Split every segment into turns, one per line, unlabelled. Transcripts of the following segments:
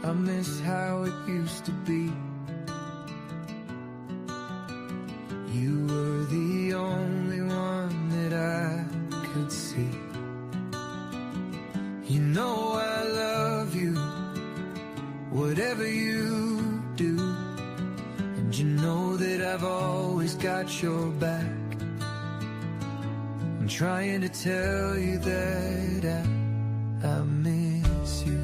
I miss how it used to be. You were the only one that I could see. You know I love you, whatever you do. And you know that I've always got your back. I'm trying to tell you that I miss you.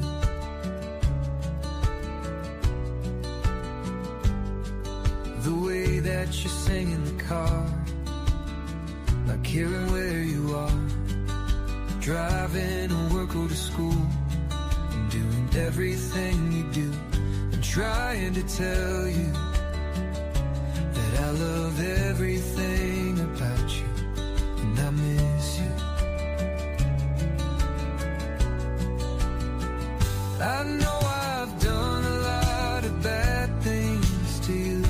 The way that you sing in the car, not caring where you are, driving to work or to school, and doing everything you do. I'm trying to tell you that I love everything about you, and I miss you. I know I've done a lot of bad things to you,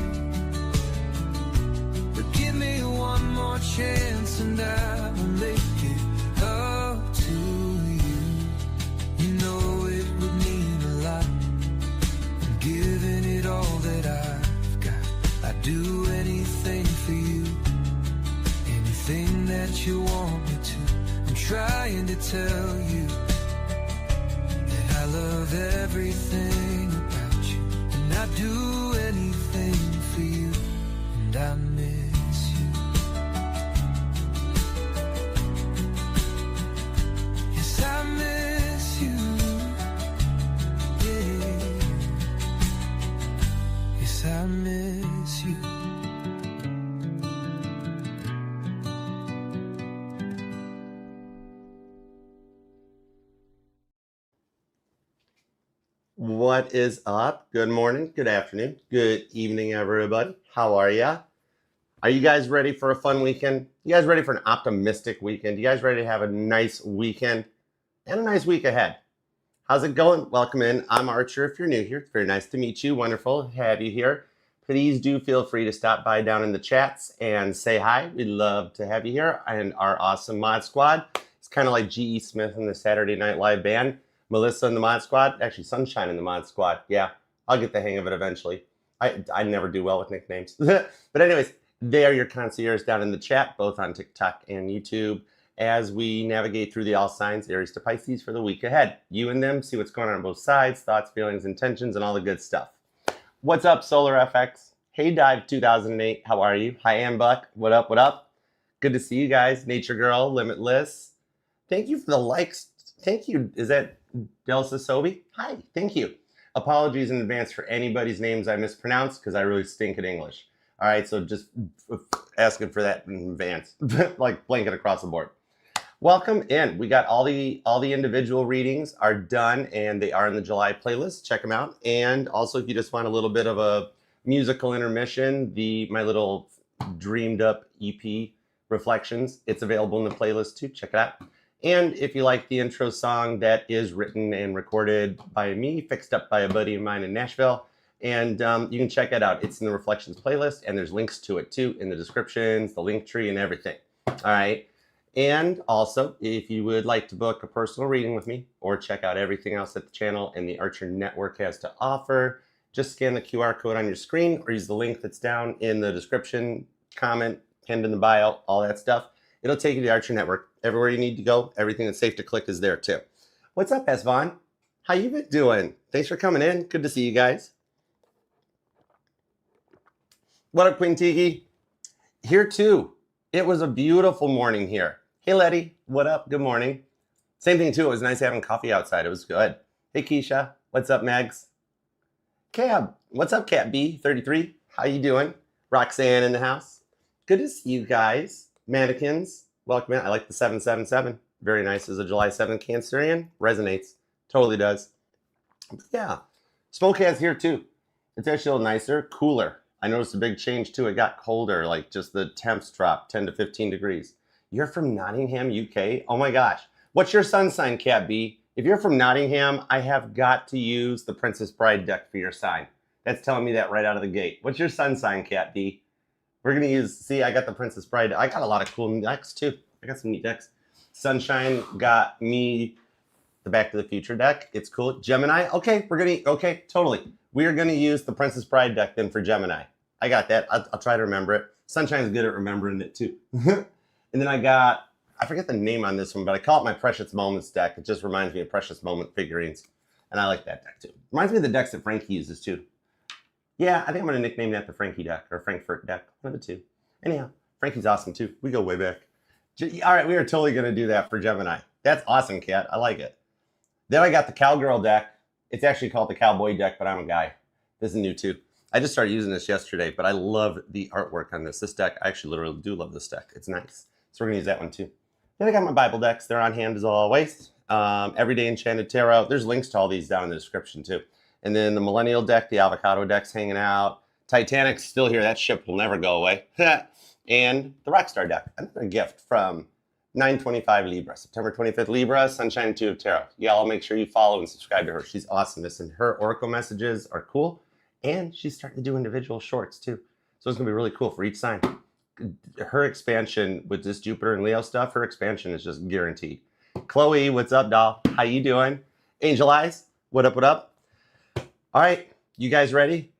but give me one more chance and I will make it up to you. You know it would mean a lot. I'm giving it all that I've got. I'd do anything for you, anything that you want me to. I'm trying to tell you that I love everything about you, and I'd do anything for you, and I miss you. Yes, I miss you. Yeah. Yes, I miss you.
What is up? Good morning, good afternoon, good evening, everybody. How are ya? Are you guys ready for a fun weekend? You guys ready for an optimistic weekend? You guys ready to have a nice weekend and a nice week ahead? How's it going? Welcome in. I'm Archer. If you're new here, it's very nice to meet you. Wonderful to have you here. Please do feel free to stop by down in the chats and say hi. We'd love to have you here. And our awesome mod squad. It's kind of like G.E. Smith and the Saturday Night Live band. Melissa in the mod squad, actually Sunshine in the mod squad. Yeah, I'll get the hang of it eventually. I never do well with nicknames. But anyways, they are your concierge down in the chat, both on TikTok and YouTube, as we navigate through the all signs, Aries to Pisces, for the week ahead. You and them, see what's going on both sides, thoughts, feelings, intentions, and all the good stuff. What's up, Solar FX? Hey, Dive 2008, how are you? Hi, Ambuck. What up, what up? Good to see you guys. Nature Girl, Limitless. Thank you for the likes. Thank you. Is that Delsa Sobi? Hi, thank you. Apologies in advance for anybody's names I mispronounced because I really stink at English. All right, so just asking for that in advance, like blanket across the board. Welcome in. We got all the individual readings are done, and they are in the July playlist. Check them out. And also, if you just want a little bit of a musical intermission, my little dreamed up EP Reflections, it's available in the playlist too. Check it out. And if you like the intro song, that is written and recorded by me, fixed up by a buddy of mine in Nashville. And you can check it out. It's in the Reflections playlist, and there's links to it too in the descriptions, the link tree, and everything. All right. And also, if you would like to book a personal reading with me or check out everything else that the channel and the Archer Network has to offer, just scan the QR code on your screen or use the link that's down in the description, comment, pinned in the bio, all that stuff. It'll take you to the Archer Network. Everywhere you need to go, everything that's safe to click is there too. What's up, S. Vaughn? How you been doing? Thanks for coming in. Good to see you guys. What up, Queen Tiki? Here too. It was a beautiful morning here. Hey, Letty. What up? Good morning. Same thing too. It was nice having coffee outside. It was good. Hey, Keisha. What's up, Megs? Cab. What's up, Cat B33? How you doing? Roxanne in the house. Good to see you guys. Mannequins. Welcome in. I like the 777. Very nice as a July 7th Cancerian. Resonates. Totally does. But yeah. Smoke has here too. It's actually a little nicer, cooler. I noticed a big change too. It got colder, like just the temps dropped 10 to 15 degrees. You're from Nottingham, UK? Oh my gosh. What's your sun sign, Cat B? If you're from Nottingham, I have got to use the Princess Bride deck for your sign. That's telling me that right out of the gate. What's your sun sign, Cat B? We're going to use, see, I got the Princess Bride. I got a lot of cool decks too. I got some neat decks. Sunshine got me the Back to the Future deck. It's cool. Gemini. Okay, okay, totally. We are gonna use the Princess Bride deck then for Gemini. I got that. I'll try to remember it. Sunshine's good at remembering it too. And then I forget the name on this one, but I call it my Precious Moments deck. It just reminds me of Precious Moment figurines. And I like that deck too. Reminds me of the decks that Frankie uses too. Yeah, I think I'm gonna nickname that the Frankie deck or Frankfurt deck. One of the two. Anyhow, Frankie's awesome too. We go way back. All right, we are totally gonna do that for Gemini. That's awesome, Kat. I like it. Then I got the Cowgirl deck. It's actually called the Cowboy deck, but I'm a guy. This is new too. I just started using this yesterday, but I love the artwork on this. This deck, I actually literally do love this deck. It's nice. So we're gonna use that one too. Then I got my Bible decks. They're on hand as always. Everyday Enchanted Tarot. There's links to all these down in the description too. And then the Millennial deck, the Avocado deck's hanging out. Titanic's still here. That ship will never go away. And the Rockstar deck, another gift from 9/25 Libra, September 25th Libra, Sunshine 2 of Tarot. Y'all make sure you follow and subscribe to her. She's awesome. And her oracle messages are cool. And she's starting to do individual shorts too. So it's gonna be really cool for each sign. Her expansion with this Jupiter and Leo stuff, her expansion is just guaranteed. Chloe, what's up, doll? How you doing? Angel Eyes, what up, what up? All right, you guys ready?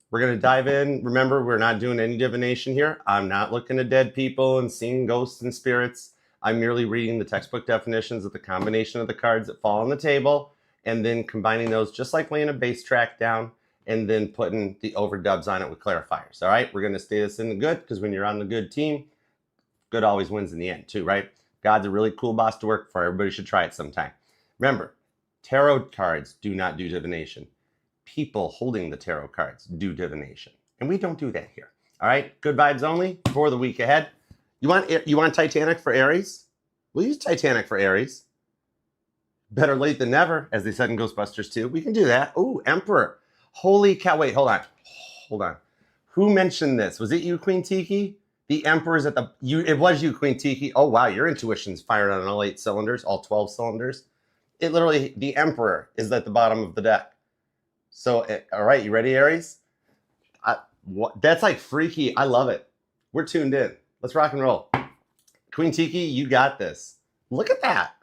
We're gonna dive in. Remember, we're not doing any divination here. I'm not looking at dead people and seeing ghosts and spirits. I'm merely reading the textbook definitions of the combination of the cards that fall on the table and then combining those just like laying a bass track down and then putting the overdubs on it with clarifiers. All right, we're gonna stay this in the good because when you're on the good team, good always wins in the end too, right? God's a really cool boss to work for. Everybody should try it sometime. Remember, tarot cards do not do divination. People holding the tarot cards do divination. And we don't do that here. All right, good vibes only for the week ahead. You want Titanic for Aries? We'll use Titanic for Aries. Better late than never, as they said in Ghostbusters 2. We can do that. Ooh, Emperor. Holy cow, wait, hold on. Who mentioned this? Was it you, Queen Tiki? The Emperor's at it was you, Queen Tiki. Oh, wow, your intuition's fired on all 8 cylinders, all 12 cylinders. It literally, the Emperor is at the bottom of the deck. So, all right, you ready, Aries? That's like freaky. I love it. We're tuned in. Let's rock and roll. Queen Tiki, you got this. Look at that.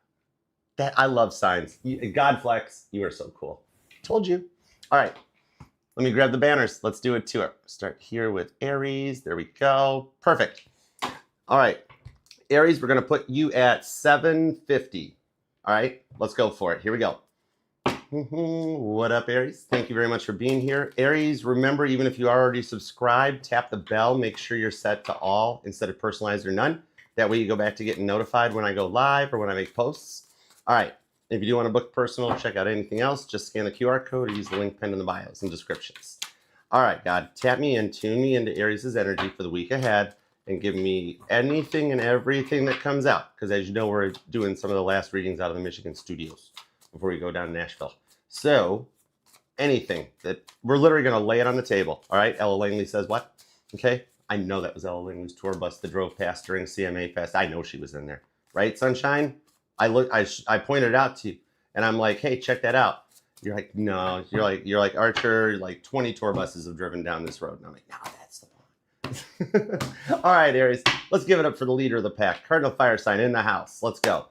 I love signs. God Flex, you are so cool. Told you. All right, let me grab the banners. Let's do it to it. Start here with Aries. There we go. Perfect. All right, Aries, we're going to put you at 750. All right, let's go for it. Here we go. What up, Aries? Thank you very much for being here. Aries, remember, even if you already subscribed, tap the bell. Make sure you're set to all instead of personalized or none. That way you go back to getting notified when I go live or when I make posts. All right. If you do want to book personal, check out anything else, just scan the QR code or use the link pinned in the bios and descriptions. All right, God, tap me in, tune me into Aries' energy for the week ahead and give me anything and everything that comes out. Because as you know, we're doing some of the last readings out of the Michigan studios before we go down to Nashville. So anything that we're literally going to lay it on the table. All right, Ella Langley says what? Okay, I know that was Ella Langley's tour bus that drove past during CMA Fest. I know she was in there, right, Sunshine? I pointed it out to you, and I'm like, hey, check that out. You're like, no. You're like Archer. Like 20 tour buses have driven down this road, and I'm like, no, that's the one. All right, Aries, let's give it up for the leader of the pack, Cardinal Fire Sign in the house. Let's go.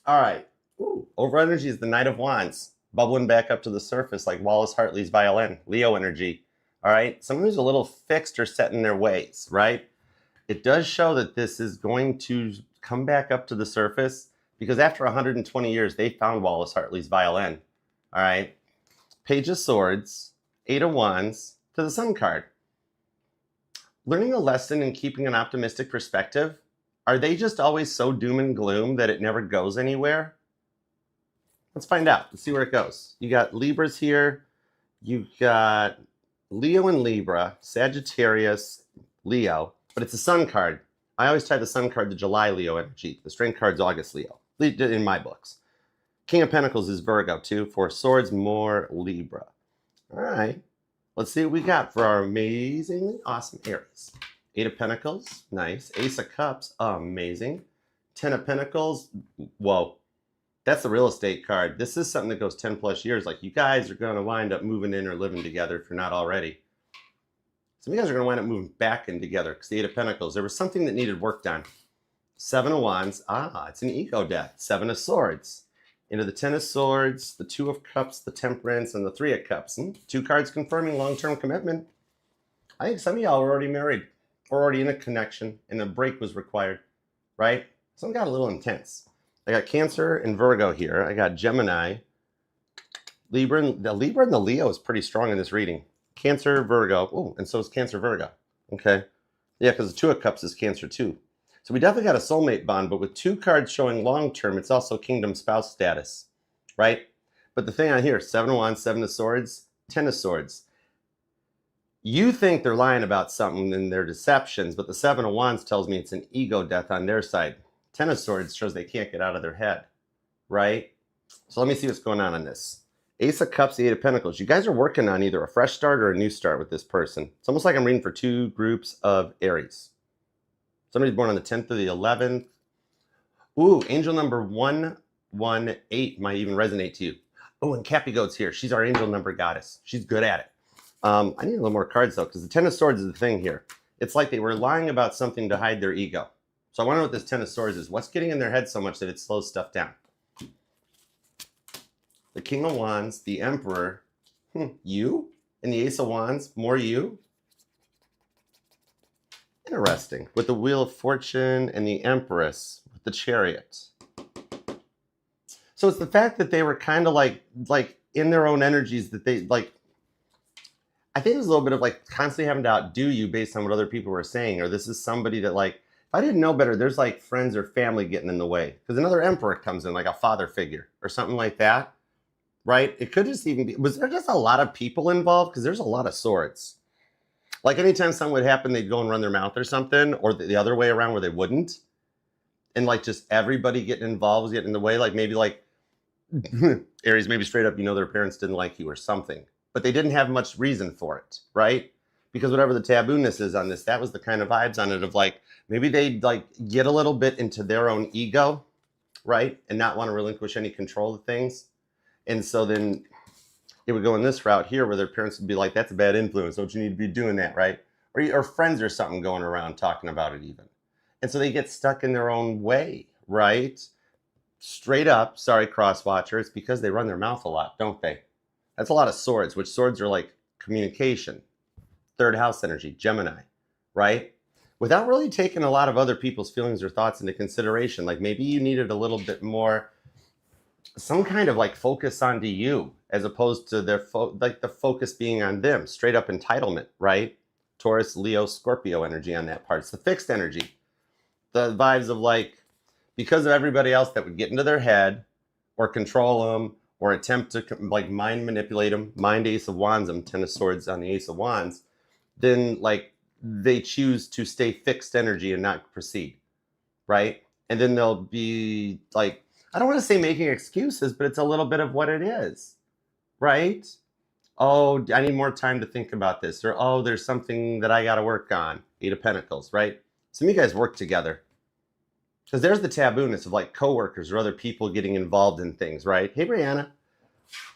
All right. Ooh, over energy is the Knight of Wands, bubbling back up to the surface like Wallace Hartley's violin. Leo energy. All right, someone who's a little fixed or set in their ways, right? It does show that this is going to come back up to the surface. Because after 120 years, they found Wallace Hartley's violin. All right. Page of Swords, 8 of Wands to the Sun card. Learning a lesson and keeping an optimistic perspective. Are they just always so doom and gloom that it never goes anywhere? Let's find out. Let's see where it goes. You got Libras here. You got Leo and Libra, Sagittarius, Leo. But it's a Sun card. I always tie the Sun card to July Leo energy. The Strength card's August Leo. In my books. King of Pentacles is Virgo too. 4 Swords, more Libra. All right. Let's see what we got for our amazingly awesome Aries. 8 of Pentacles, nice. Ace of Cups, amazing. 10 of Pentacles, whoa. That's the real estate card. This is something that goes 10 plus years. Like you guys are going to wind up moving in or living together if you're not already. Some of you guys are going to wind up moving back in together because the 8 of Pentacles, there was something that needed work done. 7 of Wands, it's an ego deck. 7 of Swords. into the Ten of Swords, the Two of Cups, the Temperance, and the Three of Cups. 2 cards confirming long-term commitment. I think some of y'all are already married or already in a connection and a break was required, right? Some got a little intense. I got Cancer and Virgo here. I got Gemini, Libra, and the Leo is pretty strong in this reading. Cancer, Virgo. Oh, and so is Cancer, Virgo. Okay. Yeah, because the Two of Cups is Cancer too. So we definitely got a soulmate bond, but with 2 cards showing long-term, it's also Kingdom spouse status, right? But the thing on here, 7 of Wands, 7 of Swords, 10 of Swords. You think they're lying about something in their deceptions, but the 7 of Wands tells me it's an ego death on their side. 10 of Swords shows they can't get out of their head, right? So let me see what's going on this. Ace of Cups, the 8 of Pentacles. You guys are working on either a fresh start or a new start with this person. It's almost like I'm reading for 2 groups of Aries. Somebody's born on the 10th or the 11th. Ooh, angel number 118 might even resonate to you. Oh, and Cappy Goat's here. She's our angel number goddess. She's good at it. I need a little more cards, though, because the 10 of Swords is the thing here. It's like they were lying about something to hide their ego. So I wonder what this 10 of Swords is. What's getting in their head so much that it slows stuff down? The King of Wands, the Emperor, you, and the Ace of Wands, more you. Interesting. With the Wheel of Fortune and the Empress, with the Chariot. So it's the fact that they were kind of like in their own energies that they like. I think there's a little bit of like constantly having to outdo you based on what other people were saying, or this is somebody that like, if I didn't know better, there's like friends or family getting in the way because another emperor comes in, like a father figure or something like that, right? It could just even be, was there just a lot of people involved? Because there's a lot of swords. Like anytime something would happen, they'd go and run their mouth or something, or the other way around where they wouldn't. And like just everybody getting involved was getting in the way, like maybe like Aries, maybe straight up, you know, their parents didn't like you or something. But they didn't have much reason for it, right? Because whatever the tabooness is on this, that was the kind of vibes on it of like, maybe they'd like get a little bit into their own ego, right? And not want to relinquish any control of things. And so then it would go in this route here where their parents would be like, that's a bad influence. Don't you need to be doing that, right? Or friends or something going around talking about it even. And so they get stuck in their own way, right? Straight up, sorry, cross-watcher, it's because they run their mouth a lot, don't they? That's a lot of swords, which swords are like communication, 3rd house energy, Gemini, right? Without really taking a lot of other people's feelings or thoughts into consideration. Like maybe you needed a little bit more, some kind of like focus onto you as opposed to their like the focus being on them. Straight up entitlement, right? Taurus, Leo, Scorpio energy on that part. It's the fixed energy. The vibes of like, because of everybody else that would get into their head or control them, or attempt to like mind manipulate them, mind Ace of Wands them, 10 of Swords on the Ace of Wands, then like they choose to stay fixed energy and not proceed, right? And then they'll be like, I don't want to say making excuses, but it's a little bit of what it is, right? Oh, I need more time to think about this, or oh, there's something that I got to work on. 8 of Pentacles, right? Some of you guys work together. Because there's the tabooness of like coworkers or other people getting involved in things, right? Hey, Brianna.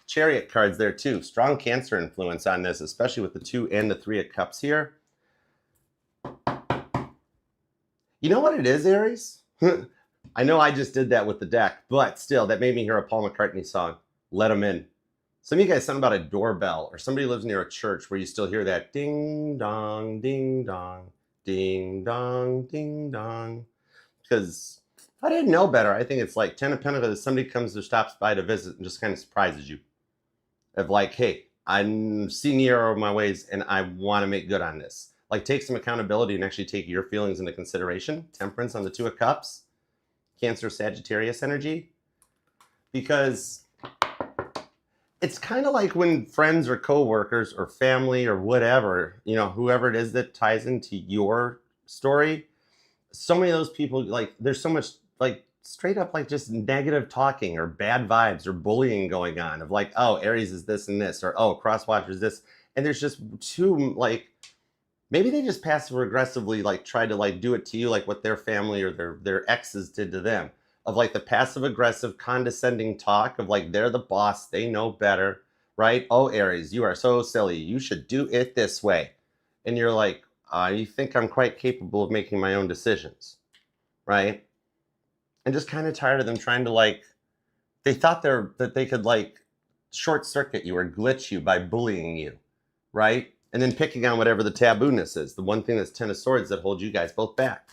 Chariot cards there too. Strong Cancer influence on this, especially with the 2 and the 3 of Cups here. You know what it is, Aries? I know I just did that with the deck, but still, that made me hear a Paul McCartney song, Let 'Em In. Some of you guys, something about a doorbell, or somebody lives near a church where you still hear that ding dong, ding dong, ding dong, ding dong. Because I didn't know better. I think it's like 10 of Pentacles, somebody comes or stops by to visit and just kind of surprises you. Of like, hey, I'm seeing the error of my ways and I want to make good on this. Like take some accountability and actually take your feelings into consideration. Temperance on the 2 of Cups. Cancer, Sagittarius energy. Because it's kind of like when friends or coworkers or family or whatever, you know, whoever it is that ties into your story, so many of those people, like, there's so much, like, straight up, like, just negative talking or bad vibes or bullying going on of, like, oh, Aries is this and this, or, oh, Crosswatcher is this. And there's just too, like, maybe they just passive aggressively, like, try to, like, do it to you, like what their family or their exes did to them. Of, like, the passive aggressive condescending talk of, like, they're the boss, they know better, right? Oh, Aries, you are so silly. You should do it this way. And you're like, I think I'm quite capable of making my own decisions, right? And just kind of tired of them trying to like They thought that they could like short circuit you or glitch you by bullying you, right? And then picking on whatever the tabooness is. The one thing that's 10 of Swords that holds you guys both back.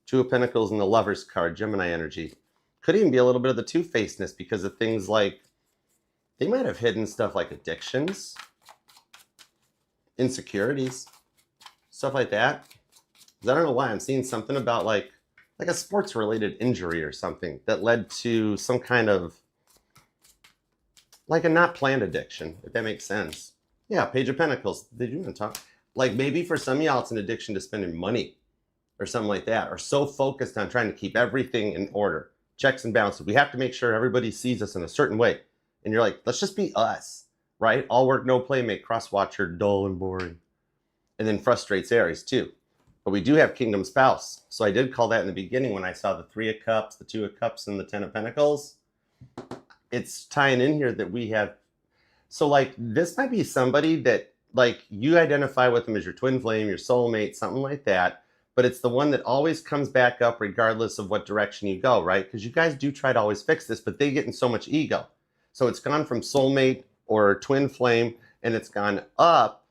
Two of Pentacles and the Lover's card, Gemini energy. Could even be a little bit of the two-facedness because of things like, they might have hidden stuff like addictions, insecurities, stuff like that. I don't know why I'm seeing something about like a sports-related injury or something that led to some kind of like a not planned addiction, if that makes sense. Yeah, Page of Pentacles. Did you want to talk? Like maybe for some of y'all, it's an addiction to spending money or something like that, or so focused on trying to keep everything in order, checks and balances. We have to make sure everybody sees us in a certain way. And you're like, let's just be us, right? All work, no play, make cross-watcher dull and boring. And then frustrates Aries too. But we do have Kingdom Spouse. So I did call that in the beginning when I saw the 3 of Cups, the 2 of Cups, and the 10 of Pentacles. It's tying in here that we have. So like this might be somebody that like you identify with them as your twin flame, your soulmate, something like that. But it's the one that always comes back up regardless of what direction you go, right? Because you guys do try to always fix this, but they get in so much ego. So it's gone from soulmate or twin flame, and it's gone up,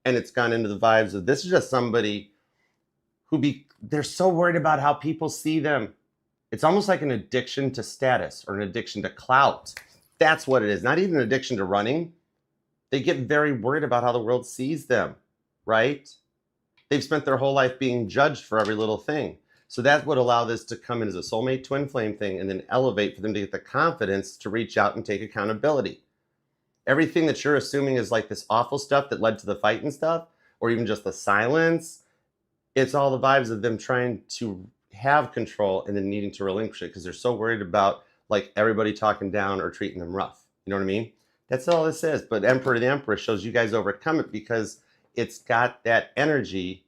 and it's gone into the vibes of this is just somebody who they're so worried about how people see them. It's almost like an addiction to status or an addiction to clout. That's what it is. Not even an addiction to running. They get very worried about how the world sees them, right? They've spent their whole life being judged for every little thing. So that would allow this to come in as a soulmate twin flame thing and then elevate for them to get the confidence to reach out and take accountability. Everything that you're assuming is like this awful stuff that led to the fight and stuff, or even just the silence, it's all the vibes of them trying to have control and then needing to relinquish it because they're so worried about like everybody talking down or treating them rough. You know what I mean? That's all this is. But Emperor to the Empress shows you guys overcome it because it's got that energy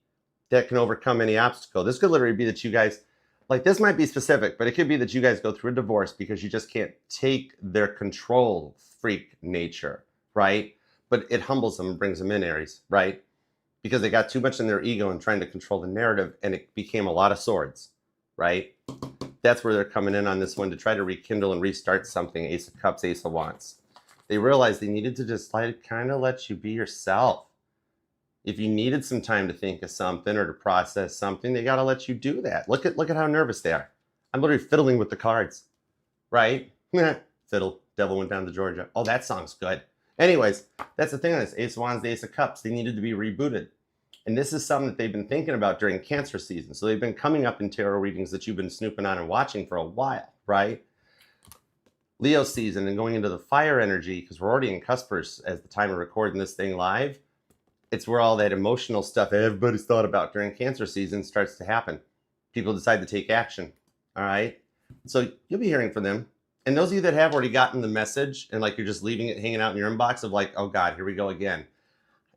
that can overcome any obstacle. This could literally be that you guys, like this might be specific, but it could be that you guys go through a divorce because you just can't take their control freak nature, right? But it humbles them and brings them in, Aries, right? Because they got too much in their ego and trying to control the narrative, and it became a lot of swords, right? That's where they're coming in on this one to try to rekindle and restart something. Ace of Cups, Ace of Wands. They realized they needed to just like kind of let you be yourself. If you needed some time to think of something or to process something, they got to let you do that. Look at how nervous they are. I'm literally fiddling with the cards, right? Fiddle. Devil Went Down to Georgia. Oh, that song's good. Anyways, that's the thing on this. Ace of Wands, the Ace of Cups. They needed to be rebooted. And this is something that they've been thinking about during Cancer season. So they've been coming up in tarot readings that you've been snooping on and watching for a while, right? Leo season and going into the fire energy, because we're already in cuspers at the time of recording this thing live. It's where all that emotional stuff everybody's thought about during Cancer season starts to happen. People decide to take action, all right? So you'll be hearing from them. And those of you that have already gotten the message and like you're just leaving it hanging out in your inbox of like, oh God, here we go again.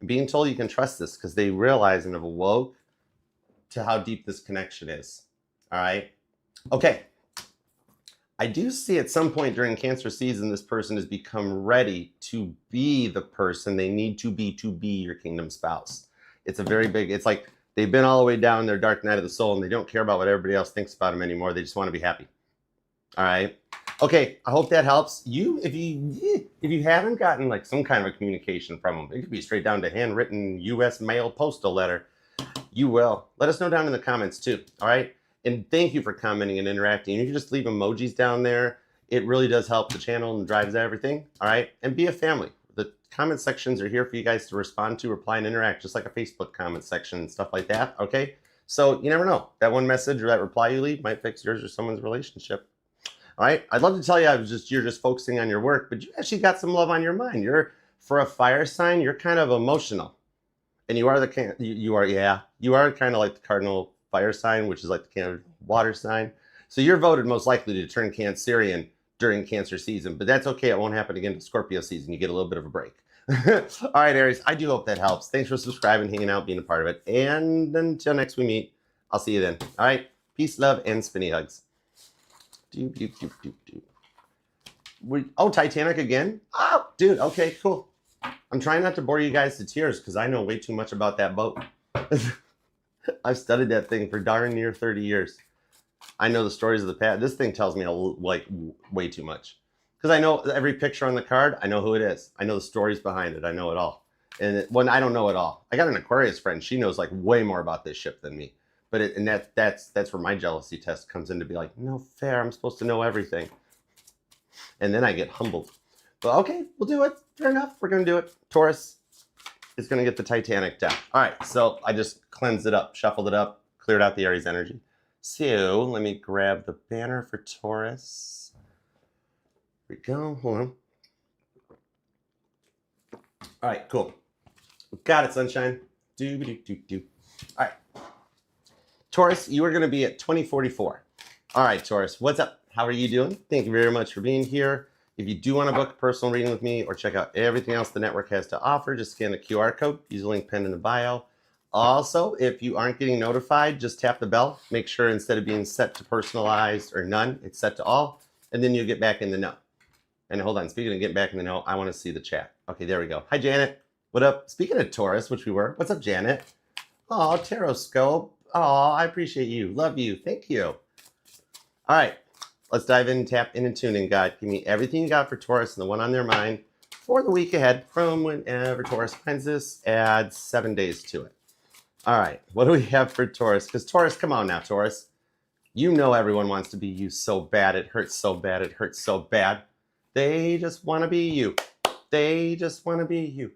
Being told you can trust this because they realize and have awoke to how deep this connection is, all right? Okay. I do see at some point during Cancer season, this person has become ready to be the person they need to be your kingdom spouse. It's a very big, it's like they've been all the way down their dark night of the soul and they don't care about what everybody else thinks about them anymore. They just want to be happy. All right. Okay. I hope that helps you. If you haven't gotten like some kind of a communication from them, it could be straight down to handwritten U.S. mail postal letter. You will. Let us know down in the comments too. All right. And thank you for commenting and interacting. You can just leave emojis down there. It really does help the channel and drives everything. All right. And be a family. The comment sections are here for you guys to respond to, reply, and interact, just like a Facebook comment section and stuff like that. Okay. So you never know. That one message or that reply you leave might fix yours or someone's relationship. All right. I'd love to tell you you're just focusing on your work, but you actually got some love on your mind. For a fire sign, you're kind of emotional. And you are you are kind of like the cardinal fire sign, which is like the water sign. So you're voted most likely to turn Cancerian during Cancer season, but that's okay. It won't happen again to Scorpio season. You get a little bit of a break. All right, Aries, I do hope that helps. Thanks for subscribing, hanging out, being a part of it. And until next we meet, I'll see you then. All right. Peace, love, and spinny hugs. Oh, Titanic again? Oh, dude. Okay, cool. I'm trying not to bore you guys to tears because I know way too much about that boat. I've studied that thing for darn near 30 years. I know the stories of the past. This thing tells me like way too much. Because I know every picture on the card, I know who it is. I know the stories behind it. I know it all. And when I don't know it all, I got an Aquarius friend. She knows like way more about this ship than me. But that's where my jealousy test comes in to be like, no fair. I'm supposed to know everything. And then I get humbled. But okay, we'll do it. Fair enough. We're going to do it. Taurus is going to get the Titanic down. All right. So I just cleansed it up, shuffled it up, cleared out the Aries energy. So let me grab the banner for Taurus. Here we go. Hold on. All right, cool. Got it, sunshine. Do. All right. Taurus, you are going to be at 2044. All right, Taurus, what's up? How are you doing? Thank you very much for being here. If you do want to book a personal reading with me or check out everything else the network has to offer, just scan the QR code, use the link pinned in the bio. Also, if you aren't getting notified, just tap the bell. Make sure instead of being set to personalized or none, it's set to all, and then you'll get back in the know. And hold on, speaking of getting back in the know, I want to see the chat. Okay, there we go. Hi, Janet. What up? Speaking of Taurus, which we were, what's up, Janet? Oh, Taroscope. Oh, I appreciate you. Love you. Thank you. All right, let's dive in and tap in and tune in, God. Give me everything you got for Taurus and the one on their mind for the week ahead from whenever Taurus finds this. Add 7 days to it. All right, what do we have for Taurus? Because Taurus, come on now, Taurus. You know everyone wants to be you so bad. It hurts so bad. It hurts so bad. They just want to be you. They just want to be you.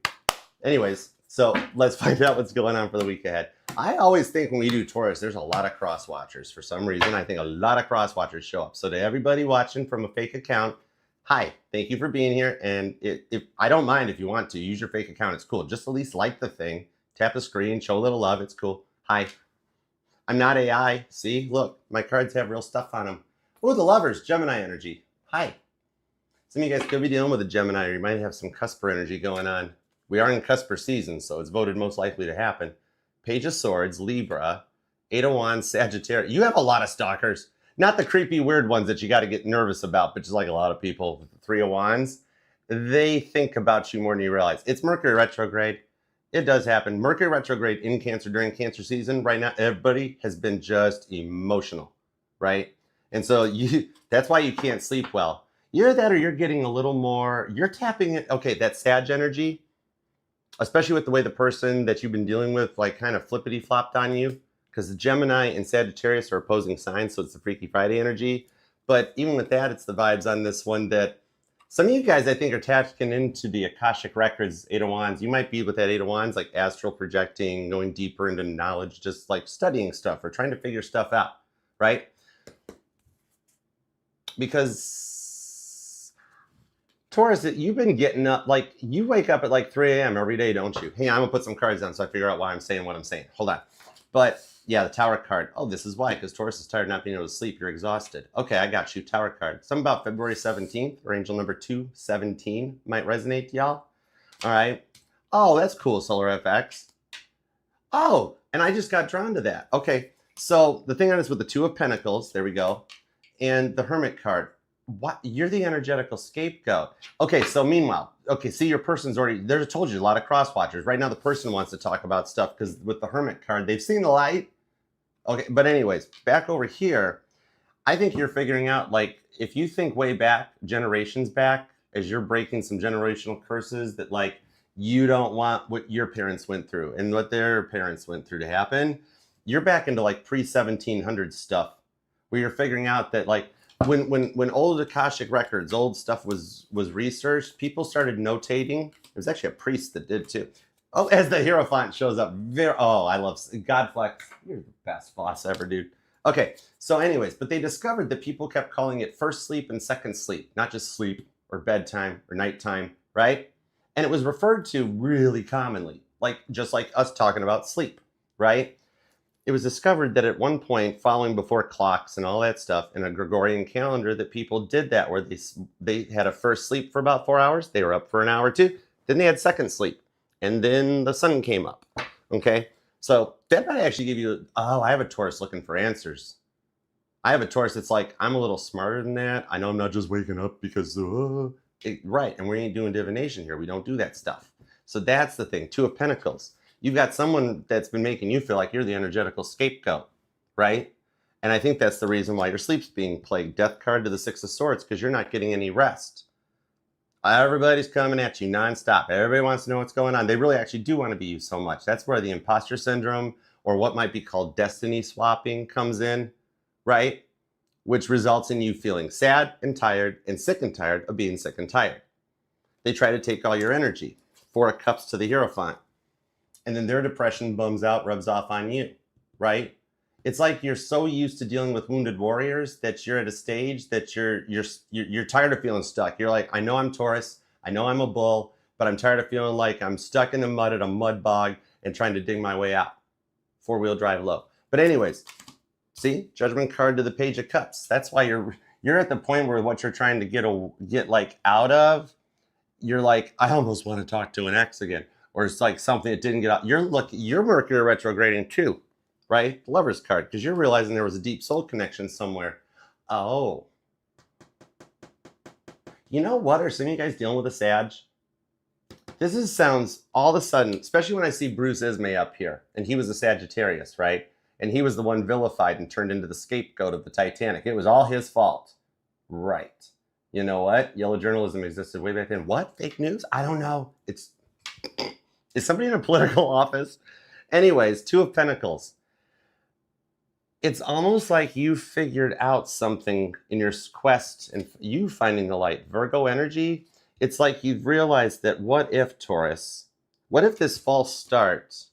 Anyways, so let's find out what's going on for the week ahead. I always think when we do Taurus, there's a lot of cross watchers. For some reason, I think a lot of cross watchers show up. So to everybody watching from a fake account, hi, thank you for being here. And if I don't mind if you want to use your fake account, it's cool. Just at least like the thing, tap the screen, show a little love. It's cool. Hi, I'm not AI. See, look, my cards have real stuff on them. Oh, the lovers, Gemini energy. Hi. Some of you guys could be dealing with a Gemini, or you might have some cusper energy going on. We are in cusper season, so it's voted most likely to happen. Page of Swords, Libra, 8 of Wands, Sagittarius. You have a lot of stalkers. Not the creepy, weird ones that you got to get nervous about, but just like a lot of people with the 3 of Wands, they think about you more than you realize. It's Mercury retrograde. It does happen. Mercury retrograde in Cancer during Cancer season. Right now, everybody has been just emotional, right? And so that's why you can't sleep well. You're that, or you're getting a little more, you're tapping it. Okay, that Sag energy, especially with the way the person that you've been dealing with like kind of flippity flopped on you, because the Gemini and Sagittarius are opposing signs, so it's the Freaky Friday energy. But even with that, it's the vibes on this one that some of you guys, I think, are tapping into the Akashic Records, 8 of Wands. You might be with that 8 of Wands, like astral projecting, going deeper into knowledge, just like studying stuff or trying to figure stuff out, right? Because Taurus, you've been getting up, like you wake up at like 3 a.m. every day, don't you? Hey, I'm gonna put some cards down so I figure out why I'm saying what I'm saying. Hold on. But yeah, the Tower card. Oh, this is why, because Taurus is tired of not being able to sleep. You're exhausted. Okay, I got you. Tower card. Something about February 17th or angel number 217 might resonate to y'all. All right. Oh, that's cool, Solar FX. Oh, and I just got drawn to that. Okay, so the thing on this with the 2 of Pentacles, there we go, and the Hermit card. What? You're the energetical scapegoat. Okay, so meanwhile, okay, see, your person's already, there's, I told you, a lot of cross watchers. Right now, the person wants to talk about stuff because with the Hermit card, they've seen the light. Okay, but anyways, back over here, I think you're figuring out, like, if you think way back, generations back, as you're breaking some generational curses that, like, you don't want what your parents went through and what their parents went through to happen, you're back into, like, pre-1700 stuff where you're figuring out that, like, when old Akashic records, old stuff was researched, people started notating. There's actually a priest that did too. Oh, as the Hierophant shows up. I love Godflex. You're the best boss ever, dude. Okay, so anyways, but they discovered that people kept calling it first sleep and second sleep, not just sleep or bedtime or nighttime, right? And it was referred to really commonly, like just like us talking about sleep, right? It was discovered that at one point, following before clocks and all that stuff in a Gregorian calendar, that people did that where they had a first sleep for about 4 hours. They were up for an hour or two. Then they had second sleep. And then the sun came up. Okay. So that might actually give you, I have a Taurus looking for answers. I have a Taurus that's like, I'm a little smarter than that. I know I'm not just waking up because, right. And we ain't doing divination here. We don't do that stuff. So that's the thing. 2 of Pentacles. You've got someone that's been making you feel like you're the energetical scapegoat, right? And I think that's the reason why your sleep's being plagued. Death card to the Six of Swords, because you're not getting any rest. Everybody's coming at you nonstop. Everybody wants to know what's going on. They really actually do want to be you so much. That's where the imposter syndrome, or what might be called destiny swapping, comes in, right? Which results in you feeling sad and tired and sick and tired of being sick and tired. They try to take all your energy. Four of Cups to the Hierophant. And then their depression bums out, rubs off on you, right? It's like you're so used to dealing with wounded warriors that you're at a stage that you're tired of feeling stuck. You're like, I know I'm Taurus, I know I'm a bull, but I'm tired of feeling like I'm stuck in the mud at a mud bog and trying to dig my way out. Four-wheel drive low. But anyways, see, Judgment card to the Page of Cups. That's why you're at the point where what you're trying to get like out of, you're like, I almost want to talk to an ex again, or it's like something that didn't get out. You're Mercury retrograding too. Right? The Lover's card, because you're realizing there was a deep soul connection somewhere. Oh. You know what? Are some of you guys dealing with a Sag? Sounds all of a sudden, especially when I see Bruce Ismay up here, and he was a Sagittarius, right? And he was the one vilified and turned into the scapegoat of the Titanic. It was all his fault. Right. You know what? Yellow journalism existed way back then. What? Fake news? I don't know. Is somebody in a political office? Anyways, Two of Pentacles. It's almost like you figured out something in your quest and you finding the light. Virgo energy, it's like you've realized that what if, Taurus, what if this false start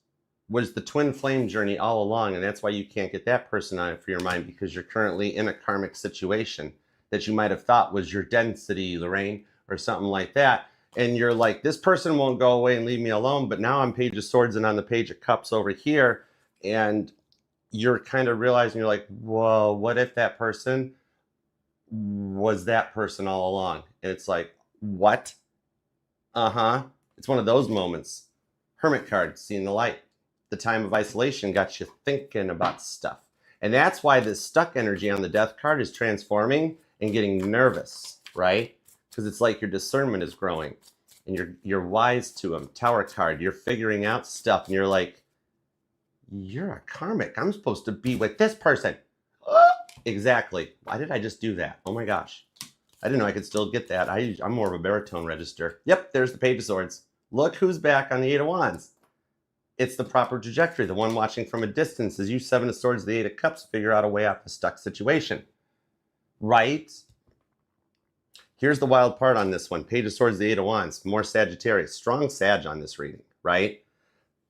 was the twin flame journey all along, and that's why you can't get that person on it for your mind, because you're currently in a karmic situation that you might have thought was your density, Lorraine, or something like that. And you're like, this person won't go away and leave me alone, but now I'm Page of Swords and on the Page of Cups over here, and you're kind of realizing, you're like, whoa, what if that person was that person all along? And it's like, what? It's one of those moments. Hermit card, seeing the light. The time of isolation got you thinking about stuff. And that's why this stuck energy on the Death card is transforming and getting nervous, right? Because it's like your discernment is growing and you're wise to them. Tower card, you're figuring out stuff, and you're like, you're a karmic. I'm supposed to be with this person. Exactly. Why did I just do that? Oh my gosh. I didn't know I could still get that. I'm more of a baritone register. Yep, there's the Page of Swords. Look who's back on the Eight of Wands. It's the proper trajectory. The one watching from a distance is you, Seven of Swords, the Eight of Cups, figure out a way out of the stuck situation. Right? Here's the wild part on this one. Page of Swords, the Eight of Wands. More Sagittarius. Strong Sag on this reading, right?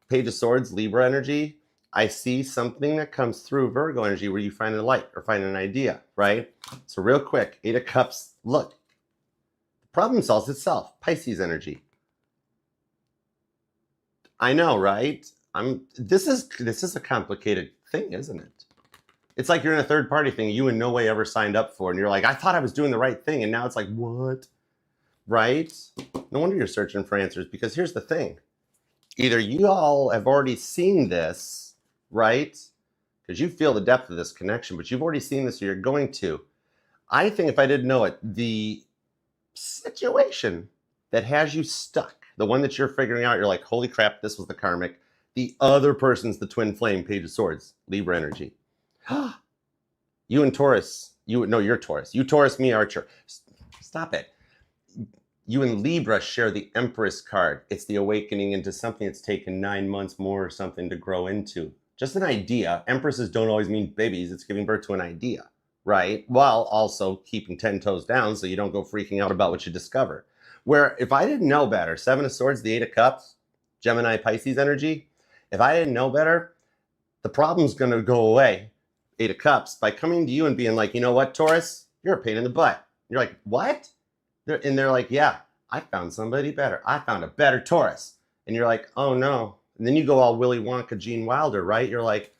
Page of Swords, Libra energy. I see something that comes through Virgo energy where you find a light or find an idea, right? So real quick, Eight of Cups, look. The problem solves itself. Pisces energy. I know, right? This is a complicated thing, isn't it? It's like you're in a third party thing you in no way ever signed up for, and you're like, I thought I was doing the right thing, and now it's like, what? Right? No wonder you're searching for answers, because here's the thing. Either you all have already seen this, right? Because you feel the depth of this connection, but you've already seen this, or you're going to. I think if I didn't know it, the situation that has you stuck, the one that you're figuring out, you're like, holy crap, this was the karmic. The other person's the twin flame, Page of Swords, Libra energy. You and Taurus, you're Taurus. You Taurus, me Archer. Stop it. You and Libra share the Empress card. It's the awakening into something that's taken 9 months more or something to grow into. Just an idea. Empresses don't always mean babies. It's giving birth to an idea, right? While also keeping 10 toes down so you don't go freaking out about what you discover. Where if I didn't know better, Seven of Swords, the Eight of Cups, Gemini, Pisces energy, if I didn't know better, the problem's going to go away, Eight of Cups, by coming to you and being like, you know what, Taurus, you're a pain in the butt. You're like, what? They're like, yeah, I found somebody better. I found a better Taurus. And you're like, oh no. And then you go all Willy Wonka, Gene Wilder, right? You're like,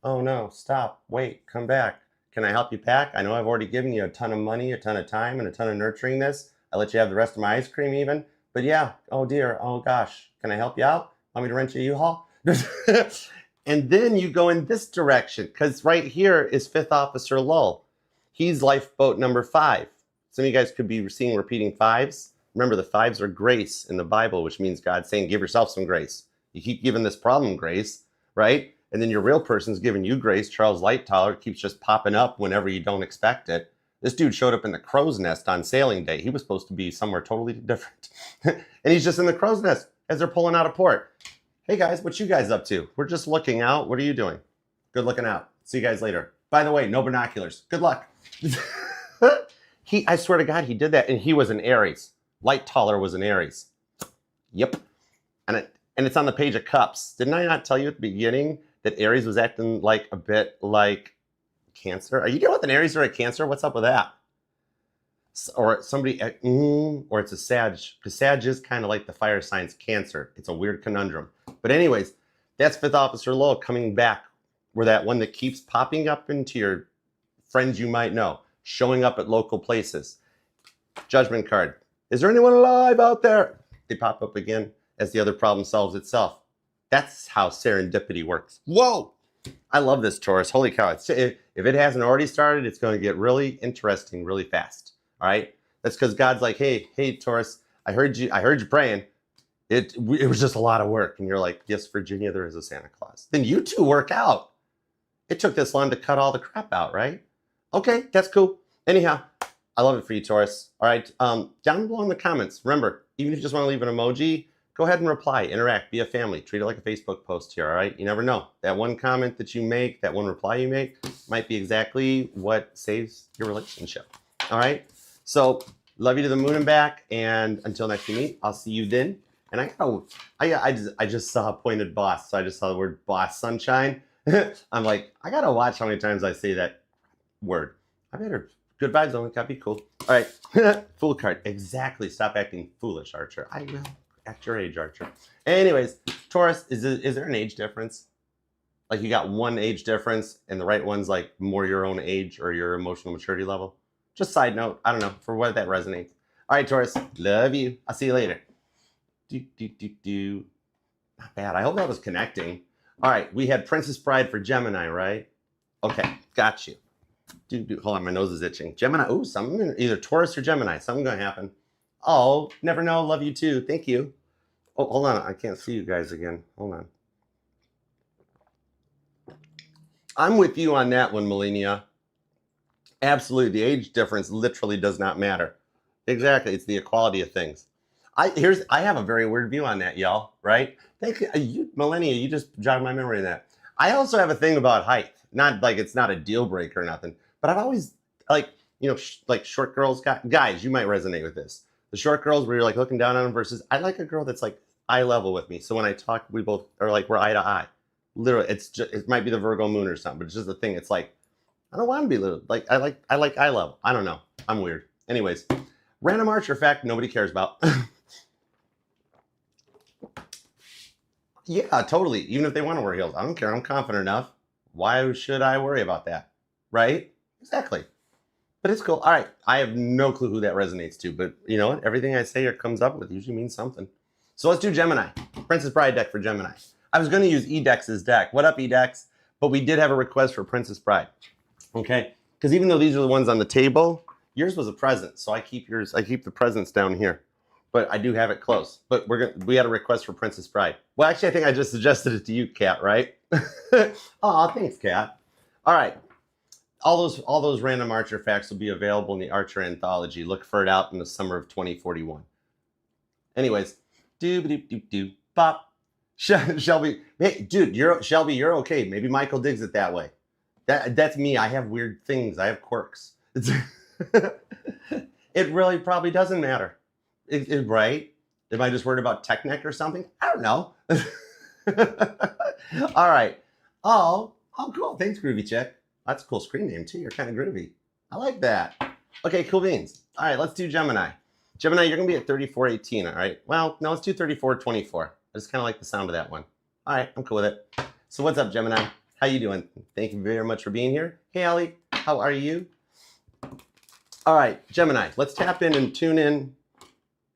oh no, stop, wait, come back. Can I help you pack? I know I've already given you a ton of money, a ton of time, and a ton of nurturing this. I let you have the rest of my ice cream even. But yeah, oh dear, oh gosh, can I help you out? Want me to rent you a U-Haul? And then you go in this direction, because right here is Fifth Officer Lull. He's lifeboat number 5. Some of you guys could be seeing repeating 5s. Remember, the 5s are grace in the Bible, which means God saying, give yourself some grace. You keep giving this problem grace, right? And then your real person's giving you grace. Charles Lightoller keeps just popping up whenever you don't expect it. This dude showed up in the crow's nest on sailing day. He was supposed to be somewhere totally different. And he's just in the crow's nest as they're pulling out of port. Hey guys, what you guys up to? We're just looking out. What are you doing? Good looking out. See you guys later. By the way, no binoculars. Good luck. I swear to God, he did that. And he was an Aries. Lightoller was an Aries. Yep. And it's on the page of cups. Didn't I not tell you at the beginning that Aries was acting like a bit like Cancer? Are you dealing with an Aries or a Cancer? What's up with that? Or somebody, or it's a Sag, because Sag is kind of like the fire signs Cancer. It's a weird conundrum. But anyways, that's Fifth Officer Lowell coming back. We're that one that keeps popping up into your friends you might know, showing up at local places. Judgment card. Is there anyone alive out there? They pop up again as the other problem solves itself. That's how serendipity works. Whoa! I love this, Taurus. Holy cow. If it hasn't already started, it's going to get really interesting really fast. All right? That's because God's like, hey, Taurus, I heard you praying. It was just a lot of work. And you're like, yes, Virginia, there is a Santa Claus. Then you two work out. It took this long to cut all the crap out, right? Okay, that's cool. Anyhow, I love it for you, Taurus. All right, down below in the comments, remember, even if you just want to leave an emoji, go ahead and reply, interact, be a family, treat it like a Facebook post here, all right? You never know. That one comment that you make, that one reply you make, might be exactly what saves your relationship, all right? So, love you to the moon and back, and until next we meet, I'll see you then. And I just saw appointed boss, so I just saw the word boss sunshine. I'm like, I gotta watch how many times I say that word. I better, good vibes only, gotta be cool. All right, fool card, exactly. Stop acting foolish, Archer. I will act your age, Archer. Anyways, Taurus, is there an age difference? Like you got one age difference and the right one's like more your own age or your emotional maturity level? Just side note, I don't know, for what that resonates. All right, Taurus, love you. I'll see you later. Not bad. I hope that was connecting. All right, we had Princess Bride for Gemini, right? Okay, got you. Hold on, my nose is itching. Gemini, ooh, something, either Taurus or Gemini, something gonna happen. Oh, never know, love you too, thank you. Oh, hold on, I can't see you guys again. Hold on. I'm with you on that one, Melania. Absolutely, the age difference literally does not matter. Exactly, it's the equality of things. I have a very weird view on that, y'all, right? Thank you, Melania, you just jogged my memory of that. I also have a thing about height. Not like it's not a deal breaker or nothing, but I've always, like, you know, like short girls, guys, you might resonate with this. The short girls where you're like looking down on them versus, I like a girl that's like eye level with me. So when I talk, we both are like, we're eye to eye. Literally, it's just, it might be the Virgo moon or something, but it's just the thing. It's like, I don't want to be little. Like, I like eye level. I don't know. I'm weird. Anyways, random Archer fact nobody cares about. Yeah, totally. Even if they want to wear heels, I don't care. I'm confident enough. Why should I worry about that? Right? Exactly. But it's cool. All right. I have no clue who that resonates to, but you know what? Everything I say or comes up with usually means something. So let's do Gemini. Princess Bride deck for Gemini. I was going to use Edex's deck. What up, Edex? But we did have a request for Princess Bride. Okay? Because even though these are the ones on the table, yours was a present. So I keep the presents down here. But I do have it close. But we had a request for Princess Bride. Well, actually, I think I just suggested it to you, Kat, right? Aw, thanks, Kat. All right. All those random Archer facts will be available in the Archer Anthology. Look for it out in the summer of 2041. Anyways, bop. Shelby, hey, dude, Shelby, you're okay. Maybe Michael digs it that way. That's me. I have weird things. I have quirks. It really probably doesn't matter. Right? Am I just worried about tech neck or something? I don't know. All right. Oh, cool. Thanks, Groovy Chick. That's a cool screen name, too. You're kind of groovy. I like that. Okay, cool beans. All right, let's do Gemini. Gemini, you're going to be at 3418, all right? Well, no, let's do 3424. I just kind of like the sound of that one. All right, I'm cool with it. So what's up, Gemini? How you doing? Thank you very much for being here. Hey, Allie, how are you? All right, Gemini, let's tap in and tune in.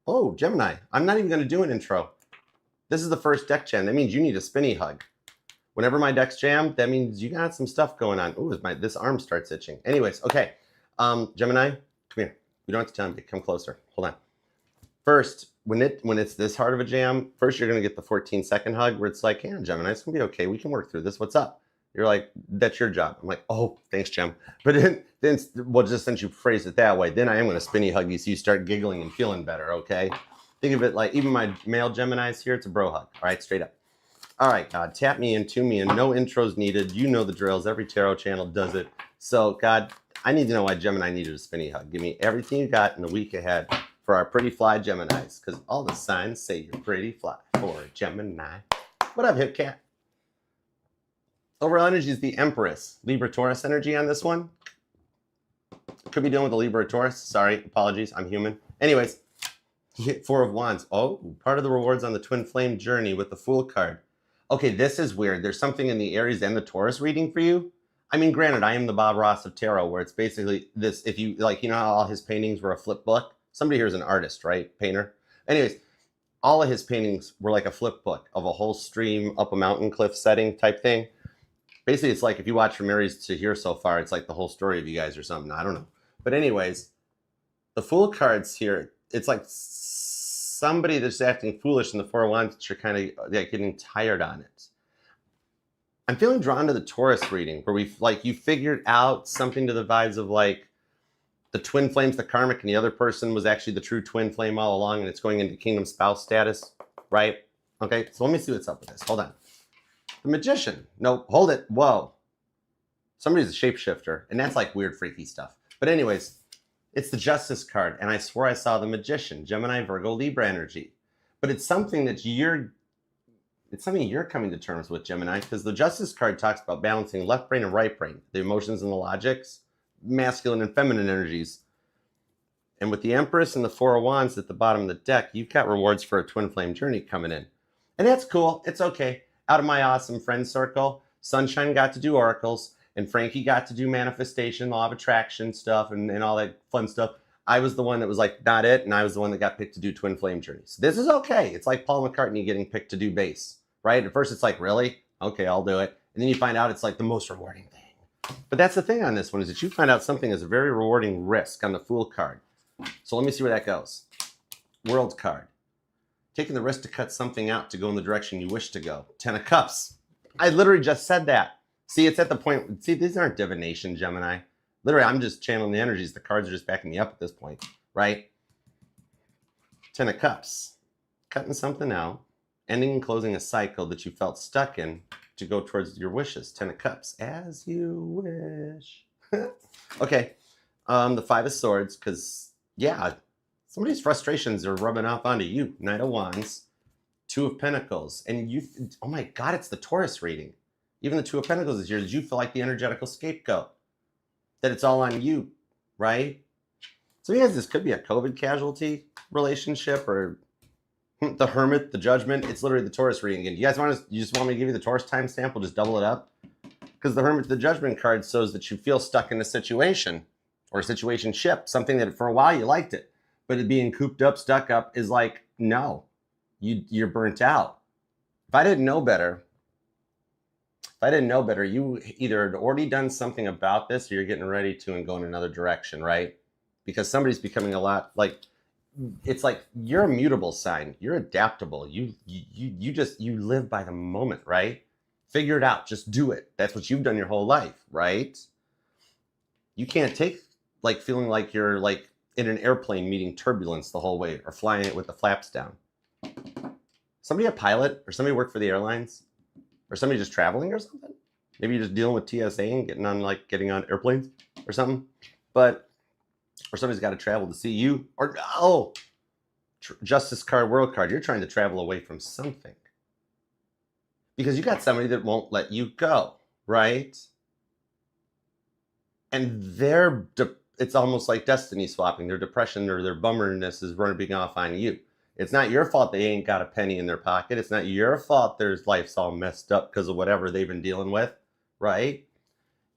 Oh, Gemini, I'm not even going to do an intro. This is the first deck jam. That means you need a spinny hug. Whenever my deck's jammed, that means you got some stuff going on. Ooh, this arm starts itching. Anyways, okay. Gemini, come here. You don't have to tell me. Come closer. Hold on. First, when it's this hard of a jam, first you're going to get the 14-second hug where it's like, hey, Gemini, it's going to be okay. We can work through this. What's up? You're like, that's your job. I'm like, oh, thanks, Gem. But then well, just since you phrase it that way, then I am going to spinny hug you so you start giggling and feeling better, okay? Think of it like, even my male Geminis here, it's a bro hug. All right, straight up. All right, God, tap me in, tune me in. No intros needed. You know the drills. Every tarot channel does it. So, God, I need to know why Gemini needed a spinny hug. Give me everything you got in the week ahead for our pretty fly Geminis, because all the signs say you're pretty fly for a Gemini. What up, hip cat? Overall energy is the Empress. Libra Taurus energy on this one. Could be dealing with a Libra Taurus. Sorry, apologies. I'm human. Anyways, Four of Wands. Oh, part of the rewards on the Twin Flame journey with the Fool card. Okay, this is weird. There's something in the Aries and the Taurus reading for you. I mean, granted, I am the Bob Ross of tarot, where it's basically this. If you like, you know how all his paintings were a flip book? Somebody here is an artist, right? Painter. Anyways, all of his paintings were like a flip book of a whole stream up a mountain cliff setting type thing. Basically, it's like if you watch from Aries to here so far, it's like the whole story of you guys or something. I don't know. But anyways, the Fool cards here, it's like somebody that's acting foolish in the Four of Wands, you're kind of like getting tired on it. I'm feeling drawn to the Taurus reading where you figured out something to the vibes of like the twin flame's the karmic and the other person was actually the true twin flame all along and it's going into kingdom spouse status, right? Okay, so let me see what's up with this. Hold on. The Magician. No, hold it. Whoa. Somebody's a shapeshifter, and that's like weird, freaky stuff. But anyways, it's the Justice card, and I swore I saw the Magician, Gemini, Virgo, Libra energy. But it's something that you're coming to terms with, Gemini, because the Justice card talks about balancing left brain and right brain, the emotions and the logics, masculine and feminine energies. And with the Empress and the Four of Wands at the bottom of the deck, you've got rewards for a twin flame journey coming in. And that's cool. It's okay. Out of my awesome friend circle, Sunshine got to do oracles, and Frankie got to do manifestation, law of attraction stuff, and all that fun stuff. I was the one that was like, not it, and I was the one that got picked to do twin flame journeys. This is okay. It's like Paul McCartney getting picked to do bass, right? At first, it's like, really? Okay, I'll do it. And then you find out it's like the most rewarding thing. But that's the thing on this one, is that you find out something is a very rewarding risk on the Fool card. So let me see where that goes. World card. Taking the risk to cut something out to go in the direction you wish to go. 10 of Cups. I literally just said that. See, it's at the point. See, these aren't divination, Gemini. Literally, I'm just channeling the energies. The cards are just backing me up at this point, right? 10 of Cups. Cutting something out. Ending and closing a cycle that you felt stuck in to go towards your wishes. 10 of Cups. As you wish. Okay. The Five of Swords, because, yeah, somebody's frustrations are rubbing off onto you. Knight of Wands, Two of Pentacles. And you, oh my God, it's the Taurus reading. Even the Two of Pentacles is here. Did you feel like the energetical scapegoat? That it's all on you, right? So yes, this could be a COVID casualty relationship or the Hermit, the Judgment. It's literally the Taurus reading again. You just want me to give you the Taurus timestamp? We'll just double it up. Because the Hermit, the Judgment card shows that you feel stuck in a situation or a situationship, something that for a while you liked it. But it being cooped up, stuck up is like, no, you're burnt out. If I didn't know better, you either had already done something about this or you're getting ready to and go in another direction, right? Because somebody's becoming a lot like, it's like you're a mutable sign. You're adaptable. You live by the moment, right? Figure it out. Just do it. That's what you've done your whole life, right? You can't take like feeling like you're like in an airplane meeting turbulence the whole way or flying it with the flaps down. Somebody a pilot or somebody work for the airlines or somebody just traveling or something. Maybe you're just dealing with TSA and getting on airplanes or something. But, or somebody's got to travel to see you or, Justice card, World card. You're trying to travel away from something because you got somebody that won't let you go, right? And it's almost like destiny swapping. Their depression or their bummerness is rubbing off on you. It's not your fault they ain't got a penny in their pocket. It's not your fault their life's all messed up because of whatever they've been dealing with, right?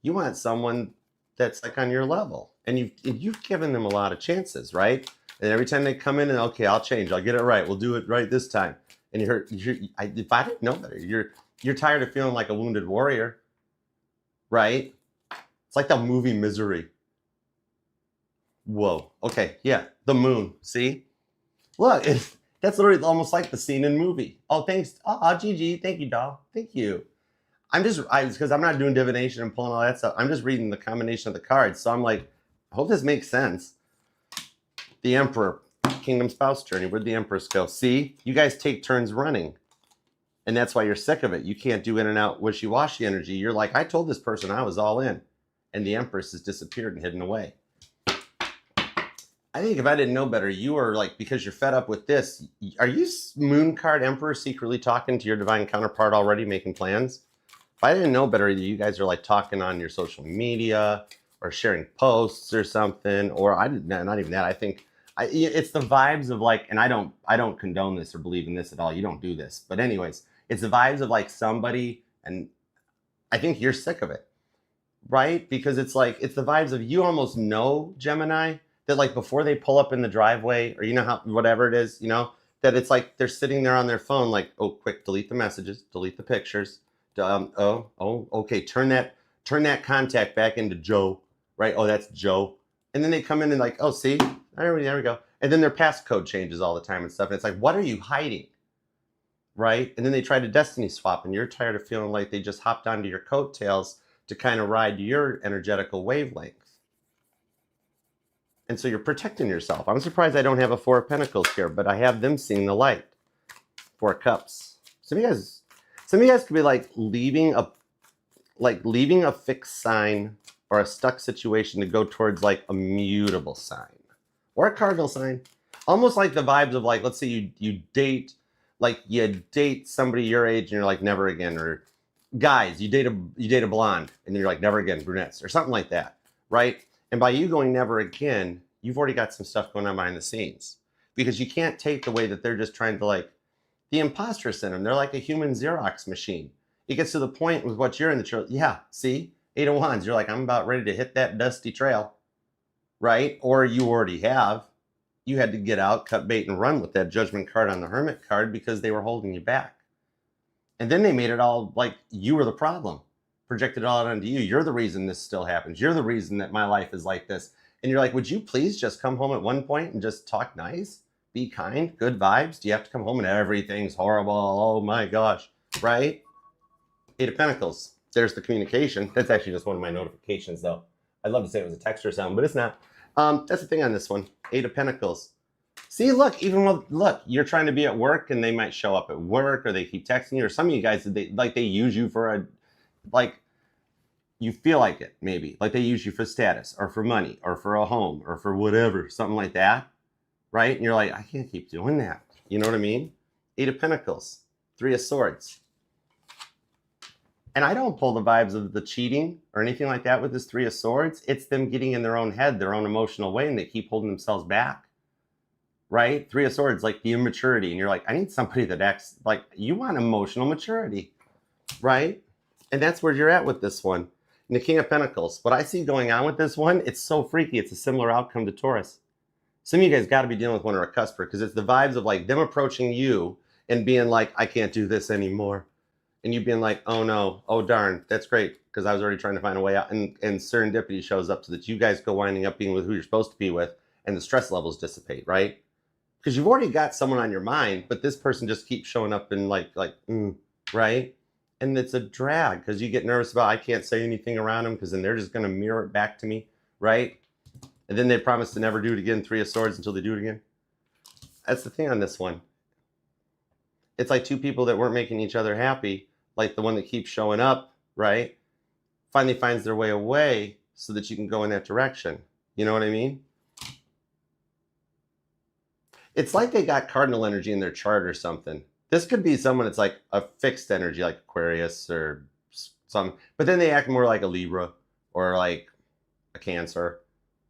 You want someone that's like on your level. And you've given them a lot of chances, right? And every time they come in and, okay, I'll change. I'll get it right. We'll do it right this time. And if I didn't know better, you're tired of feeling like a wounded warrior, right? It's like the movie Misery. Whoa. Okay. Yeah. The moon. See? Look, That's literally almost like the scene in movie. Oh, thanks. Oh, Gigi. Thank you, doll. Thank you. Because I'm not doing divination and pulling all that stuff. I'm just reading the combination of the cards. So I'm like, I hope this makes sense. The Emperor, Kingdom Spouse Journey. Where'd the Empress go? See, you guys take turns running. And that's why you're sick of it. You can't do in and out wishy-washy energy. You're like, I told this person I was all in. And the Empress has disappeared and hidden away. I think if I didn't know better, you are like, because you're fed up with this, are you Moon Card Emperor secretly talking to your divine counterpart already, making plans? If I didn't know better, either you guys are like talking on your social media or sharing posts or something, or not even that. I think it's the vibes of like, and I don't condone this or believe in this at all. You don't do this. But anyways, it's the vibes of like somebody, and I think you're sick of it, right? Because it's like, it's the vibes of you almost know, Gemini, that like before they pull up in the driveway or how, whatever it is, that it's like they're sitting there on their phone like, oh, quick, delete the messages, delete the pictures. Okay, turn that contact back into Joe, right? Oh, that's Joe. And then they come in and like, oh, see, there we go. And then their passcode changes all the time and stuff. And it's like, what are you hiding? Right? And then they try to destiny swap, and you're tired of feeling like they just hopped onto your coattails to kind of ride your energetical wavelength. And so you're protecting yourself. I'm surprised I don't have a Four of Pentacles here, but I have them seeing the light. Four of Cups. Some of you guys could be like leaving a fixed sign or a stuck situation to go towards like a mutable sign or a cardinal sign. Almost like the vibes of like, let's say you date somebody your age and you're like, never again. Or guys, you date a blonde and then you're like, never again, brunettes or something like that, right? And by you going never again, you've already got some stuff going on behind the scenes, because you can't take the way that they're just trying to like, the imposter syndrome. They're like a human Xerox machine. It gets to the point with what you're in the yeah, see, 8 of Wands. You're like, I'm about ready to hit that dusty trail, right? Or you already have. You had to get out, cut bait, and run with that Judgment card on the Hermit card because they were holding you back. And then they made it all like you were the problem. Projected it all onto you. You're the reason this still happens. You're the reason that my life is like this. And you're like, would you please just come home at one point and just talk nice? Be kind, good vibes. Do you have to come home and everything's horrible? Oh my gosh, right? 8 of Pentacles. There's the communication. That's actually just one of my notifications, though. I'd love to say it was a text or something, but it's not. That's the thing on this one. 8 of Pentacles. See, look, look, you're trying to be at work and they might show up at work, or they keep texting you, or some of you guys, they use you for you feel like it, maybe. Like they use you for status or for money or for a home or for whatever, something like that. Right? And you're like, I can't keep doing that. You know what I mean? 8 of Pentacles, 3 of Swords. And I don't pull the vibes of the cheating or anything like that with this 3 of Swords. It's them getting in their own head, their own emotional way, and they keep holding themselves back. Right? 3 of Swords, like the immaturity. And you're like, I need somebody that acts like you want emotional maturity. Right? And that's where you're at with this one. And the King of Pentacles. What I see going on with this one, it's so freaky. It's a similar outcome to Taurus. Some of you guys got to be dealing with one or a cusper, because it's the vibes of like them approaching you and being like, I can't do this anymore. And you being like, oh no, oh darn, that's great, because I was already trying to find a way out. And serendipity shows up so that you guys go winding up being with who you're supposed to be with, and the stress levels dissipate, right? Because you've already got someone on your mind, but this person just keeps showing up and right? And it's a drag, because you get nervous about, I can't say anything around them, because then they're just going to mirror it back to me, right? And then they promise to never do it again, 3 of Swords, until they do it again. That's the thing on this one. It's like two people that weren't making each other happy, like the one that keeps showing up, right? Finally finds their way away so that you can go in that direction. You know what I mean? It's like they got cardinal energy in their chart or something. This could be someone that's like a fixed energy, like Aquarius or something, but then they act more like a Libra or like a Cancer,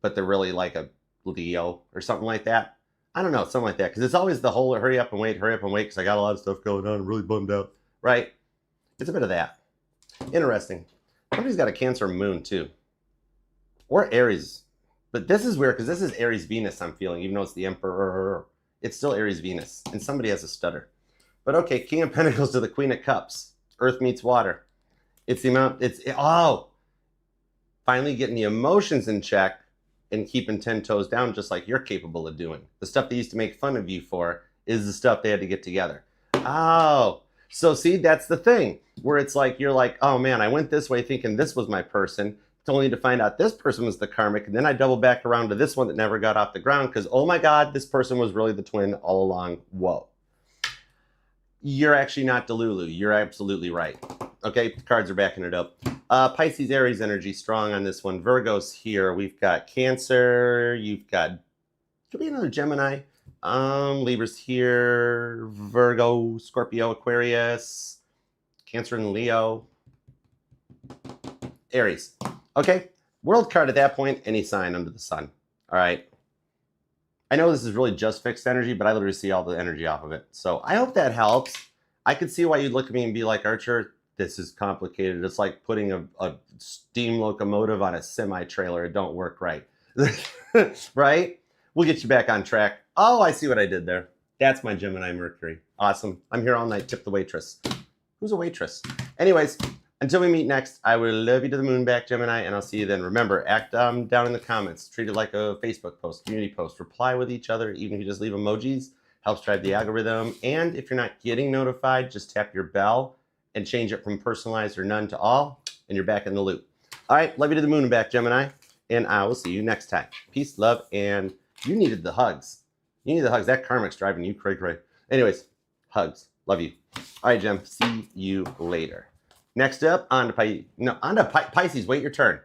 but they're really like a Leo or something like that. I don't know, something like that. Because it's always the whole hurry up and wait, because I got a lot of stuff going on. I'm really bummed out, right? It's a bit of that. Interesting. Somebody's got a Cancer moon too. Or Aries. But this is weird, because this is Aries Venus I'm feeling, even though it's the Emperor. It's still Aries Venus. And somebody has a stutter. But okay, King of Pentacles to the Queen of Cups. Earth meets water. It's the amount, finally getting the emotions in check and keeping 10 toes down, just like you're capable of doing. The stuff they used to make fun of you for is the stuff they had to get together. Oh, so see, that's the thing where it's like, you're like, oh man, I went this way thinking this was my person, only to find out this person was the karmic. And then I double back around to this one that never got off the ground because, oh my God, this person was really the twin all along. Whoa. You're actually not Delulu. You're absolutely right. Okay, the cards are backing it up. Pisces, Aries energy, strong on this one. Virgo's here. We've got Cancer. You've got, could be another Gemini. Libra's here. Virgo, Scorpio, Aquarius, Cancer and Leo. Aries. Okay, world card at that point, any sign under the sun. All right. I know this is really just fixed energy, but I literally see all the energy off of it. So I hope that helps. I could see why you'd look at me and be like, Archer, this is complicated. It's like putting a steam locomotive on a semi-trailer. It don't work right. Right? We'll get you back on track. Oh, I see what I did there. That's my Gemini Mercury. Awesome. I'm here all night. Tip the waitress. Who's a waitress? Anyways, until we meet next, I will love you to the moon back, Gemini, and I'll see you then. Remember, act down in the comments. Treat it like a Facebook post, community post. Reply with each other, even if you just leave emojis. Helps drive the algorithm. And if you're not getting notified, just tap your bell and change it from personalized or none to all, and you're back in the loop. All right, love you to the moon and back, Gemini, and I will see you next time. Peace, love, and you needed the hugs. You need the hugs. That karmic's driving you cray. Anyways, hugs. Love you. All right, Gem. See you later. Next up, on to Pisces. Wait your turn.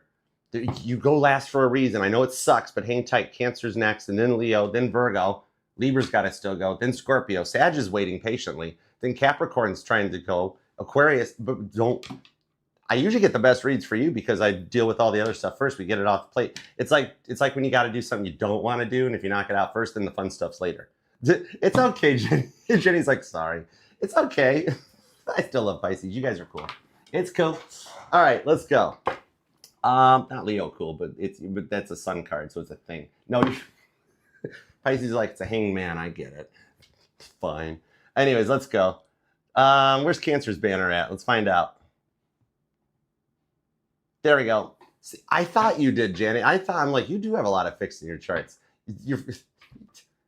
You go last for a reason. I know it sucks, but hang tight. Cancer's next, and then Leo, then Virgo. Libra's got to still go. Then Scorpio. Sag is waiting patiently. Then Capricorn's trying to go. Aquarius, but don't. I usually get the best reads for you because I deal with all the other stuff first. We get it off the plate. It's like when you got to do something you don't want to do, and if you knock it out first, then the fun stuff's later. It's okay, Jenny. Jenny's like, sorry. It's okay. I still love Pisces. You guys are cool. It's cool. All right, let's go. Not Leo cool, but that's a sun card, so it's a thing. No, Pisces is like, it's a hangman. I get it. Fine. Anyways, let's go. Where's Cancer's banner at? Let's find out. There we go. See, I thought you did, Janet. I'm like, you do have a lot of fixed in your charts.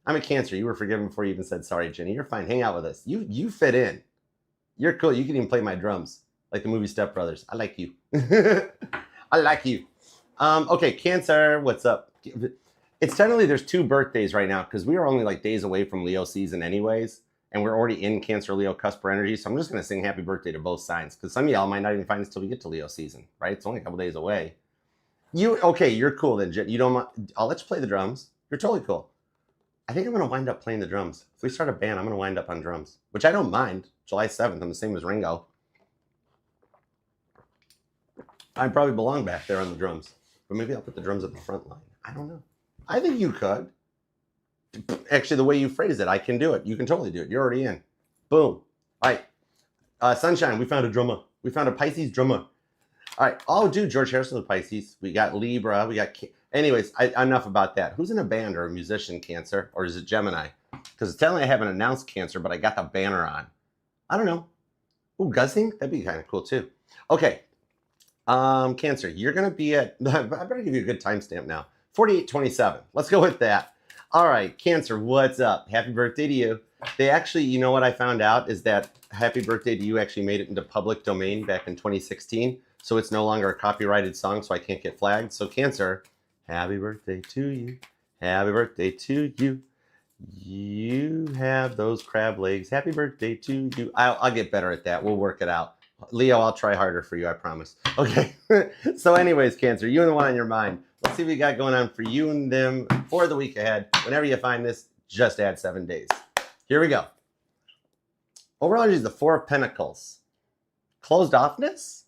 I'm a Cancer. You were forgiven before you even said sorry, Jenny. You're fine. Hang out with us. You fit in. You're cool. You can even play my drums. Like the movie Step Brothers. I like you. I like you. Okay, Cancer, what's up? It's technically there's 2 birthdays right now because we are only like days away from Leo season anyways, and we're already in Cancer Leo cusp energy. So I'm just gonna sing happy birthday to both signs because some of y'all might not even find this till we get to Leo season, right? It's only a couple days away. You're cool then, Jen. You don't. I'll let you play the drums. You're totally cool. I think I'm gonna wind up playing the drums. If we start a band, I'm gonna wind up on drums, which I don't mind. July 7th, I'm the same as Ringo. I probably belong back there on the drums, but maybe I'll put the drums at the front line. I don't know. I think you could. Actually, the way you phrase it, I can do it. You can totally do it. You're already in. Boom. All right. Sunshine, we found a drummer. We found a Pisces drummer. All right. Oh, dude, George Harrison with Pisces. We got Libra. We got... Anyways, enough about that. Who's in a band or a musician, Cancer? Or is it Gemini? Because technically I haven't announced Cancer, but I got the banner on. I don't know. Ooh, guzzing? That'd be kind of cool, too. Okay. Cancer, you're going to be at... I better give you a good timestamp now. 4827. Let's go with that. All right, Cancer, what's up? Happy birthday to you. They actually, you know what I found out is that Happy Birthday to You actually made it into public domain back in 2016. So it's no longer a copyrighted song, so I can't get flagged. So Cancer, happy birthday to you. Happy birthday to you. You have those crab legs. Happy birthday to you. I'll get better at that. We'll work it out. Leo, I'll try harder for you, I promise. Okay. So anyways, Cancer, you and the one on your mind. Let's see what we got going on for you and them for the week ahead. Whenever you find this, just add 7 days. Here we go. Overall, is the 4 of Pentacles. Closed offness?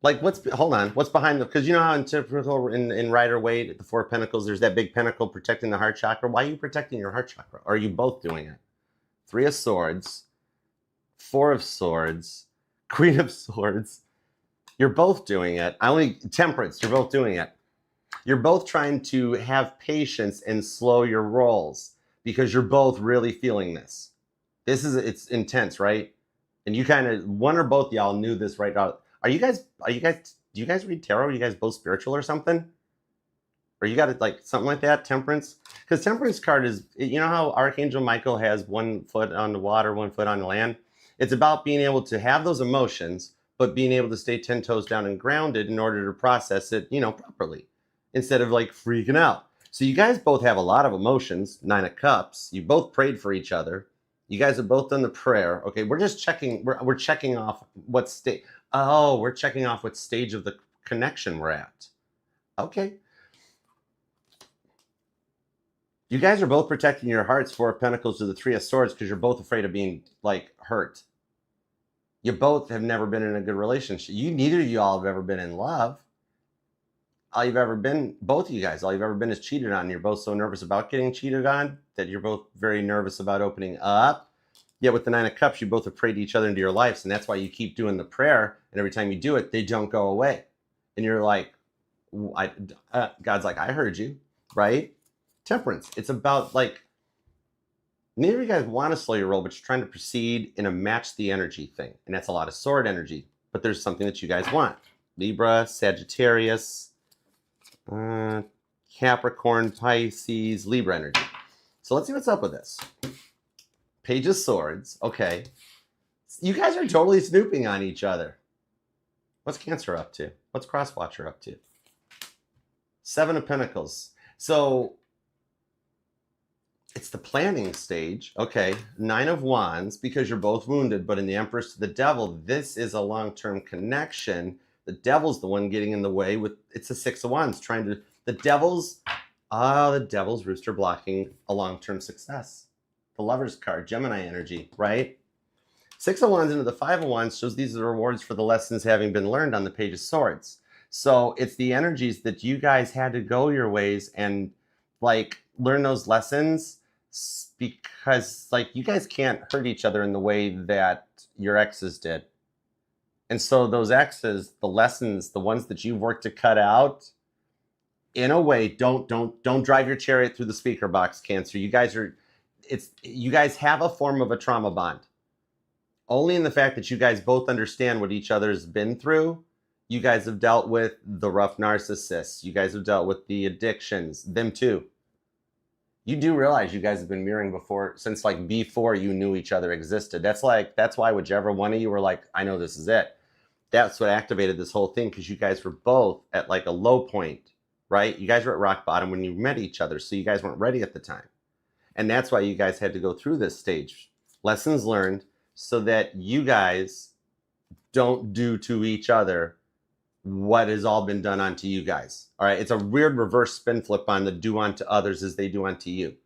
Like, hold on, what's behind the, because you know how in typical, in Rider-Waite, at the 4 of Pentacles, there's that big pentacle protecting the heart chakra. Why are you protecting your heart chakra? Or are you both doing it? 3 of Swords, 4 of Swords, Queen of Swords. You're both doing it. Temperance, you're both doing it. You're both trying to have patience and slow your rolls because you're both really feeling this. It's intense, right? And you kind of, one or both y'all knew this right out. Do you guys read tarot? Are you guys both spiritual or something? Or you got it like something like that, temperance. Because temperance card is, you know how Archangel Michael has 1 foot on the water, 1 foot on the land? It's about being able to have those emotions, but being able to stay 10 toes down and grounded in order to process it, properly, instead of like freaking out. So you guys both have a lot of emotions, 9 of Cups. You both prayed for each other. You guys have both done the prayer. Okay, we're just checking. We're checking off what state. Oh, we're checking off what stage of the connection we're at. Okay. You guys are both protecting your hearts, 4 of Pentacles to the 3 of Swords, because you're both afraid of being like hurt. You both have never been in a good relationship. Neither of you all have ever been in love. All you've ever been, both of you guys, all you've ever been is cheated on. You're both so nervous about getting cheated on that you're both very nervous about opening up. Yet with the 9 of Cups, you both have prayed each other into your lives, and that's why you keep doing the prayer. And every time you do it, they don't go away. And you're like, God's like, I heard you, right? Temperance. It's about like, neither of you guys want to slow your roll, but you're trying to proceed in a match the energy thing. And that's a lot of sword energy. But there's something that you guys want. Libra, Sagittarius, Capricorn, Pisces, Libra energy. So let's see what's up with this. Page of Swords. Okay. You guys are totally snooping on each other. What's Cancer up to? What's Crosswatcher up to? 7 of Pentacles. So it's the planning stage. Okay. 9 of Wands, because you're both wounded, but in the Empress to the Devil, this is a long-term connection. The Devil's the one getting in the way with, it's a 6 of Wands the Devil's rooster blocking a long-term success. The Lover's card, Gemini energy, right? 6 of Wands into the 5 of Wands shows these are the rewards for the lessons having been learned on the Page of Swords. So it's the energies that you guys had to go your ways and like learn those lessons, because like you guys can't hurt each other in the way that your exes did. And so those exes, the lessons, the ones that you've worked to cut out, in a way, don't drive your chariot through the speaker box, Cancer. You guys have a form of a trauma bond. Only in the fact that you guys both understand what each other's been through. You guys have dealt with the rough narcissists. You guys have dealt with the addictions, them too. You do realize you guys have been mirroring since like before you knew each other existed. That's why whichever one of you were like, I know this is it. That's what activated this whole thing, because you guys were both at like a low point, right? You guys were at rock bottom when you met each other, so you guys weren't ready at the time. And that's why you guys had to go through this stage. Lessons learned so that you guys don't do to each other what has all been done onto you guys. All right. It's a weird reverse spin flip on the do unto others as they do unto you.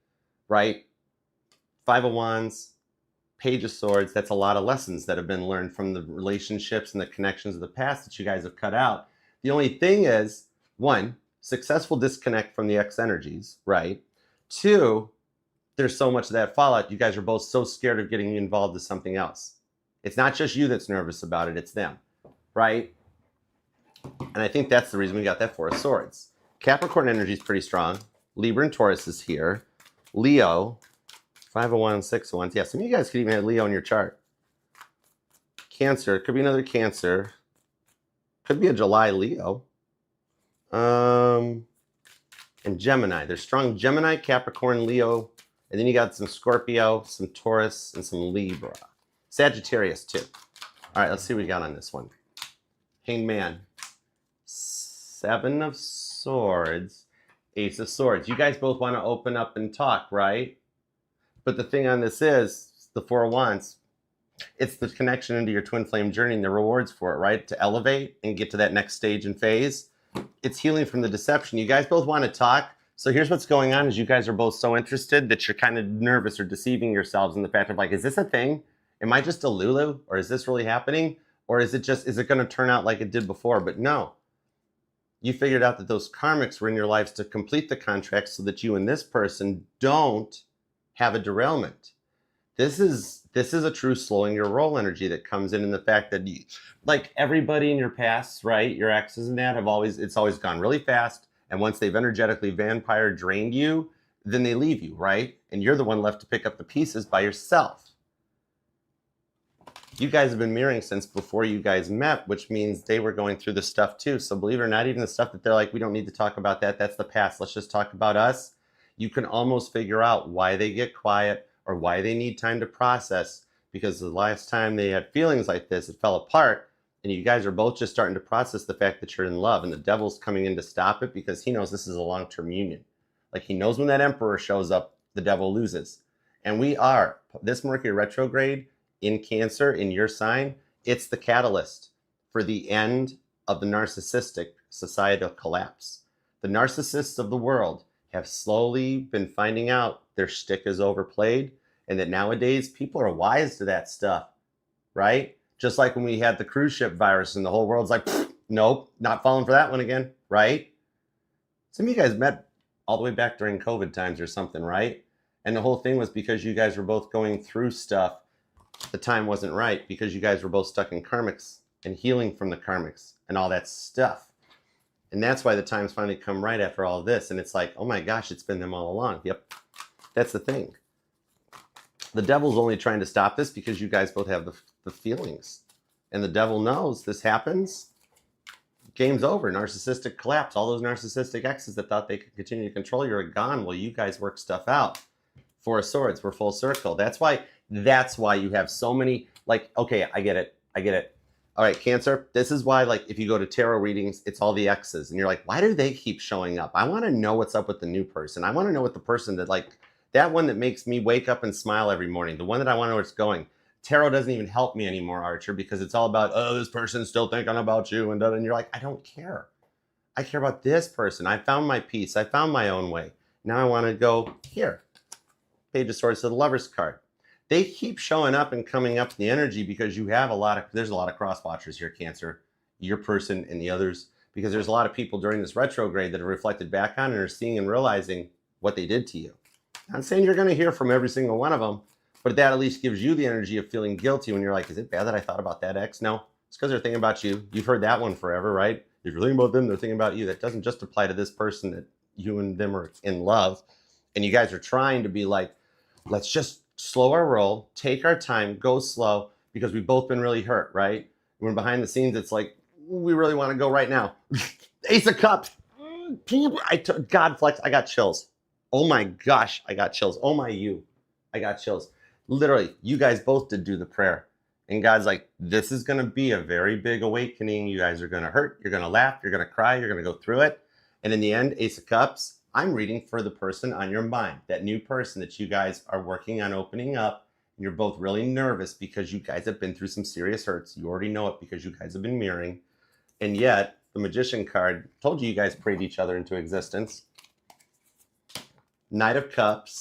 Right? 5 of Wands, Page of Swords. That's a lot of lessons that have been learned from the relationships and the connections of the past that you guys have cut out. The only thing is, 1, successful disconnect from the ex energies, right? 2, there's so much of that fallout. You guys are both so scared of getting involved with something else. It's not just you that's nervous about it, it's them, right? And I think that's the reason we got that 4 of Swords. Capricorn energy is pretty strong. Libra and Taurus is here. Leo, 5 of Wands, 6 of Wands. Yeah, some of you guys could even have Leo in your chart. Cancer, could be another Cancer. Could be a July Leo. And Gemini. There's strong Gemini, Capricorn, Leo. And then you got some Scorpio, some Taurus, and some Libra. Sagittarius too. All right, let's see what we got on this one. Hanged Man. 7 of Swords, Ace of Swords. You guys both want to open up and talk, right? But the thing on this is the 4 of Wands. It's the connection into your twin flame journey and the rewards for it, right? To elevate and get to that next stage and phase. It's healing from the deception. You guys both want to talk. So here's what's going on is you guys are both so interested that you're kind of nervous or deceiving yourselves in the fact of like, is this a thing? Am I just a Lulu? Or is this really happening? Or is it going to turn out like it did before? But no. You figured out that those karmics were in your lives to complete the contract so that you and this person don't have a derailment. This is a true slowing your roll energy that comes in the fact that you, like everybody in your past, right? Your exes and that it's always gone really fast. And once they've energetically vampire drained you, then they leave you, right? And you're the one left to pick up the pieces by yourself. You guys have been mirroring since before you guys met, which means they were going through the stuff too. So believe it or not, even the stuff that they're like, we don't need to talk about that. That's the past. Let's just talk about us. You can almost figure out why they get quiet or why they need time to process, because the last time they had feelings like this, it fell apart. And you guys are both just starting to process the fact that you're in love, and the devil's coming in to stop it because he knows this is a long-term union. Like, he knows when that emperor shows up, the devil loses. And we are, this Mercury retrograde in Cancer, in your sign, it's the catalyst for the end of the narcissistic societal collapse. The narcissists of the world have slowly been finding out their shtick is overplayed, and that nowadays people are wise to that stuff, right? Just like when we had the cruise ship virus and the whole world's like, nope, not falling for that one again, right? Some of you guys met all the way back during COVID times or something, right? And the whole thing was because you guys were both going through stuff. The time wasn't right because you guys were both stuck in karmics and healing from the karmics and all that stuff. And that's why the times finally come right after all of this. And it's like, oh my gosh, it's been them all along. Yep, that's the thing. The devil's only trying to stop this because you guys both have the feelings. And the devil knows this happens, game's over. Narcissistic collapse. All those narcissistic exes that thought they could continue to control you are gone. Well, you guys work stuff out. Four of Swords, we're full circle. That's why you have so many, like, okay, I get it. All right, Cancer, this is why, like, if you go to tarot readings, it's all the exes. And you're like, why do they keep showing up? I want to know what's up with the new person. I want to know what the person that, like, that one that makes me wake up and smile every morning, the one that I want to know where it's going. Tarot doesn't even help me anymore, Archer, because it's all about, oh, this person's still thinking about you. And you're like, I don't care. I care about this person. I found my peace. I found my own way. Now I want to go here. Page of Swords to the Lover's card. They keep showing up and coming up in the energy because you have there's a lot of cross watchers here, Cancer, your person and the others, because there's a lot of people during this retrograde that have reflected back on and are seeing and realizing what they did to you. I'm saying you're going to hear from every single one of them, but that at least gives you the energy of feeling guilty when you're like, is it bad that I thought about that ex? No, it's because they're thinking about you. You've heard that one forever, right? If you're thinking about them, they're thinking about you. That doesn't just apply to this person that you and them are in love. And you guys are trying to be like, let's just slow our roll, take our time, go slow, because we've both been really hurt, right? When behind the scenes, it's like, we really want to go right now. Ace of Cups. God, Flex, I got chills. Oh my gosh, I got chills. Oh my, I got chills. Literally, you guys both did do the prayer. And God's like, this is going to be a very big awakening. You guys are going to hurt. You're going to laugh. You're going to cry. You're going to go through it. And in the end, Ace of Cups, I'm reading for the person on your mind, that new person that you guys are working on opening up. And you're both really nervous because you guys have been through some serious hurts. You already know it because you guys have been mirroring. And yet, the Magician card told you guys prayed each other into existence. Knight of Cups,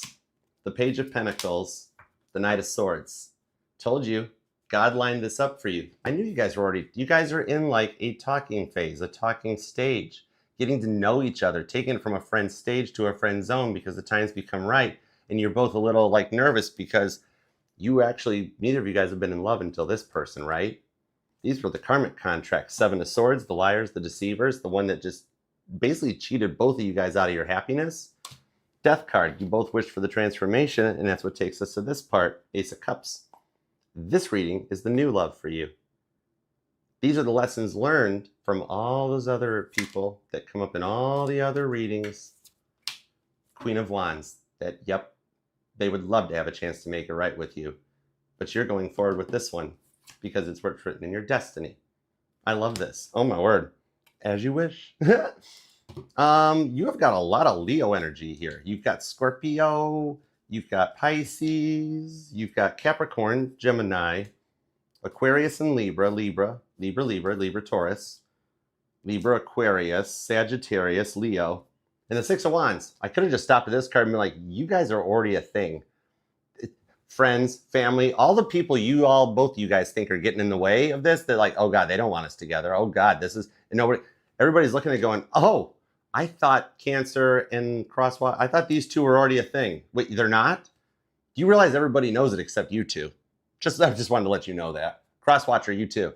the Page of Pentacles, the Knight of Swords. Told you, God lined this up for you. I knew you guys are in like a talking phase, a talking stage, getting to know each other, taking it from a friend stage to a friend zone because the times become right. And you're both a little like nervous because neither of you guys have been in love until this person, right? These were the karmic contracts. Seven of Swords, the liars, the deceivers, the one that just basically cheated both of you guys out of your happiness. Death card, you both wish for the transformation, and that's what takes us to this part, Ace of Cups. This reading is the new love for you. These are the lessons learned from all those other people that come up in all the other readings. Queen of Wands, that, yep, they would love to have a chance to make it right with you. But you're going forward with this one because it's what's written in your destiny. I love this. Oh my word. As you wish. You have got a lot of Leo energy here. You've got Scorpio, you've got Pisces, you've got Capricorn, Gemini, Aquarius and Libra, Taurus, Libra, Aquarius, Sagittarius, Leo, and the Six of Wands. I could have just stopped at this card and been like, you guys are already a thing. Friends, family, all the people both of you guys think are getting in the way of this, they're like, oh God, they don't want us together. Oh God, everybody's looking at it going, oh, I thought Cancer and Crosswatch, I thought these two were already a thing. Wait, they're not? Do you realize everybody knows it except you two? I just wanted to let you know that. Crosswatcher, you too.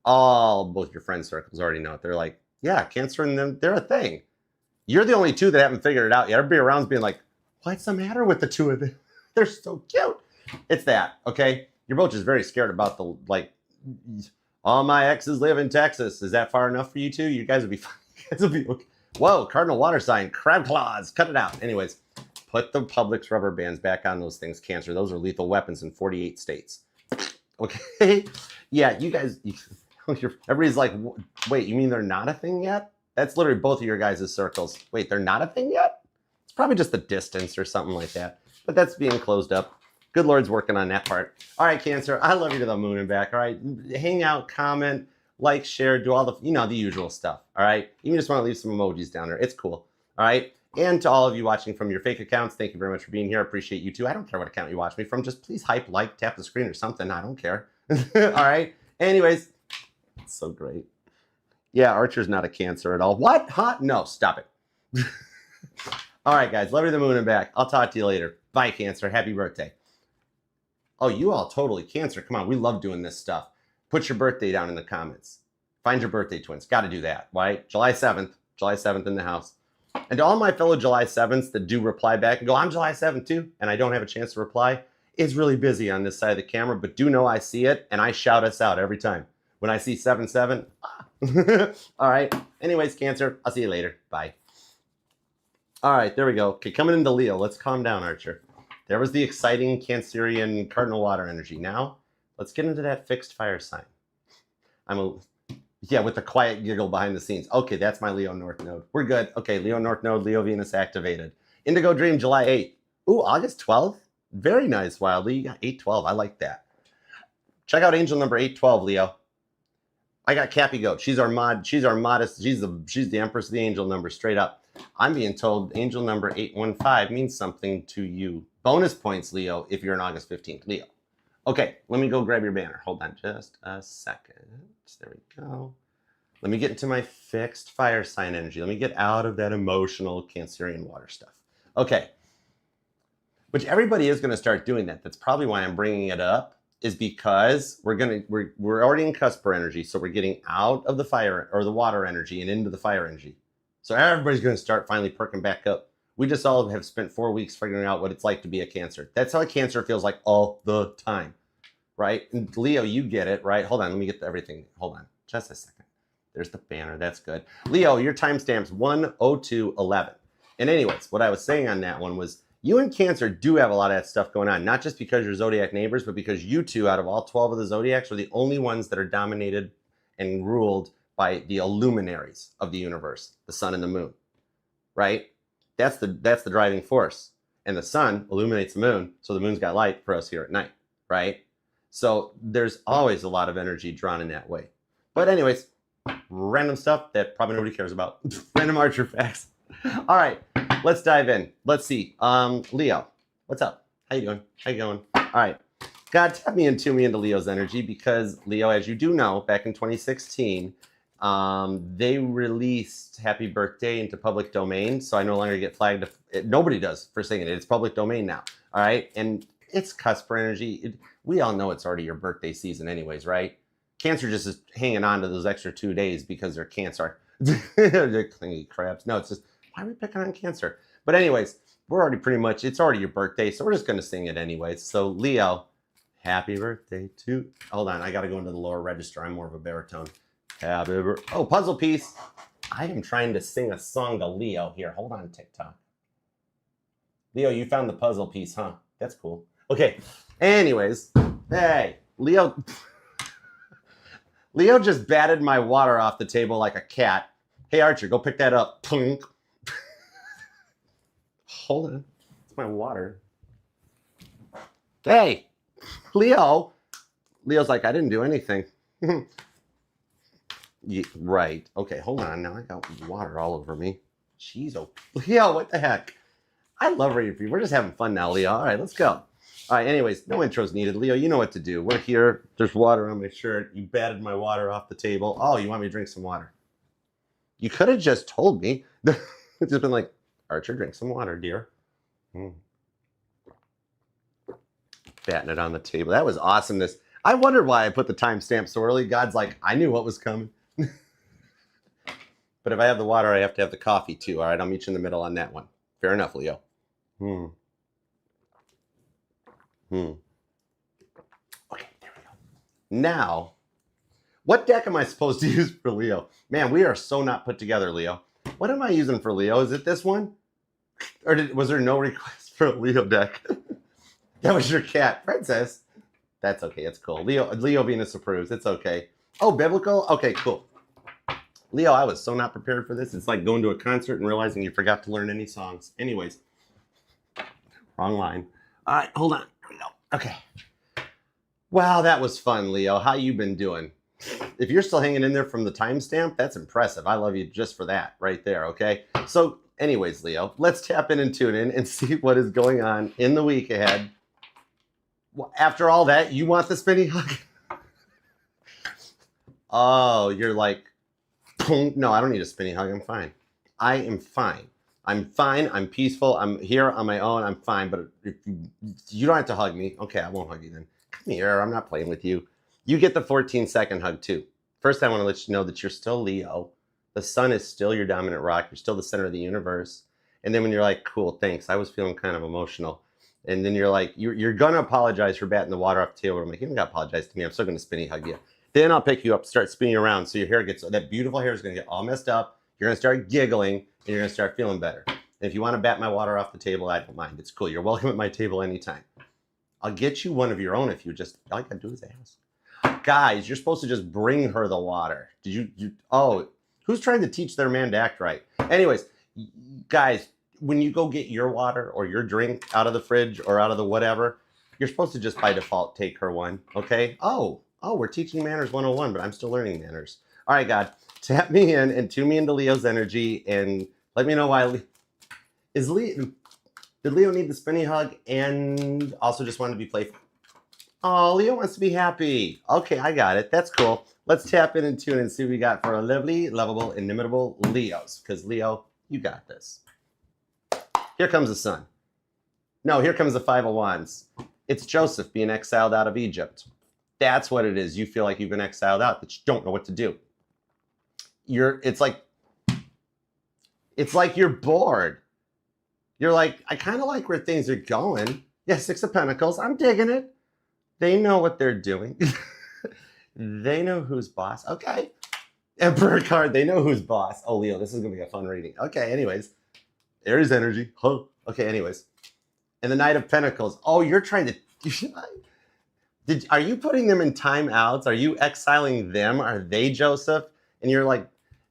Both your friend circles already know it. They're like, yeah, Cancer and them, they're a thing. You're the only two that haven't figured it out yet. Everybody around's being like, what's the matter with the two of them? They're so cute. It's that, okay? You're both just very scared about the, like, all my exes live in Texas. Is that far enough for you two? You guys would be fine. You guys would be okay. Whoa, cardinal water sign, crab claws, cut it out. Anyways, put the Publix rubber bands back on those things, Cancer. Those are lethal weapons in 48 states. Okay? Yeah, you guys, everybody's like, wait, you mean they're not a thing yet? That's literally both of your guys' circles. Wait, they're not a thing yet? It's probably just the distance or something like that. But that's being closed up. Good Lord's working on that part. All right, Cancer, I love you to the moon and back. All right, hang out, comment, like, share, do all the, the usual stuff. All right, you just want to leave some emojis down there. It's cool. All right, and to all of you watching from your fake accounts, thank you very much for being here. I appreciate you too. I don't care what account you watch me from. Just please hype, like, tap the screen or something. I don't care. All right. Anyways, it's so great. Yeah, Archer's not a Cancer at all. What? Huh? No, stop it. All right, guys, love you to the moon and back. I'll talk to you later. Bye, Cancer. Happy birthday. Oh, you all totally Cancer. Come on, we love doing this stuff. Put your birthday down in the comments. Find your birthday twins. Got to do that, right? July 7th in the house. And to all my fellow July 7ths that do reply back and go, I'm July 7th too, and I don't have a chance to reply, it's really busy on this side of the camera, but do know I see it, and I shout us out every time. When I see 7-7, all right. Anyways, Cancer, I'll see you later. Bye. All right, there we go. Okay, coming into Leo. Let's calm down, Archer. There was the exciting Cancerian cardinal water energy. Now, let's get into that fixed fire sign. Yeah, with the quiet giggle behind the scenes. Okay, that's my Leo North Node. We're good. Okay, Leo North Node, Leo Venus activated. Indigo Dream, July 8th. Ooh, August 12th. Very nice, Wildly. You got 812. I like that. Check out angel number 812, Leo. I got Cappy Goat. She's our modest. She's the Empress of the angel number, straight up. I'm being told angel number 815 means something to you. Bonus points, Leo, if you're an August 15th, Leo. Okay, let me go grab your banner. Hold on just a second. There we go. Let me get into my fixed fire sign energy. Let me get out of that emotional Cancerian water stuff. Okay. Which everybody is going to start doing that. That's probably why I'm bringing it up, is because we're already in cusper energy, so we're getting out of the fire or the water energy and into the fire energy. So everybody's going to start finally perking back up. We just all have spent 4 weeks figuring out what it's like to be a Cancer. That's how a Cancer feels like all the time, right? And Leo, you get it, right? Hold on, let me get everything. Hold on, just a second. There's the banner. That's good. Leo, your timestamp's 1:02:11. And anyways, what I was saying on that one was you and Cancer do have a lot of that stuff going on, not just because you're zodiac neighbors, but because you two, out of all 12 of the zodiacs, are the only ones that are dominated and ruled by the luminaries of the universe, the sun and the moon, right? That's the driving force. And the sun illuminates the moon, so the moon's got light for us here at night, right? So there's always a lot of energy drawn in that way. But anyways, random stuff that probably nobody cares about. Random Archer facts. All right, let's dive in. Let's see. Leo, what's up? How you doing? How you going? All right. God, tap me into Leo's energy, because Leo, as you do know, back in 2016, they released Happy Birthday into public domain, so I no longer get flagged. Nobody does for saying it. It's public domain now. All right, and it's cusper energy. We all know it's already your birthday season anyways, right? Cancer just is hanging on to those extra 2 days because they're Cancer. They're clingy crabs. No, it's just, why are we picking on Cancer? But anyways, we're already it's already your birthday, so we're just going to sing it anyways. So Leo, happy birthday to, hold on, I got to go into the lower register. I'm more of a baritone. Happy birthday. Oh, puzzle piece. I am trying to sing a song to Leo here. Hold on, TikTok. Leo, you found the puzzle piece, huh? That's cool. Okay. Anyways, hey, Leo. Leo just batted my water off the table like a cat. Hey, Archer, go pick that up. Plunk. Hold on. It's my water. Hey, Leo. Leo's like, I didn't do anything. Yeah, right. Okay, hold on. Now I got water all over me. Jeez, oh, Leo, what the heck? I love reading for you. We're just having fun now, Leo. All right, let's go. All right, anyways, no intros needed. Leo, you know what to do. We're here. There's water on my shirt. You batted my water off the table. Oh, you want me to drink some water? You could have just told me. It's just been like, Archer, drink some water, dear. Batting it on the table. That was awesomeness. I wondered why I put the timestamp so early. God's like, I knew what was coming. But if I have the water, I have to have the coffee too. All right, I'll meet you in the middle on that one. Fair enough, Leo. Okay. Now, what deck am I supposed to use for Leo? Man, we are so not put together, Leo. What am I using for Leo? Is it this one? Or was there no request for a Leo deck? That was your cat, Princess. That's okay. It's cool. Leo Venus approves. It's okay. Oh, biblical? Okay, cool. Leo, I was so not prepared for this. It's like going to a concert and realizing you forgot to learn any songs. Anyways, wrong line. All right, hold on. Here we go. Okay. Wow, that was fun, Leo. How you been doing? If you're still hanging in there from the timestamp, that's impressive. I love you just for that right there, okay? So anyways, Leo, let's tap in and tune in and see what is going on in the week ahead. Well, after all that, you want the spinny hug? Oh, you're like, no, I don't need a spinny hug. I'm fine. I am fine. I'm fine. I'm peaceful. I'm here on my own. I'm fine. But if you don't have to hug me. Okay, I won't hug you then. Come here. I'm not playing with you. You get the 14-second hug too. First, I want to let you know that you're still Leo. The sun is still your dominant rock. You're still the center of the universe. And then when you're like, cool, thanks. I was feeling kind of emotional. And then you're like, you're going to apologize for batting the water off the table. I'm like, you don't got to apologize to me. I'm still going to spinny hug you. Then I'll pick you up, start spinning around. So your hair gets, that beautiful hair is going to get all messed up. You're going to start giggling and you're going to start feeling better. And if you want to bat my water off the table, I don't mind. It's cool. You're welcome at my table anytime. I'll get you one of your own if you just, all you got to do is ask. Guys, you're supposed to just bring her the water. Oh, who's trying to teach their man to act right? Anyways, guys, when you go get your water or your drink out of the fridge or out of the whatever, you're supposed to just by default take her one, okay? Oh, we're teaching manners 101, but I'm still learning manners. All right, God, tap me in and tune me into Leo's energy and let me know why. Did Leo need the spinny hug and also just wanted to be playful? Oh, Leo wants to be happy. Okay, I got it. That's cool. Let's tap in and tune and see what we got for our lovely, lovable, inimitable Leos. Because Leo, you got this. Here comes the sun. No, here comes the Five of Wands. It's Joseph being exiled out of Egypt. That's what it is. You feel like you've been exiled out, that you don't know what to do. It's like you're bored. You're like, I kind of like where things are going. Yeah, Six of Pentacles. I'm digging it. They know what they're doing. They know who's boss. Okay. Emperor card. They know who's boss. Oh, Leo, this is going to be a fun reading. Okay, anyways. Aries energy. Huh. Okay, anyways. And the Knight of Pentacles. Oh, you're trying to... Are you putting them in timeouts? Are you exiling them? Are they Joseph? And you're like,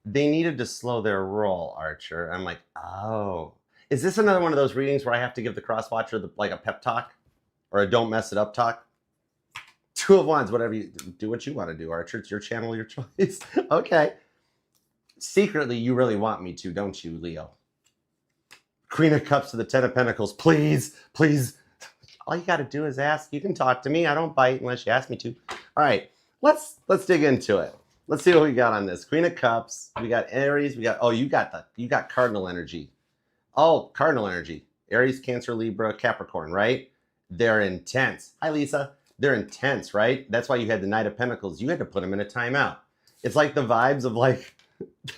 they needed to slow their roll, Archer. I'm like, oh. Is this another one of those readings where I have to give the cross-watcher like a pep talk? Or a don't mess it up talk? Two of Wands, whatever you do, what you want to do, Archer. It's your channel, your choice. Okay. Secretly, you really want me to, don't you, Leo? Queen of Cups to the Ten of Pentacles. Please, please. All you got to do is ask. You can talk to me. I don't bite unless you ask me to. All right. Let's dig into it. Let's see what we got on this. Queen of Cups. We got Aries. You got cardinal energy. Oh, cardinal energy. Aries, Cancer, Libra, Capricorn, right? They're intense. Hi, Lisa. They're intense, right? That's why you had the Knight of Pentacles. You had to put them in a timeout. It's like the vibes of like...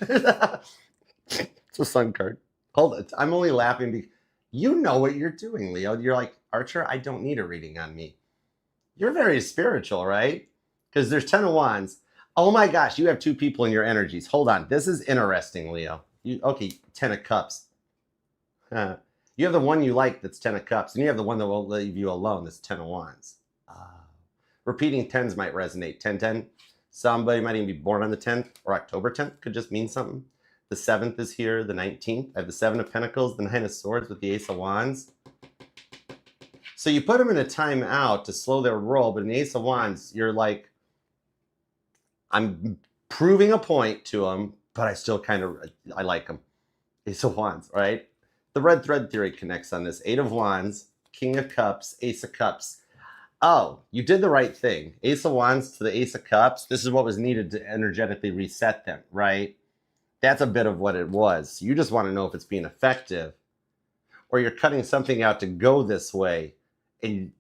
It's a sun card. Hold it. I'm only laughing because you know what you're doing, Leo. You're like, Archer, I don't need a reading on me. You're very spiritual, right? Because there's 10 of Wands. Oh my gosh, you have two people in your energies. Hold on. This is interesting, Leo. Okay, 10 of Cups. You have the one you like that's 10 of Cups, and you have the one that will leave you alone that's 10 of Wands. Repeating 10s might resonate. 10-10. Somebody might even be born on the 10th or October 10th. Could just mean something. The 7th is here, the 19th. I have the 7 of Pentacles, the 9 of Swords with the Ace of Wands. So you put them in a timeout to slow their roll, but in the Ace of Wands, you're like, I'm proving a point to them, but I still I like them. Ace of Wands, right? The red thread theory connects on this. 8 of Wands, King of Cups, Ace of Cups. Oh, you did the right thing. Ace of Wands to the Ace of Cups. This is what was needed to energetically reset them, right? That's a bit of what it was. You just want to know if it's being effective or you're cutting something out to go this way. And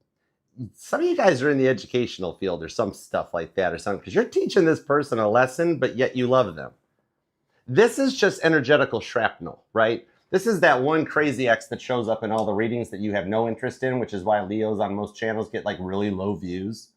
some of you guys are in the educational field or some stuff like that or something because you're teaching this person a lesson, but yet you love them. This is just energetical shrapnel, right? This is that one crazy X that shows up in all the readings that you have no interest in, which is why Leos on most channels get like really low views.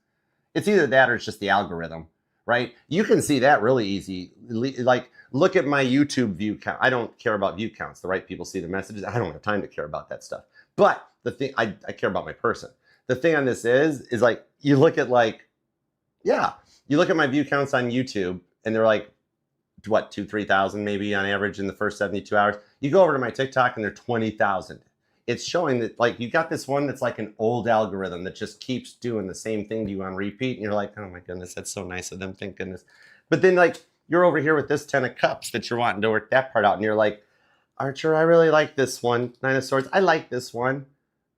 It's either that or it's just the algorithm, right? You can see that really easy. Like, look at my YouTube view count. I don't care about view counts. The right people see the messages. I don't have time to care about that stuff. But the thing, I care about my person. The thing on this is like, you look at like, yeah, you look at my view counts on YouTube and they're like, what, 3,000 maybe on average in the first 72 hours. You go over to my TikTok and they're 20,000. It's showing that like you got this one that's like an old algorithm that just keeps doing the same thing to you on repeat. And you're like, oh my goodness, that's so nice of them. Thank goodness. But then like you're over here with this 10 of cups that you're wanting to work that part out. And you're like, Archer, I really like this one. 9 of swords. I like this one.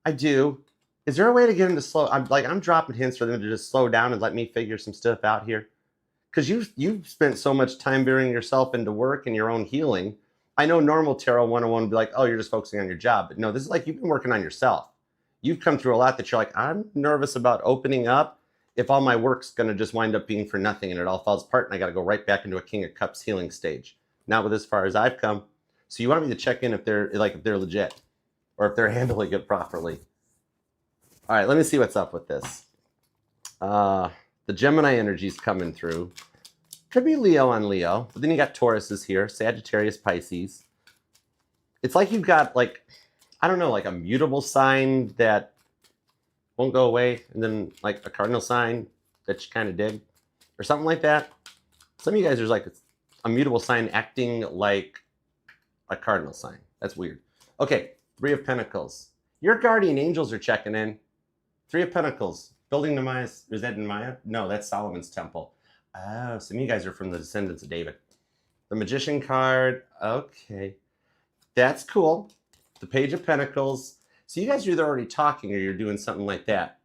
I do. Is there a way to get him to slow? I'm dropping hints for them to just slow down and let me figure some stuff out here. Because you've spent so much time burying yourself into work and your own healing. I know normal tarot 101 would be like, oh, you're just focusing on your job. But no, this is like you've been working on yourself. You've come through a lot that you're like, I'm nervous about opening up if all my work's going to just wind up being for nothing and it all falls apart and I got to go right back into a King of Cups healing stage. Not with as far as I've come. So you want me to check in if they're legit or if they're handling it properly. All right, let me see what's up with this. The Gemini energy's coming through. Could be Leo on Leo, but then you got Tauruses here, Sagittarius, Pisces. It's like you've got like, I don't know, like a mutable sign that won't go away, and then like a cardinal sign that you kind of dig, or something like that. Some of you guys, there's like a mutable sign acting like a cardinal sign. That's weird. Okay, 3 of Pentacles. Your guardian angels are checking in. 3 of Pentacles. Building Nehemiah's, is that Nehemiah? No, that's Solomon's temple. Oh, some of you guys are from the descendants of David. The Magician card. Okay. That's cool. The Page of Pentacles. So you guys are either already talking or you're doing something like that.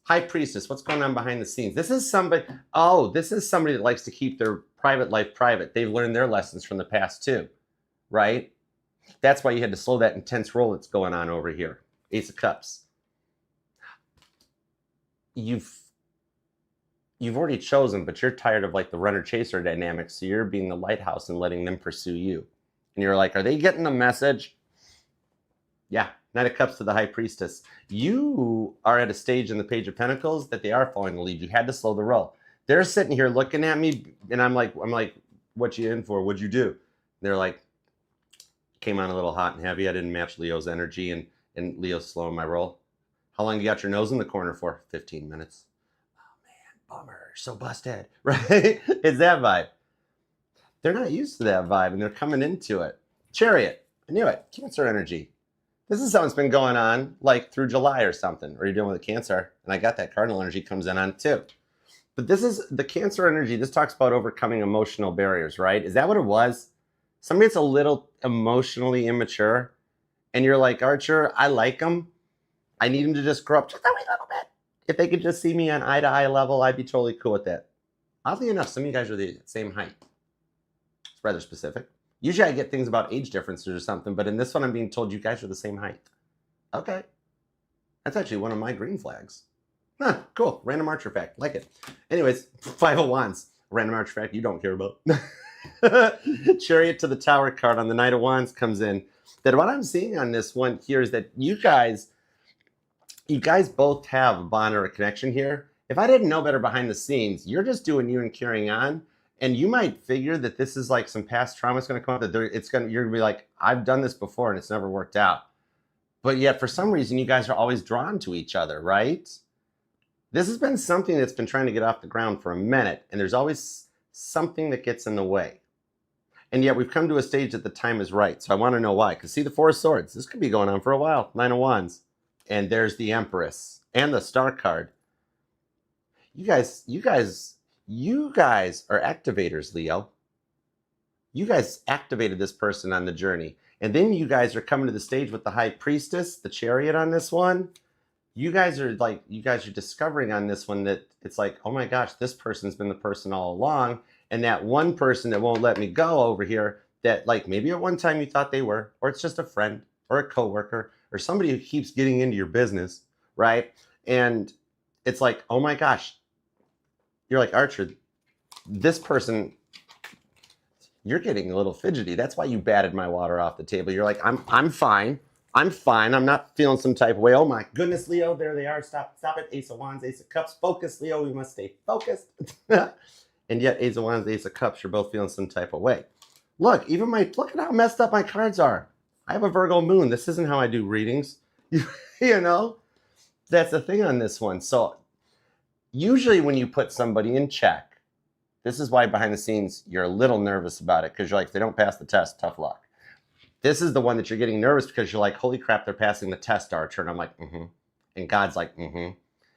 High Priestess. What's going on behind the scenes? This is somebody that likes to keep their private life private. They've learned their lessons from the past too, right? That's why you had to slow that intense roll that's going on over here. Ace of Cups. You've already chosen, but you're tired of like the runner-chaser dynamic, so you're being the lighthouse and letting them pursue you. And you're like, are they getting the message? Yeah, 9 of Cups to the High Priestess. You are at a stage in the Page of Pentacles that they are following the lead. You had to slow the roll. They're sitting here looking at me, and I'm like, what you in for? What'd you do? They're like, came on a little hot and heavy. I didn't match Leo's energy, and Leo's slowing my roll. How long you got your nose in the corner for? 15 minutes. Bummer, so busted, right? It's that vibe. They're not used to that vibe and they're coming into it. Chariot, I knew it. Cancer energy. This is something that's been going on like through July or something, or you're dealing with a Cancer, and I got that cardinal energy comes in on it too. But this is the Cancer energy. This talks about overcoming emotional barriers, right? Is that what it was? Somebody that's a little emotionally immature and you're like, Archer, I like them. I need them to just grow up just a little bit. If they could just see me on eye-to-eye level, I'd be totally cool with that. Oddly enough, some of you guys are the same height. It's rather specific. Usually I get things about age differences or something, but in this one I'm being told you guys are the same height. Okay. That's actually one of my green flags. Huh, cool. Random Archer fact. Like it. Anyways, 5 of Wands. Random Archer fact you don't care about. Chariot to the Tower card on the Knight of Wands comes in. That what I'm seeing on this one here is that you guys both have a bond or a connection here. If I didn't know better behind the scenes, you're just doing you and carrying on. And you might figure that this is like some past trauma is going to come up, that you're going to be like, I've done this before and it's never worked out. But yet for some reason, you guys are always drawn to each other, right? This has been something that's been trying to get off the ground for a minute. And there's always something that gets in the way. And yet we've come to a stage that the time is right. So I want to know why. Because see the 4 of Swords. This could be going on for a while. 9 of Wands. And there's the Empress and the Star card. You guys are activators, Leo. You guys activated this person on the journey. And then you guys are coming to the stage with the High Priestess, the Chariot on this one. You guys are discovering on this one that it's like, oh my gosh, this person's been the person all along. And that one person that won't let me go over here, that like maybe at one time you thought they were, or it's just a friend or a coworker, or somebody who keeps getting into your business, right? And it's like, oh my gosh, you're like, Archer, this person, you're getting a little fidgety. That's why you batted my water off the table. You're like, I'm fine. I'm fine. I'm not feeling some type of way. Oh my goodness, Leo, there they are. Stop it. Ace of Wands, Ace of Cups. Focus, Leo. We must stay focused. And yet, Ace of Wands, Ace of Cups, you're both feeling some type of way. Look, look at how messed up my cards are. I have a Virgo moon. This isn't how I do readings. You know, that's the thing on this one. So usually when you put somebody in check, this is why behind the scenes you're a little nervous about it, because you're like, if they don't pass the test, tough luck. This is the one that you're getting nervous because you're like, holy crap, they're passing the test, Archer. And I'm like, mm-hmm. And God's like, mm-hmm.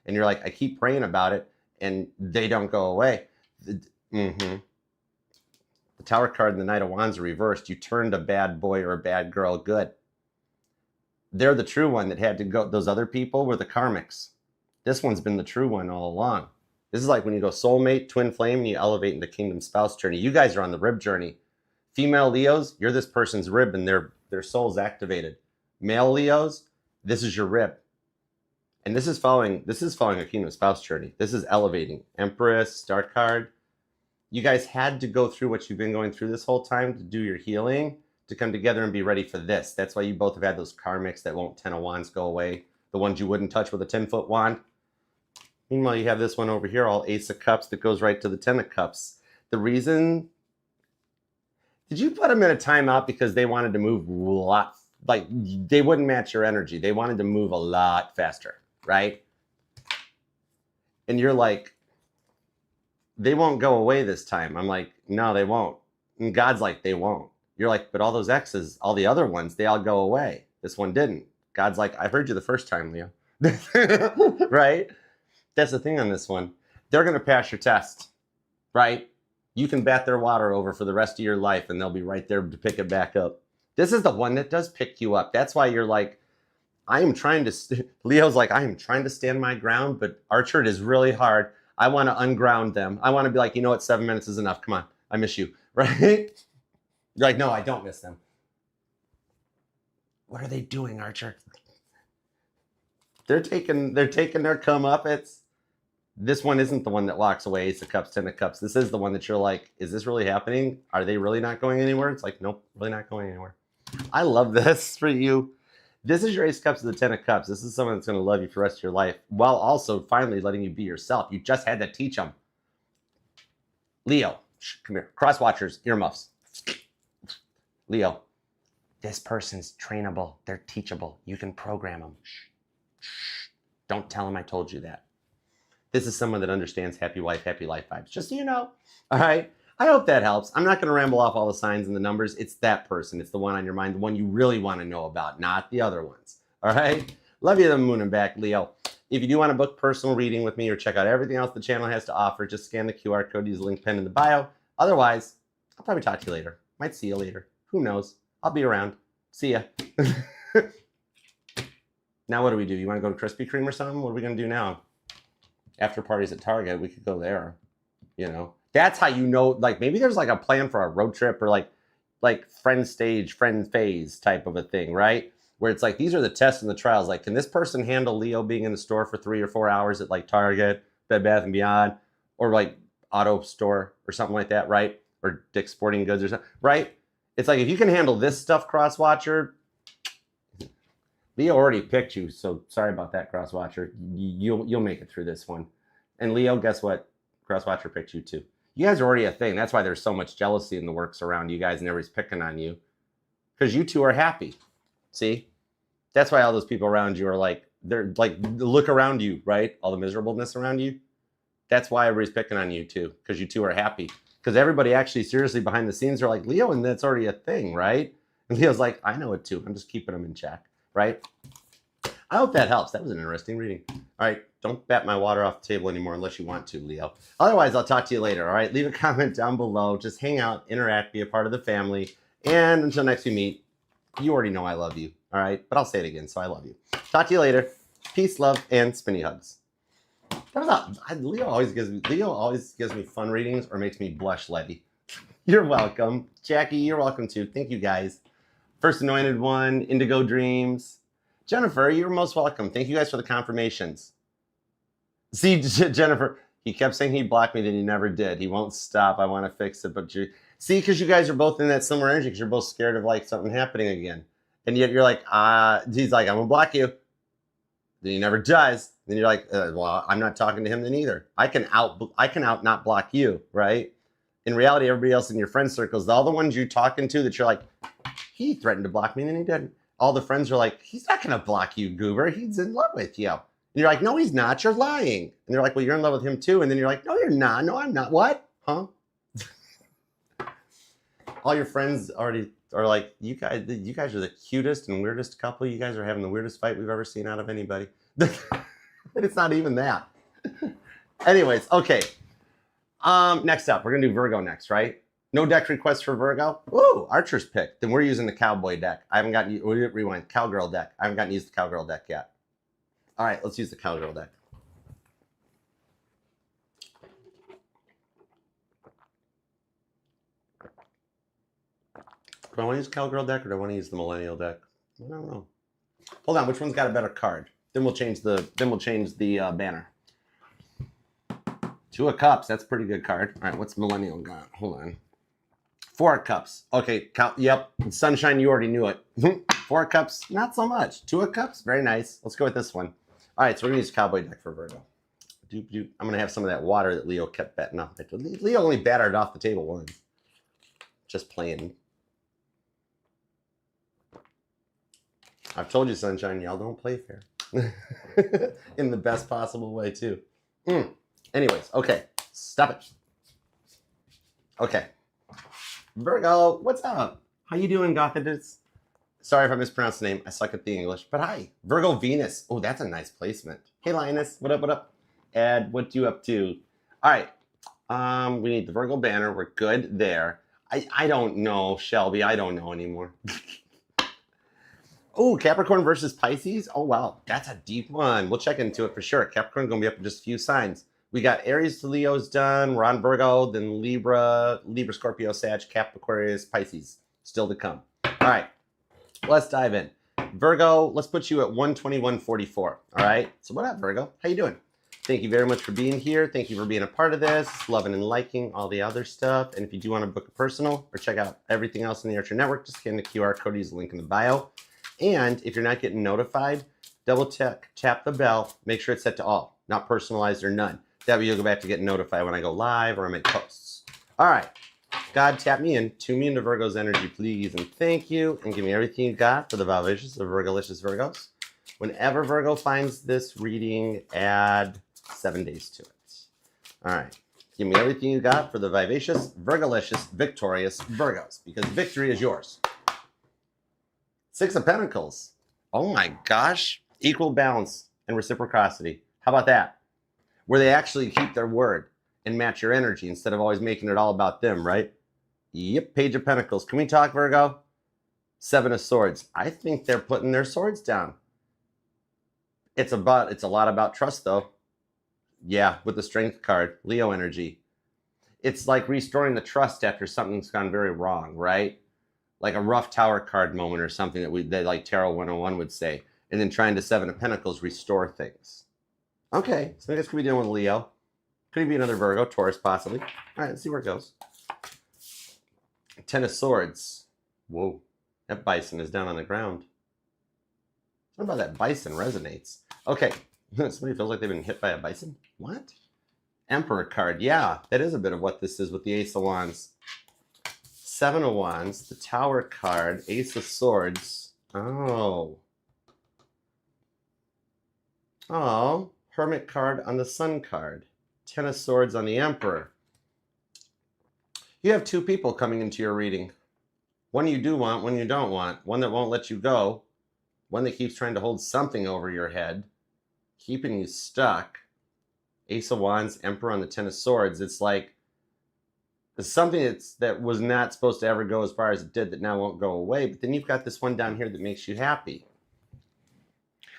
And you're like, I keep praying about it and they don't go away. Mm-hmm. The Tower card and the Knight of Wands are reversed. You turned a bad boy or a bad girl good. They're the true one that had to go. Those other people were the karmics. This one's been the true one all along. This is like when you go soulmate, twin flame, and you elevate into kingdom spouse journey. You guys are on the rib journey. Female Leos, you're this person's rib and their soul's activated. Male Leos, this is your rib. And this is following a kingdom spouse journey. This is elevating. Empress, Star card. You guys had to go through what you've been going through this whole time to do your healing, to come together and be ready for this. That's why you both have had those karmics that won't 10 of Wands go away. The ones you wouldn't touch with a 10-foot wand. Meanwhile, you have this one over here, all Ace of Cups, that goes right to the 10 of Cups. The reason... Did you put them in a timeout because they wanted to move a lot? Like, they wouldn't match your energy. They wanted to move a lot faster, right? And you're like, they won't go away this time. I'm like, no, they won't. And God's like, they won't. You're like, but all those exes, all the other ones, they all go away. This one didn't. God's like, I heard you the first time, Leo. Right? That's the thing on this one. They're going to pass your test, right? You can bat their water over for the rest of your life and they'll be right there to pick it back up. This is the one that does pick you up. That's why you're like, Leo's like, I am trying to stand my ground, but Archer, it is really hard. I want to unground them. I want to be like, you know what, 7 minutes is enough. Come on, I miss you, right? You're like, no, I don't miss them. What are they doing, Archer? They're taking their comeuppance. This one isn't the one that walks away, Ace of Cups, 10 of Cups. This is the one that you're like, is this really happening? Are they really not going anywhere? It's like, nope, really not going anywhere. I love this for you. This is your Ace of Cups of the 10 of Cups. This is someone that's going to love you for the rest of your life while also finally letting you be yourself. You just had to teach them. Leo, come here. Cross watchers, earmuffs. Leo, this person's trainable. They're teachable. You can program them. Shh. Don't tell them I told you that. This is someone that understands happy wife, happy life vibes. Just so you know. All right. I hope that helps. I'm not going to ramble off all the signs and the numbers. It's that person. It's the one on your mind, the one you really want to know about, not the other ones. All right. Love you, the moon and back, Leo. If you do want to book personal reading with me or check out everything else the channel has to offer, just scan the QR code, use the link pinned in the bio. Otherwise, I'll probably talk to you later. Might see you later. Who knows? I'll be around. See ya. Now what do we do? You want to go to Krispy Kreme or something? What are we going to do now? After parties at Target, we could go there. You know, that's how you know, like maybe there's like a plan for a road trip or like friend stage, friend phase type of a thing, right? Where it's like, these are the tests and the trials. Like, can this person handle Leo being in the store for 3 or 4 hours at like Target, Bed Bath & Beyond, or like auto store or something like that, right? Or Dick's Sporting Goods or something, right? It's like, if you can handle this stuff, Crosswatcher, Leo already picked you, so sorry about that, Crosswatcher. You'll make it through this one. And Leo, guess what? Crosswatcher picked you too. You guys are already a thing. That's why there's so much jealousy in the works around you guys and everybody's picking on you. Because you two are happy. See? That's why all those people around you are like, they're like, look around you, right? All the miserableness around you. That's why everybody's picking on you too. Because you two are happy. Because everybody actually seriously behind the scenes are like, Leo, and that's already a thing, right? And Leo's like, I know it too. I'm just keeping them in check. Right? I hope that helps. That was an interesting reading. All right. Don't bat my water off the table anymore unless you want to, Leo. Otherwise, I'll talk to you later. All right. Leave a comment down below. Just hang out, interact, be a part of the family. And until next we meet, you already know I love you. All right. But I'll say it again. So I love you. Talk to you later. Peace, love, and spinny hugs. That was Leo always gives me fun readings or makes me blush, Letty. You're welcome. Jackie, you're welcome too. Thank you guys. First Anointed One, Indigo Dreams. Jennifer, you're most welcome. Thank you guys for the confirmations. See, Jennifer, he kept saying he'd block me, then he never did. He won't stop. I want to fix it. But see, because you guys are both in that similar energy, because you're both scared of like something happening again. And yet you're like, he's like, I'm gonna block you. Then he never does. Then you're like, well, I'm not talking to him then either. I can out not block you, right? In reality, everybody else in your friend circles, all the ones you're talking to that you're like, he threatened to block me and then he didn't. All the friends are like, he's not gonna block you, goober. He's in love with you. And you're like, no, he's not. You're lying. And they're like, well, you're in love with him too. And then you're like, no, you're not. No, I'm not. What? Huh? All your friends already are like, you guys are the cutest and weirdest couple. You guys are having the weirdest fight we've ever seen out of anybody. And it's not even that. Anyways, okay. Next up, we're gonna do Virgo next, right? No deck requests for Virgo. Ooh, Archer's pick. Then we're using the cowboy deck. I haven't gotten rewind cowgirl deck. I haven't gotten to use the cowgirl deck yet. All right, let's use the cowgirl deck. Do I want to use the cowgirl deck or do I want to use the millennial deck? I don't know. Hold on, which one's got a better card? Then we'll change the banner. Two of Cups, that's a pretty good card. All right, what's millennial got? Hold on. Four of Cups. Okay, yep. Sunshine, you already knew it. Four of Cups, not so much. Two of Cups, very nice. Let's go with this one. All right, so we're gonna use cowboy deck for Virgo. I'm gonna have some of that water that Leo kept betting off. Leo only battered off the table once. Just playing. I've told you, Sunshine, y'all don't play fair. In the best possible way, too. Anyways, okay. Stop it. Okay. Virgo, what's up? How you doing, Gothidus? Sorry if I mispronounced the name. I suck at the English. But hi. Virgo Venus. Oh, that's a nice placement. Hey, Lioness. What up, what up? Ed, what you up to? All right. We need the Virgo banner. We're good there. I don't know, Shelby. I don't know anymore. Oh, Capricorn versus Pisces. Oh, wow. That's a deep one. We'll check into it for sure. Capricorn going to be up in just a few signs. We got Aries to Leo's done. We're on Virgo, then Libra, Scorpio, Sag, Cap, Aquarius, Pisces. Still to come. All right. Let's dive in. Virgo, let's put you at 121.44. All right. So what up, Virgo? How you doing? Thank you very much for being here. Thank you for being a part of this. Loving and liking all the other stuff. And if you do want to book a personal or check out everything else in the Archer Network, just scan the QR code. Use the link in the bio. And if you're not getting notified, double tap the bell. Make sure it's set to all, not personalized or none. That way you'll go back to getting notified when I go live or I make posts. All right. God, tap me in. Tune me into Virgo's energy, please. And thank you. And give me everything you got for the Vivacious of Virgolicious Virgos. Whenever Virgo finds this reading, add 7 days to it. All right. Give me everything you got for the Vivacious, Virgolicious, Victorious Virgos. Because victory is yours. Six of Pentacles. Oh my gosh. Equal balance and reciprocity. How about that? Where they actually keep their word and match your energy instead of always making it all about them, right? Yep. Page of Pentacles. Can we talk, Virgo? Seven of Swords. I think they're putting their swords down. It's a lot about trust, though. Yeah, with the Strength card. Leo energy. It's like restoring the trust after something's gone very wrong, right? Like a rough Tower card moment or something that like Tarot 101 would say. And then trying to Seven of Pentacles restore things. Okay, so I guess could be dealing with Leo. Could be another Virgo, Taurus possibly. All right, let's see where it goes. Ten of Swords. Whoa, that bison is down on the ground. What about that bison resonates? Okay, somebody feels like they've been hit by a bison? What? Emperor card. Yeah, that is a bit of what this is with the Ace of Wands. Seven of Wands, the Tower card, Ace of Swords. Oh. Oh, Hermit card on the Sun card. Ten of Swords on the Emperor. You have two people coming into your reading. One you do want, one you don't want. One that won't let you go. One that keeps trying to hold something over your head, keeping you stuck. Ace of Wands, Emperor on the Ten of Swords. It's like it's something that was not supposed to ever go as far as it did that now won't go away. But then you've got this one down here that makes you happy.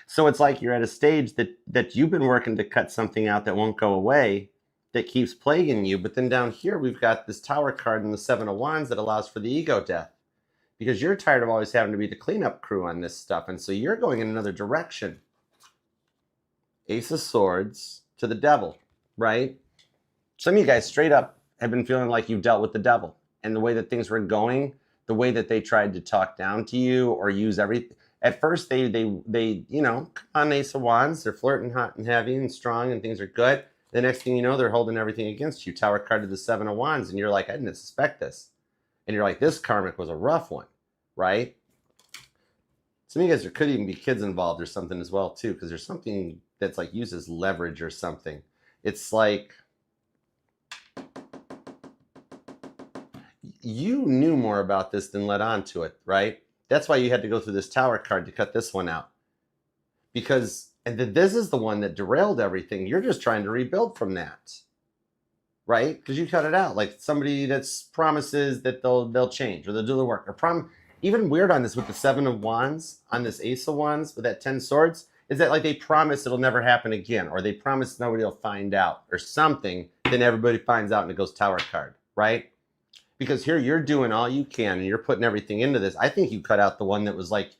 So it's like you're at a stage that you've been working to cut something out that won't go away, that keeps plaguing you. But then down here, we've got this Tower card and the Seven of Wands that allows for the ego death. Because you're tired of always having to be the cleanup crew on this stuff. And so you're going in another direction. Ace of Swords to the Devil, right? Some of you guys straight up have been feeling like you've dealt with the devil. And the way that things were going, the way that they tried to talk down to you or use everything. At first, they you know, come on, Ace of Wands, they're flirting hot and heavy and strong and things are good. The next thing you know, they're holding everything against you. Tower card to the Seven of Wands, and you're like, I didn't suspect this. And you're like, this karmic was a rough one, right? Some of you guys, there could even be kids involved or something as well, too, because there's something that's like uses leverage or something. It's like you knew more about this than led on to it, right? That's why you had to go through this Tower card to cut this one out. Because, and this is the one that derailed everything. You're just trying to rebuild from that, right? Because you cut it out. Like somebody that's promises that they'll change or they'll do the work. Or even weird on this with the Seven of Wands, on this Ace of Wands with that 10 swords, is that like they promise it'll never happen again, or they promise nobody will find out or something, then everybody finds out and it goes Tower card, right? Because here you're doing all you can and you're putting everything into this. I think you cut out the one that was like,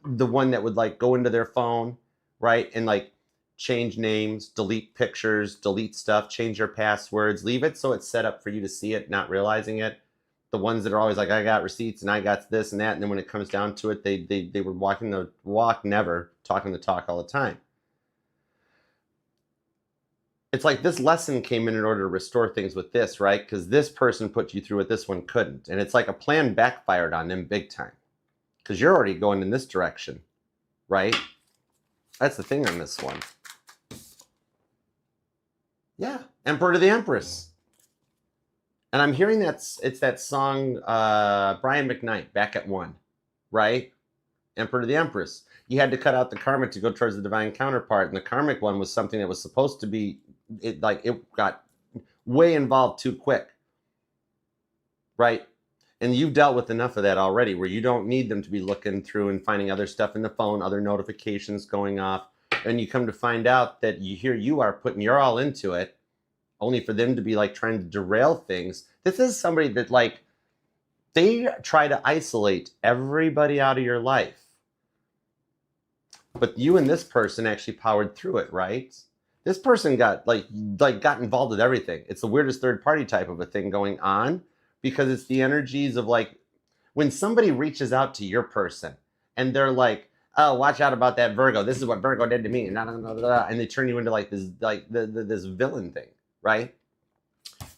the one that would like go into their phone, right? And like change names, delete pictures, delete stuff, change your passwords, leave it so it's set up for you to see it, not realizing it. The ones that are always like, I got receipts and I got this and that. And then when it comes down to it, they were walking the walk, never talking the talk all the time. It's like this lesson came in order to restore things with this, right? Because this person put you through what this one couldn't. And it's like a plan backfired on them big time. Because you're already going in this direction, right? That's the thing on this one. Yeah, Emperor to the Empress. And I'm hearing it's that song, Brian McKnight, Back at One, right? Emperor to the Empress. You had to cut out the karmic to go towards the divine counterpart. And the karmic one was something that was supposed to be, it got way involved too quick, right? And you've dealt with enough of that already where you don't need them to be looking through and finding other stuff in the phone, other notifications going off. And you come to find out that here you are putting your all into it, only for them to be like trying to derail things. This is somebody that like, they try to isolate everybody out of your life. But you and this person actually powered through it, right? This person got got involved with everything. It's the weirdest third party type of a thing going on because it's the energies of like when somebody reaches out to your person and they're like, oh, watch out about that Virgo. This is what Virgo did to me. And they turn you into like this, like this villain thing, right?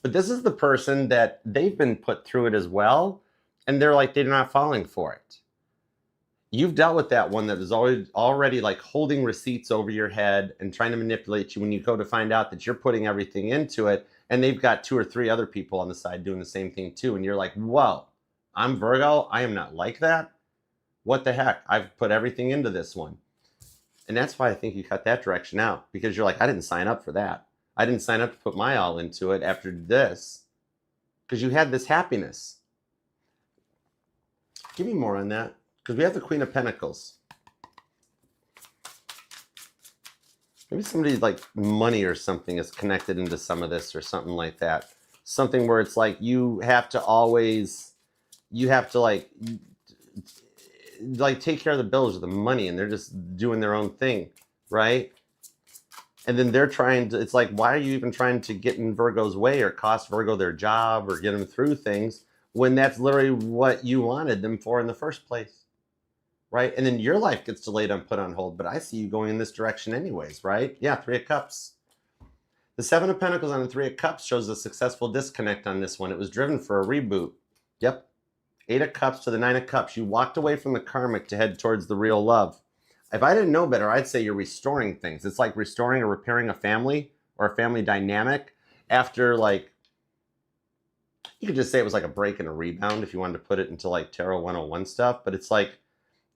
But this is the person that they've been put through it as well. And they're like, they're not falling for it. You've dealt with that one that is already like holding receipts over your head and trying to manipulate you when you go to find out that you're putting everything into it. And they've got 2 or 3 other people on the side doing the same thing too. And you're like, whoa, I'm Virgo. I am not like that. What the heck? I've put everything into this one. And that's why I think you cut that direction out, because you're like, I didn't sign up for that. I didn't sign up to put my all into it after this, because you had this happiness. Give me more on that, because we have the Queen of Pentacles. Maybe somebody's like money or something is connected into some of this or something like that. Something where it's like you have to like take care of the bills or the money, and they're just doing their own thing, right? And then they're trying to, it's like, why are you even trying to get in Virgo's way or cost Virgo their job or get them through things when that's literally what you wanted them for in the first place, right? And then your life gets delayed and put on hold, but I see you going in this direction anyways, right? Yeah, 3 of Cups. The 7 of Pentacles on the 3 of Cups shows a successful disconnect on this one. It was driven for a reboot. Yep. 8 of Cups to the 9 of Cups. You walked away from the karmic to head towards the real love. If I didn't know better, I'd say you're restoring things. It's like restoring or repairing a family or a family dynamic after, like, you could just say it was like a break and a rebound if you wanted to put it into like Tarot 101 stuff. But it's like,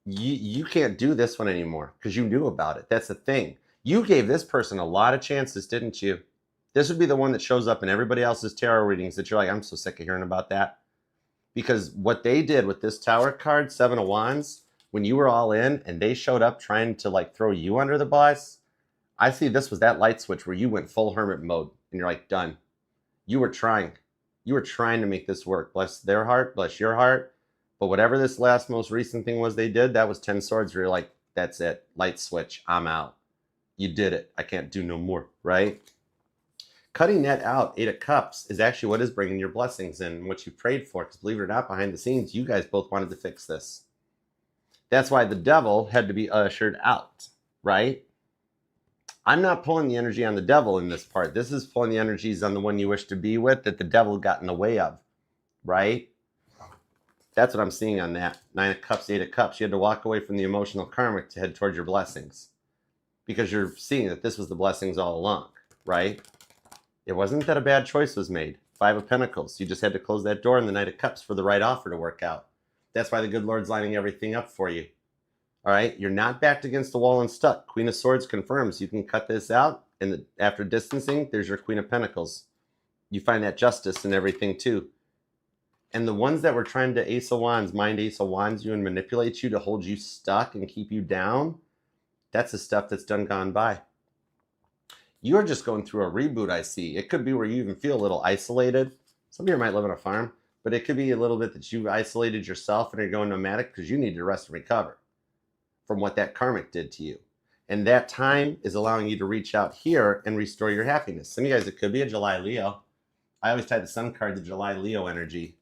you can't do this one anymore because you knew about it. That's the thing. You gave this person a lot of chances, didn't you? This would be the one that shows up in everybody else's tarot readings that you're like, I'm so sick of hearing about that. Because what they did with this Tower card, 7 of Wands, when you were all in and they showed up trying to like throw you under the bus, I see this was that light switch where you went full hermit mode and you're like, done. You were trying. You were trying to make this work. Bless their heart, bless your heart. But whatever this last most recent thing was they did, that was 10 swords where you're like, that's it. Light switch. I'm out. You did it. I can't do no more, right? Cutting that out, Eight of Cups, is actually what is bringing your blessings in, what you prayed for. Because believe it or not, behind the scenes, you guys both wanted to fix this. That's why the devil had to be ushered out, right? I'm not pulling the energy on the devil in this part. This is pulling the energies on the one you wish to be with that the devil got in the way of, right? That's what I'm seeing on that. 9 of Cups, 8 of Cups. You had to walk away from the emotional karmic to head towards your blessings because you're seeing that this was the blessings all along, right? It wasn't that a bad choice was made. 5 of Pentacles. You just had to close that door in the 9 of Cups for the right offer to work out. That's why the good Lord's lining everything up for you. All right? You're not backed against the wall and stuck. Queen of Swords confirms you can cut this out. And after distancing, there's your Queen of Pentacles. You find that justice and everything too. And the ones that were trying to Ace of Wands, mind Ace of Wands you and manipulate you to hold you stuck and keep you down, that's the stuff that's done gone by. You're just going through a reboot, I see. It could be where you even feel a little isolated. Some of you might live on a farm, but it could be a little bit that you've isolated yourself and you're going nomadic because you need to rest and recover from what that karmic did to you. And that time is allowing you to reach out here and restore your happiness. Some of you guys, it could be a July Leo. I always tie the Sun card to July Leo energy.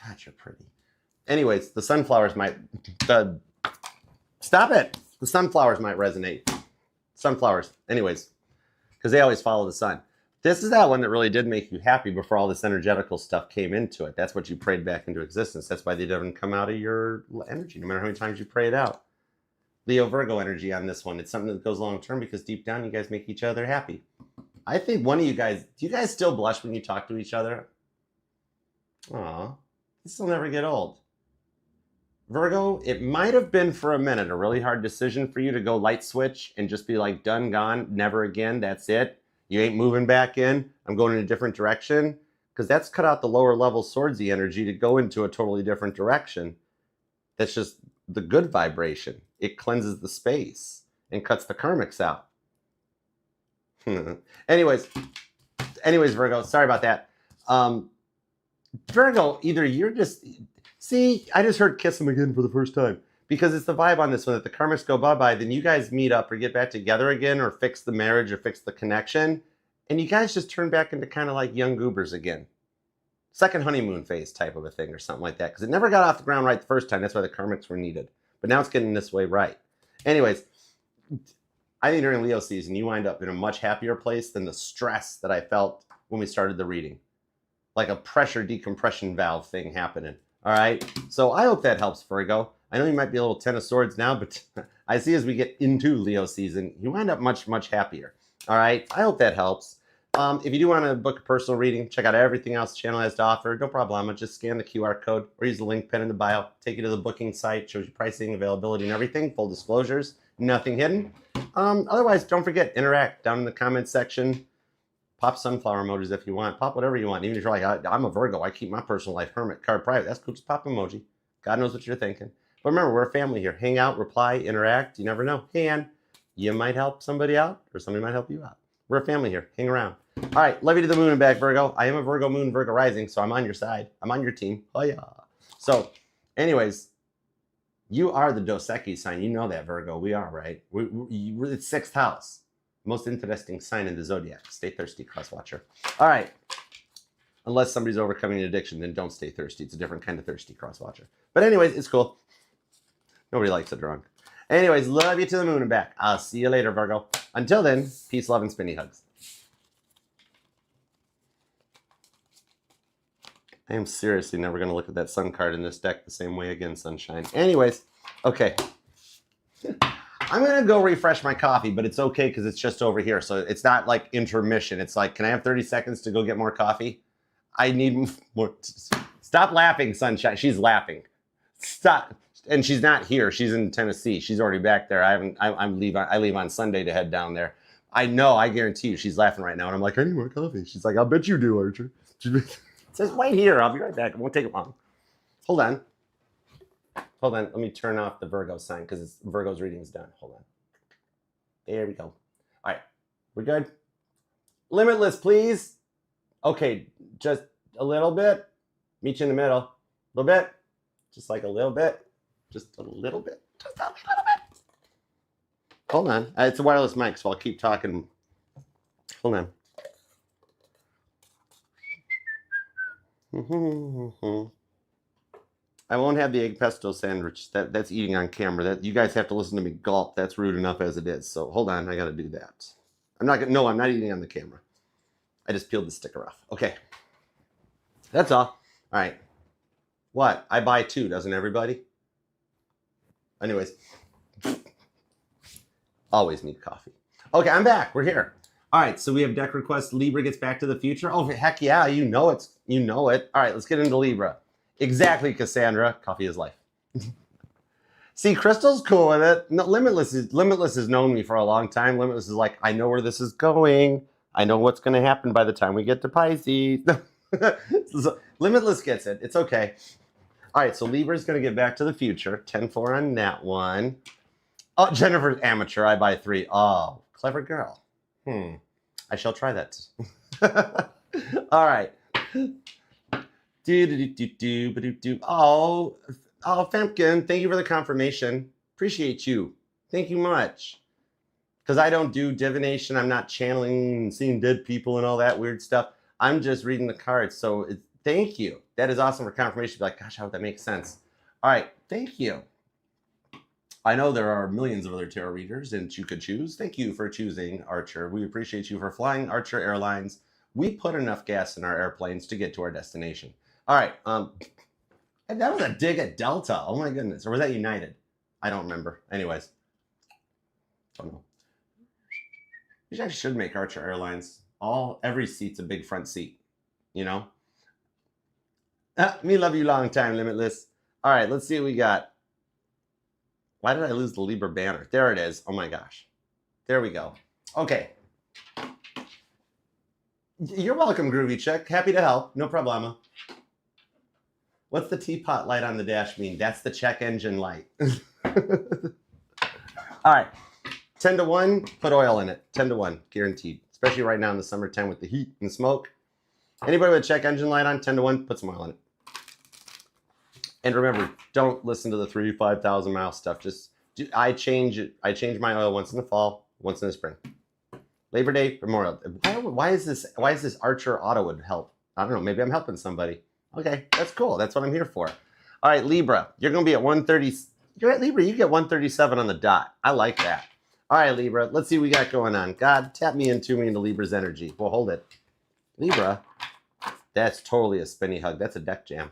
God, you're pretty. Anyways, the sunflowers might... stop it! The sunflowers might resonate. Sunflowers. Anyways, because they always follow the sun. This is that one that really did make you happy before all this energetical stuff came into it. That's what you prayed back into existence. That's why they didn't come out of your energy, no matter how many times you pray it out. Leo Virgo energy on this one. It's something that goes long term because deep down you guys make each other happy. I think one of you guys... Do you guys still blush when you talk to each other? Aw. This will never get old. Virgo, it might have been for a minute a really hard decision for you to go light switch and just be like, done, gone, never again, that's it. You ain't moving back in. I'm going in a different direction. Because that's cut out the lower level swordsy energy to go into a totally different direction. That's just the good vibration. It cleanses the space and cuts the karmics out. Anyways, Virgo, sorry about that. Virgo, either you're just... See, I just heard kiss him again for the first time. Because it's the vibe on this one that the karmics go bye-bye, then you guys meet up or get back together again or fix the marriage or fix the connection. And you guys just turn back into kind of like young goobers again. Second honeymoon phase type of a thing or something like that. Because it never got off the ground right the first time. That's why the karmics were needed. But now it's getting this way right. Anyways, I think during Leo season, you wind up in a much happier place than the stress that I felt when we started the reading. Like a pressure decompression valve thing happening. All right, so I hope that helps, Virgo. I know you might be a little 10 of swords now, but I see as we get into Leo season, you wind up much, much happier. All right, I hope that helps. If you do want to book a personal reading, check out everything else the channel has to offer. No problem. Just scan the QR code or use the link pinned in the bio. Take you to the booking site, shows you pricing, availability, and everything. Full disclosures, nothing hidden. Otherwise, don't forget, interact down in the comments section. Pop sunflower emojis if you want. Pop whatever you want. Even if you're like, I'm a Virgo. I keep my personal life hermit card private. That's cool. Just pop an emoji. God knows what you're thinking. But remember, we're a family here. Hang out, reply, interact. You never know. Hey, Ann, you might help somebody out or somebody might help you out. We're a family here. Hang around. All right. Love you to the moon and back, Virgo. I am a Virgo moon, Virgo rising, so I'm on your side. I'm on your team. Oh, yeah. So, anyways, you are the Dos Equis sign. You know that, Virgo. We are, right? It's 6th house. Most interesting sign in the zodiac. Stay thirsty, cross-watcher. All right. Unless somebody's overcoming an addiction, then don't stay thirsty. It's a different kind of thirsty, cross-watcher. But anyways, it's cool. Nobody likes a drunk. Anyways, love you to the moon and back. I'll see you later, Virgo. Until then, peace, love, and spinny hugs. I am seriously never going to look at that sun card in this deck the same way again, sunshine. Anyways, okay. I'm going to go refresh my coffee, but it's okay because it's just over here. So it's not like intermission. It's like, can I have 30 seconds to go get more coffee? I need more. Stop laughing, sunshine. She's laughing. Stop. And she's not here. She's in Tennessee. She's already back there. I leave on Sunday to head down there. I know. I guarantee you she's laughing right now. And I'm like, I need more coffee. She's like, I'll bet you do, Archer. It says, wait here. I'll be right back. It won't take it long. Hold on. Hold on, let me turn off the Virgo sign because Virgo's reading is done. Hold on. There we go. All right, we're good. Limitless, please. Okay, just a little bit. Meet you in the middle. A little bit. Just like a little bit. Just a little bit. Just a little bit. Hold on. It's a wireless mic, so I'll keep talking Hold on. I won't have the egg pesto sandwich. That's eating on camera. That you guys have to listen to me gulp. That's rude enough as it is. So hold on, I got to do that. I'm not eating on the camera. I just peeled the sticker off. Okay, that's all. All right. What? I buy two, doesn't everybody? Anyways, always need coffee. Okay, I'm back. We're here. All right, so we have deck request. Libra gets Back to the Future. Oh, heck yeah, you know it. You know it. All right, let's get into Libra. Exactly, Cassandra. Coffee is life. See, Crystal's cool with it. No, Limitless has known me for a long time. Limitless is like, I know where this is going. I know what's going to happen by the time we get to Pisces. So, Limitless gets it. It's okay. All right, so Libra's going to get Back to the Future. 10-4 on that one. Oh, Jennifer's amateur. I buy 3. Oh, clever girl. I shall try that. All right. Oh, Famkin, thank you for the confirmation. Appreciate you. Thank you much. Because I don't do divination. I'm not channeling and seeing dead people and all that weird stuff. I'm just reading the cards. So thank you. That is awesome for confirmation. Be like, gosh, how would that make sense? All right. Thank you. I know there are millions of other tarot readers and you could choose. Thank you for choosing Archer. We appreciate you for flying Archer Airlines. We put enough gas in our airplanes to get to our destination. All right. That was a dig at Delta. Oh my goodness. Or was that United? I don't remember. Anyways. Don't know. You guys should make Archer Airlines. Every seat's a big front seat. You know? Me love you long time, Limitless. All right, let's see what we got. Why did I lose the Libra banner? There it is. Oh my gosh. There we go. Okay. You're welcome, Groovy Chick. Happy to help. No problema. What's the teapot light on the dash mean? That's the check engine light. All right. 10-1, put oil in it. 10-1, guaranteed. Especially right now in the summertime with the heat and smoke. Anybody with a check engine light on, 10-1, put some oil in it. And remember, don't listen to the 5,000 mile stuff. I change my oil once in the fall, once in the spring. Labor Day, Memorial. Why is this Archer Auto would help? I don't know. Maybe I'm helping somebody. Okay, that's cool. That's what I'm here for. All right, Libra, you're going to be at 130. You're at Libra, you get 137 on the dot. I like that. All right, Libra, let's see what we got going on. God, tap me into Libra's energy. Well, hold it. Libra, that's totally a spinny hug. That's a deck jam.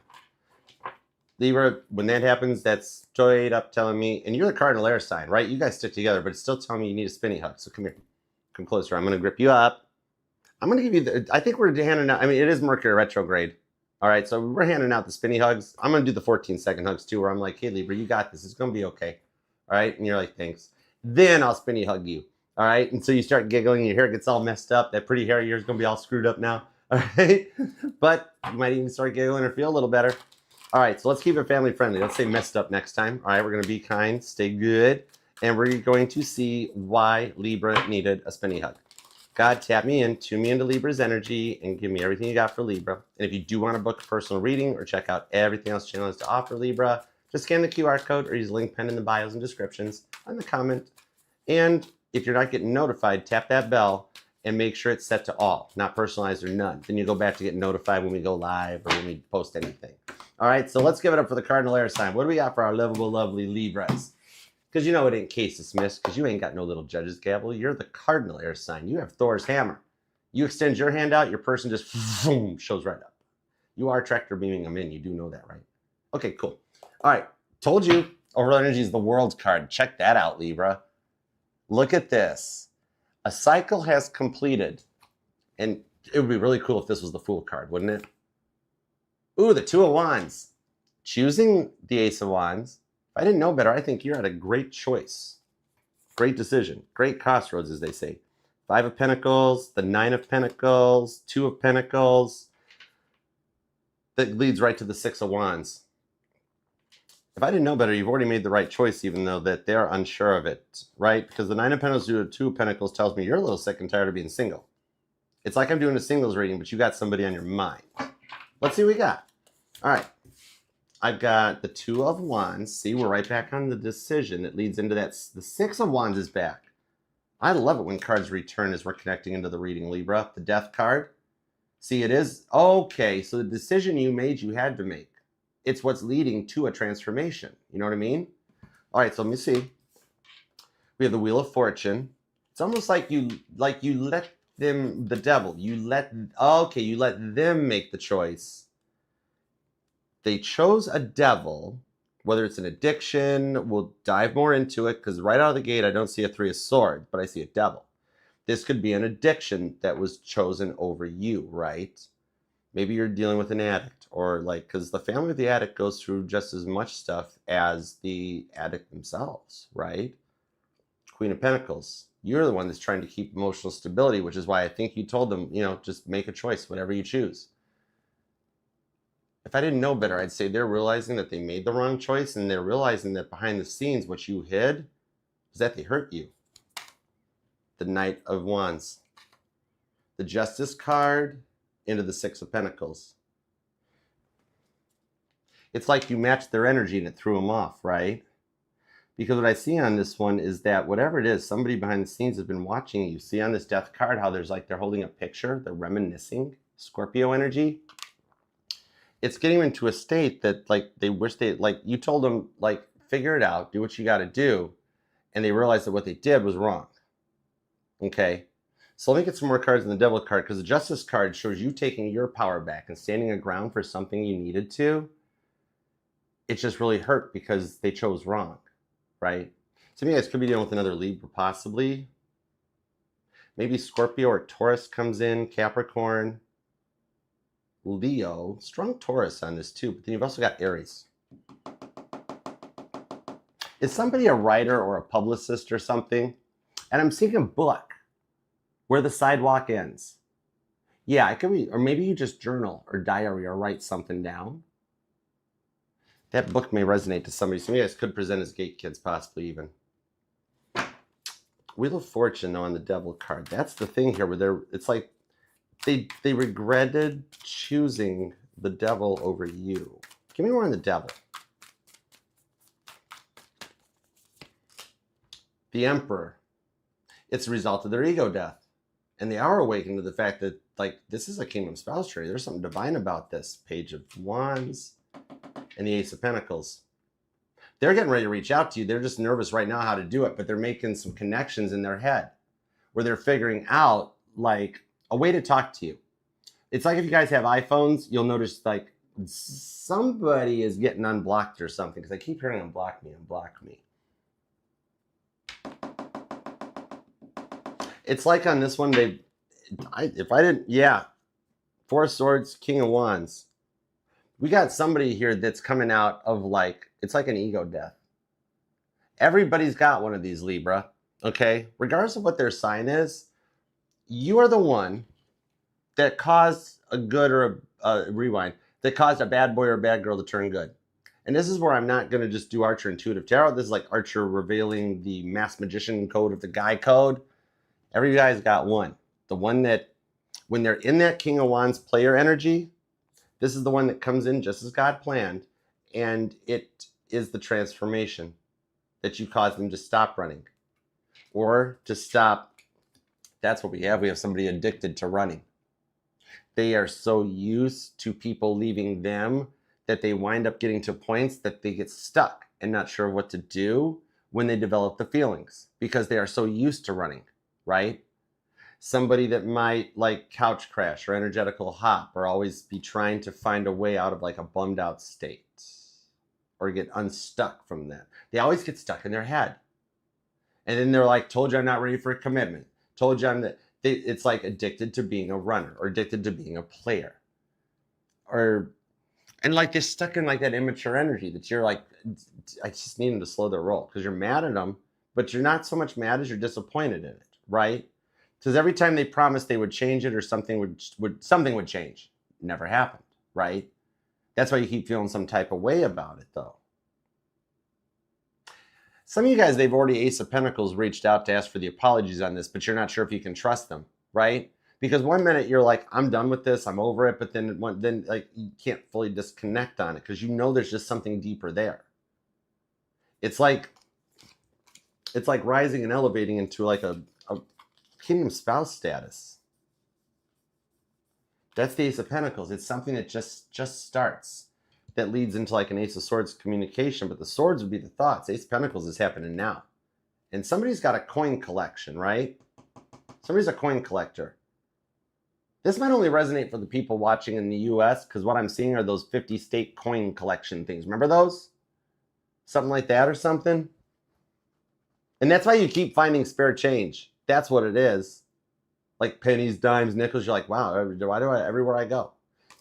Libra, when that happens, that's straight up telling me, and you're the cardinal air sign, right? You guys stick together, but it's still telling me you need a spinny hug. So come here. Come closer. I'm going to grip you up. I'm going to give you I think we're handing out, it is Mercury retrograde. All right, so we're handing out the spinny hugs. I'm going to do the 14-second hugs too, where I'm like, hey, Libra, you got this. It's going to be okay. All right, and you're like, thanks. Then I'll spinny hug you. All right, and so you start giggling. Your hair gets all messed up. That pretty hair of yours is going to be all screwed up now. All right, but you might even start giggling or feel a little better. All right, so let's keep it family friendly. Let's say messed up next time. All right, we're going to be kind, stay good, and we're going to see why Libra needed a spinny hug. God, tap me in, tune me into Libra's energy, and give me everything you got for Libra. And if you do want to book a personal reading or check out everything else channel has to offer Libra, just scan the QR code or use the link pinned in the bios and descriptions on the comment. And if you're not getting notified, tap that bell and make sure it's set to all, not personalized or none. Then you go back to get notified when we go live or when we post anything. All right, so let's give it up for the cardinal air sign. What do we got for our lovable, lovely Libras? Because you know it ain't case dismissed, because you ain't got no little judge's gavel. You're the cardinal air sign. You have Thor's hammer. You extend your hand out, your person just boom, shows right up. You are tractor beaming them in. You do know that, right? Okay, cool. All right, told you. Overall Energy is the World card. Check that out, Libra. Look at this. A cycle has completed. And it would be really cool if this was the Fool card, wouldn't it? Ooh, the Two of Wands. Choosing the Ace of Wands. If I didn't know better, I think you're at a great choice. Great decision. Great crossroads, as they say. 5 of Pentacles, the 9 of Pentacles, 2 of Pentacles. That leads right to the 6 of Wands. If I didn't know better, you've already made the right choice, even though that they're unsure of it, right? Because the 9 of Pentacles to 2 of Pentacles tells me you're a little sick and tired of being single. It's like I'm doing a singles reading, but you got somebody on your mind. Let's see what we got. All right. I've got the 2 of Wands. See, we're right back on the decision that leads into that. The 6 of Wands is back. I love it when cards return as we're connecting into the reading, Libra. The Death card. See, it is, okay, so the decision you made, you had to make. It's what's leading to a transformation. You know what I mean? All right, so let me see. We have the Wheel of Fortune. It's almost like you let them, the devil, you let them make the choice. They chose a devil, whether it's an addiction, we'll dive more into it, because right out of the gate, I don't see a 3 of Swords, but I see a devil. This could be an addiction that was chosen over you, right? Maybe you're dealing with an addict, or like, because the family of the addict goes through just as much stuff as the addict themselves, right? Queen of Pentacles. You're the one that's trying to keep emotional stability, which is why I think you told them, just make a choice, whatever you choose. If I didn't know better, I'd say they're realizing that they made the wrong choice, and they're realizing that behind the scenes, what you hid is that they hurt you. The Knight of Wands. The Justice card into the 6 of Pentacles. It's like you matched their energy and it threw them off, right? Because what I see on this one is that whatever it is, somebody behind the scenes has been watching you. See on this Death card how there's like they're holding a picture, they're reminiscing. Scorpio energy. It's getting into a state that like they wish they, like you told them, like figure it out, do what you got to do. And they realized that what they did was wrong. Okay. So let me get some more cards in the Devil card, because the Justice card shows you taking your power back and standing your ground for something you needed to. It just really hurt because they chose wrong, right? Some of you guys could be dealing with another Libra, possibly. Maybe Scorpio or Taurus comes in, Capricorn, Leo, strong Taurus on this too, but then you've also got Aries. Is somebody a writer or a publicist or something? And I'm seeing a book where the sidewalk ends. Yeah, it could be, or maybe you just journal or diary or write something down. That book may resonate to somebody. Some of you guys could present as gate kids, possibly even. Wheel of Fortune, though, on the Devil card. That's the thing here, where it's like they regretted choosing the Devil over you. Give me more on the Devil. The Emperor. It's a result of their ego death. And they are awakened to the fact that, like, this is a kingdom spouse tree. There's something divine about this. Page of Wands and the Ace of Pentacles. They're getting ready to reach out to you. They're just nervous right now how to do it, but they're making some connections in their head where they're figuring out, like, a way to talk to you. It's like if you guys have iPhones, you'll notice, like, somebody is getting unblocked or something, because I keep hearing unblock me, unblock me. It's like on this one, Four of Swords, King of Wands. We got somebody here that's coming out of like, it's like an ego death. Everybody's got one of these, Libra, okay? Regardless of what their sign is, you are the one that caused a good, or that caused a bad boy or a bad girl to turn good. And this is where I'm not going to just do Archer Intuitive Tarot. This is like Archer revealing the Mass Magician code of the Guy code. Every guy's got one. The one that, when they're in that King of Wands player energy, this is the one that comes in just as God planned, and it is the transformation that you cause them to stop running or to stop. That's what we have. We have somebody addicted to running. They are so used to people leaving them that they wind up getting to points that they get stuck and not sure what to do when they develop the feelings, because they are so used to running, right? Somebody that might like couch crash or energetical hop, or always be trying to find a way out of like a bummed out state or get unstuck from that. They always get stuck in their head. And then they're like, told you I'm not ready for a commitment. Told you I'm that. It's like addicted to being a runner or addicted to being a player. And like they're stuck in like that immature energy that you're like, I just need them to slow their roll, because you're mad at them, but you're not so much mad as you're disappointed in it, right? Because every time they promised they would change it or something would change. Never happened, right? That's why you keep feeling some type of way about it, though. Some of you guys, they've already, Ace of Pentacles, reached out to ask for the apologies on this, but you're not sure if you can trust them, right? Because one minute you're like, I'm done with this, I'm over it, but then like you can't fully disconnect on it because you know there's just something deeper there. It's like It's like rising and elevating into like a kingdom spouse status. That's the Ace of Pentacles. It's something that just starts. That leads into like an Ace of Swords communication, but the swords would be the thoughts. Ace of Pentacles is happening now. And somebody's got a coin collection, right? Somebody's a coin collector. This might only resonate for the people watching in the US, because what I'm seeing are those 50 state coin collection things. Remember those? Something like that or something? And that's why you keep finding spare change. That's what it is. Like pennies, dimes, nickels. You're like, wow, why do I, everywhere I go?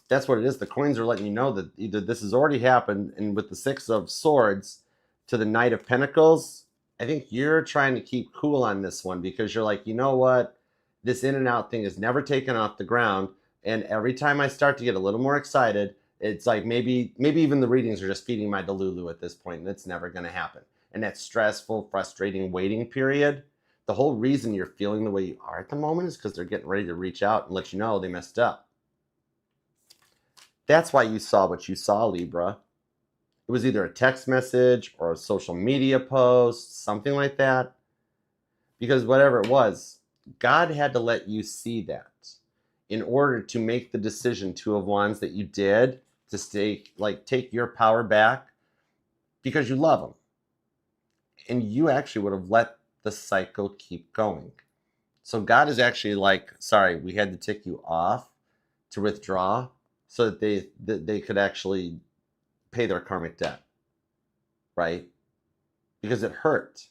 That's what it is. The coins are letting you know that either this has already happened, and with the Six of Swords to the Knight of Pentacles, I think you're trying to keep cool on this one, because you're like, you know what? This in and out thing is never taken off the ground. And every time I start to get a little more excited, it's like maybe even the readings are just feeding my Delulu at this point, and it's never going to happen. And that stressful, frustrating waiting period, the whole reason you're feeling the way you are at the moment is because they're getting ready to reach out and let you know they messed up. That's why you saw what you saw, Libra. It was either a text message or a social media post, something like that. Because whatever it was, God had to let you see that in order to make the decision, Two of Wands, that you did to stay, like, take your power back, because you love him. And you actually would have let the cycle keep going. So God is actually like, sorry, we had to tick you off to withdraw so that they could actually pay their karmic debt, right? Because it hurt.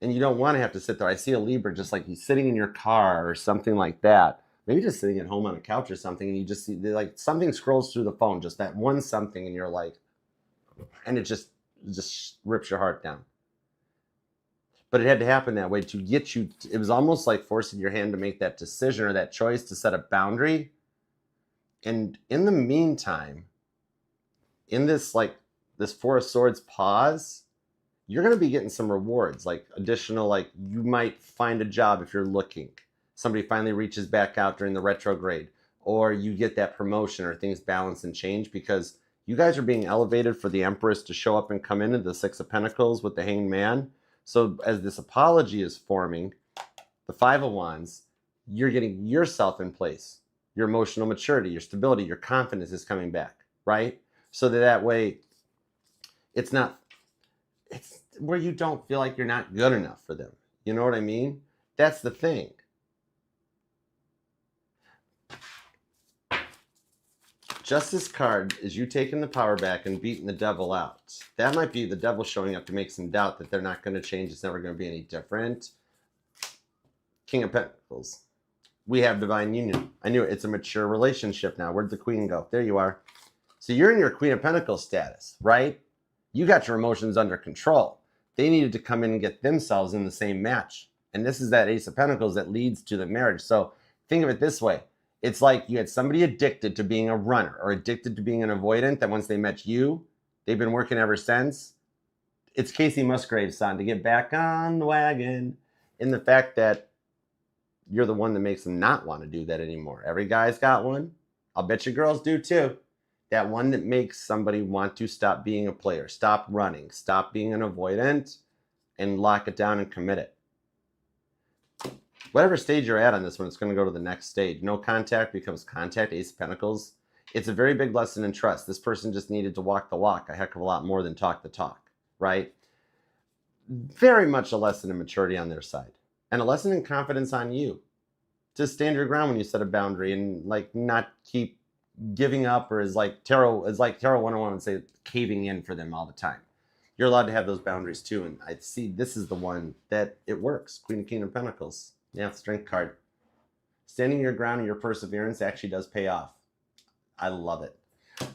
And you don't want to have to sit there. I see a Libra just like he's sitting in your car or something like that. Maybe just sitting at home on a couch or something, and you just see like something scrolls through the phone, just that one something, and you're like, and it just rips your heart down. But it had to happen that way to get you. It was almost like forcing your hand to make that decision or that choice to set a boundary. And in the meantime, in this Four of Swords pause, you're going to be getting some rewards, like additional, like you might find a job if you're looking. Somebody finally reaches back out during the retrograde, or you get that promotion, or things balance and change, because you guys are being elevated for the Empress to show up and come into the Six of Pentacles with the Hanged Man. So as this apology is forming, the Five of Wands, you're getting yourself in place. Your emotional maturity, your stability, your confidence is coming back, right? So that way, it's where you don't feel like you're not good enough for them. You know what I mean? That's the thing. Justice card is you taking the power back and beating the devil out. That might be the devil showing up to make some doubt that they're not going to change. It's never going to be any different. King of Pentacles. We have divine union. I knew it. It's a mature relationship now. Where'd the Queen go? There you are. So you're in your Queen of Pentacles status, right? You got your emotions under control. They needed to come in and get themselves in the same match. And this is that Ace of Pentacles that leads to the marriage. So think of it this way. It's like you had somebody addicted to being a runner or addicted to being an avoidant, that once they met you, they've been working ever since. It's Casey Musgrave's time to get back on the wagon, in the fact that you're the one that makes them not want to do that anymore. Every guy's got one. I'll bet you girls do too. That one that makes somebody want to stop being a player, stop running, stop being an avoidant, and lock it down and commit it. Whatever stage you're at on this one, it's going to go to the next stage. No contact becomes contact, Ace of Pentacles. It's a very big lesson in trust. This person just needed to walk the walk a heck of a lot more than talk the talk, right? Very much a lesson in maturity on their side. And a lesson in confidence on you. To stand your ground when you set a boundary, and like not keep giving up, or is like Tarot 101 would say, caving in for them all the time. You're allowed to have those boundaries too. And I see this is the one that it works. Queen of King of Pentacles. Yeah, Strength card. Standing your ground and your perseverance actually does pay off. I love it.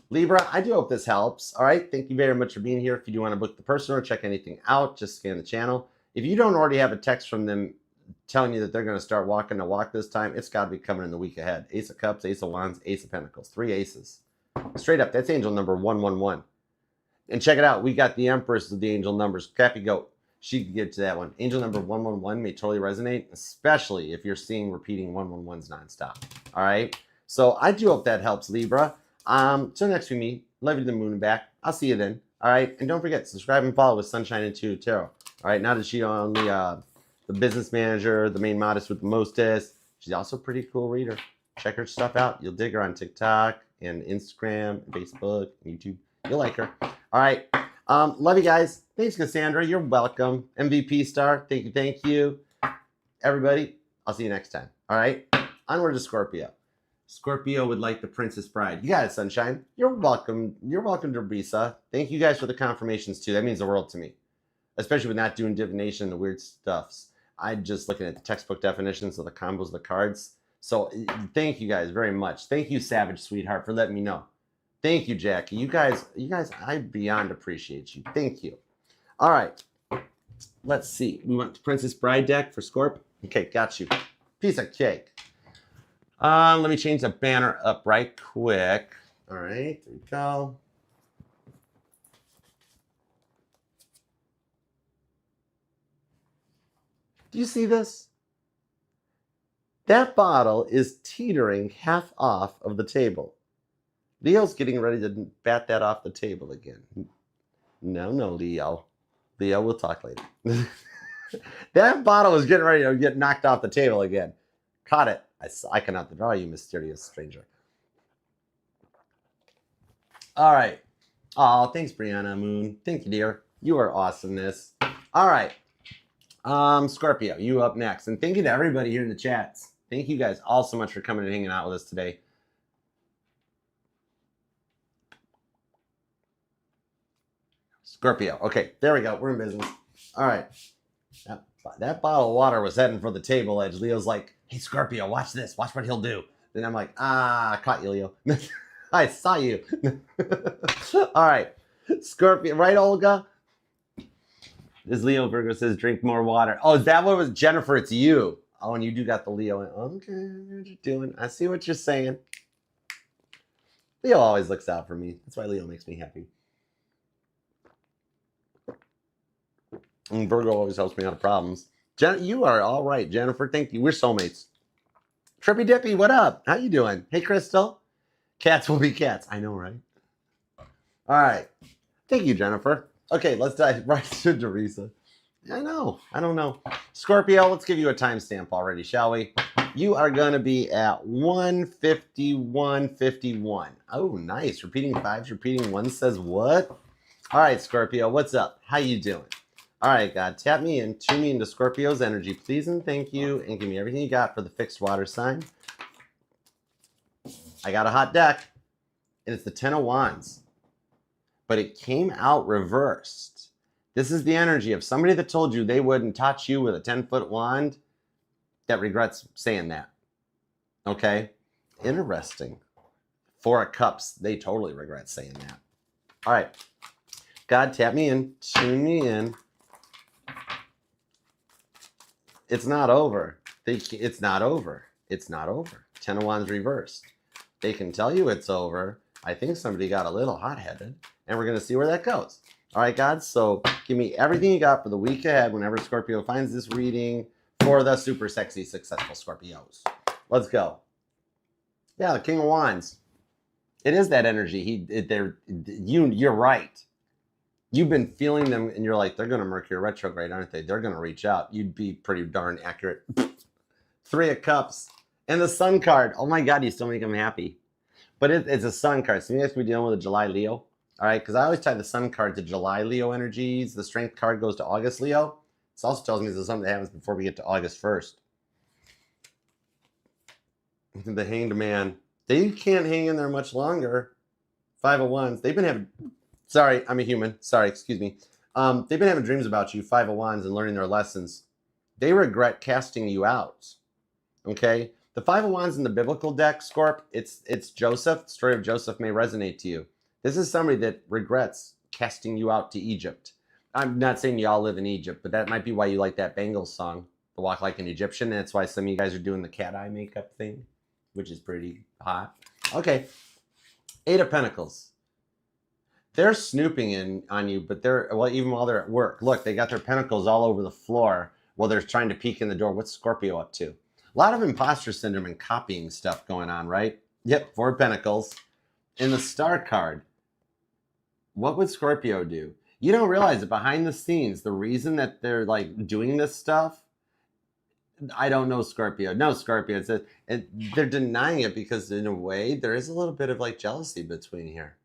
Libra, I do hope this helps. All right, thank you very much for being here. If you do want to book the person or check anything out, just scan the channel. If you don't already have a text from them telling you that they're going to start walking the walk this time, it's got to be coming in the week ahead. Ace of Cups, Ace of Wands, Ace of Pentacles. 3 aces. Straight up, that's angel number 111. And check it out. We got the Empress of the angel numbers. Cappy Goat. She can get to that one. Angel number 111 may totally resonate, especially if you're seeing repeating 111s nonstop. All right? So I do hope that helps, Libra. Till next we meet, love you to the moon and back. I'll see you then. All right? And don't forget, subscribe and follow with Sunshine into Tarot. All right, not that she only the business manager, the main modest with the mostest. She's also a pretty cool reader. Check her stuff out. You'll dig her on TikTok and Instagram, and Facebook, and YouTube. You'll like her. All right. Love you guys. Thanks, Cassandra. You're welcome. MVP star. Thank you. Thank you. Everybody, I'll see you next time. All right. Onward to Scorpio. Scorpio would like the Princess Bride. You got it, Sunshine. You're welcome. You're welcome, Debrisa. Thank you guys for the confirmations, too. That means the world to me. Especially with not doing divination and the weird stuffs. I'm just looking at the textbook definitions of the combos of the cards. So thank you guys very much. Thank you, Savage Sweetheart, for letting me know. Thank you, Jackie. You guys, I beyond appreciate you. Thank you. All right. Let's see. We want the Princess Bride deck for Scorp. Okay, got you. Piece of cake. Let me change the banner up right quick. All right, there we go. Do you see this? That bottle is teetering half off of the table. Leo's getting ready to bat that off the table again. No, Leo. Leo, we'll talk later. That bottle is getting ready to get knocked off the table again. Caught it. I cannot draw you, mysterious stranger. All right. Oh, thanks, Brianna Moon. Thank you, dear. You are awesomeness. All right. Scorpio, you up next. And thank you to everybody here in the chats. Thank you guys all so much for coming and hanging out with us today. Scorpio. Okay, there we go. We're in business. All right. That bottle of water was heading for the table edge. Leo's like, hey, Scorpio, watch this. Watch what he'll do. Then I'm like, I caught you, Leo. I saw you. All right. Scorpio. Right, Olga? This Leo Virgo says, drink more water. Oh, is that what it was? Jennifer, it's you. Oh, and you do got the Leo. Okay, what you're doing. I see what you're saying. Leo always looks out for me. That's why Leo makes me happy. And Virgo always helps me out of problems. You are all right, Jennifer. Thank you. We're soulmates. Trippy Dippy, what up? How you doing? Hey, Crystal. Cats will be cats. I know, right? All right. Thank you, Jennifer. Okay, let's dive right to Teresa. I know. I don't know. Scorpio, let's give you a timestamp already, shall we? You are going to be at 151.51. Oh, nice. Repeating fives, repeating ones says what? All right, Scorpio, what's up? How you doing? All right, God, tap me in, tune me into Scorpio's energy, please and thank you, and give me everything you got for the fixed water sign. I got a hot deck, and it's the 10 of Wands, but it came out reversed. This is the energy of somebody that told you they wouldn't touch you with a 10-foot wand that regrets saying that. Okay? Interesting. Four of Cups, they totally regret saying that. All right. God, tap me in, tune me in. It's not over. It's not over. It's not over. 10 of Wands reversed. They can tell you it's over. I think somebody got a little hot-headed, and we're going to see where that goes. All right, God, so give me everything you got for the week ahead whenever Scorpio finds this reading for the super sexy, successful Scorpios. Let's go. Yeah, the King of Wands. It is that energy. You're right. You've been feeling them, and you're like, they're going to Mercury retrograde, aren't they? They're going to reach out. You'd be pretty darn accurate. 3 of Cups. And the Sun card. Oh, my God, you still make them happy. But it's a Sun card. So you guys can be dealing with a July Leo. All right, because I always tie the Sun card to July Leo energies. The Strength card goes to August Leo. This also tells me there's something that happens before we get to August 1st. The Hanged Man. They can't hang in there much longer. 5 of Wands. They've been having... Sorry, I'm a human. Sorry, excuse me. They've been having dreams about you, 5 of Wands, and learning their lessons. They regret casting you out. Okay? The 5 of Wands in the biblical deck, Scorp, it's Joseph. The story of Joseph may resonate to you. This is somebody that regrets casting you out to Egypt. I'm not saying you all live in Egypt, but that might be why you like that Bangles song, The Walk Like an Egyptian. And that's why some of you guys are doing the cat eye makeup thing, which is pretty hot. Okay. 8 of Pentacles. They're snooping on you, but even while they're at work. Look, they got their pentacles all over the floor while they're trying to peek in the door. What's Scorpio up to? A lot of imposter syndrome and copying stuff going on, right? Yep, 4 of Pentacles. In the Star card, what would Scorpio do? You don't realize that behind the scenes, the reason that they're like doing this stuff, I don't know, Scorpio. No, Scorpio. They're denying it because in a way there is a little bit of like jealousy between here.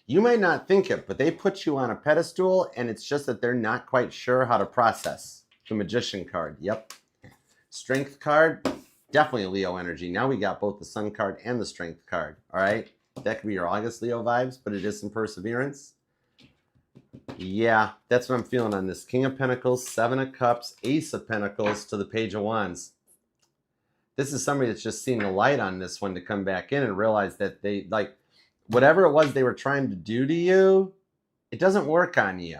You might not think it, but they put you on a pedestal, and it's just that they're not quite sure how to process the Magician card. Yep. Strength card, definitely a Leo energy. Now we got both the Sun card and the Strength card. All right. That could be your August Leo vibes, but it is some perseverance. Yeah, that's what I'm feeling on this. King of Pentacles, Seven of Cups, Ace of Pentacles to the Page of Wands. This is somebody that's just seen the light on this one to come back in and realize that they, like, whatever it was they were trying to do to you, it doesn't work on you.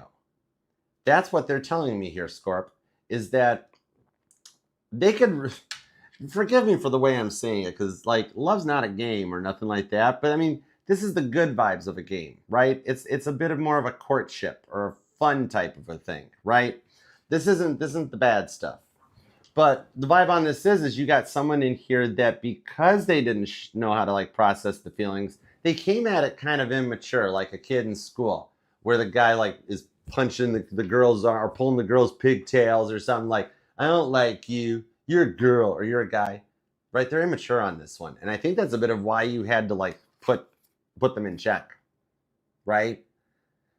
That's what they're telling me here, Scorp, is that they could, forgive me for the way I'm saying it, because, like, love's not a game or nothing like that, but I mean, this is the good vibes of a game, right? It's a bit of more of a courtship or a fun type of a thing, right? This isn't the bad stuff. But the vibe on this is you got someone in here that because they didn't know how to like process the feelings, they came at it kind of immature, like a kid in school, where the guy like is punching the girls or pulling the girls' pigtails or something like, I don't like you, you're a girl or you're a guy, right? They're immature on this one. And I think that's a bit of why you had to like put them in check, right?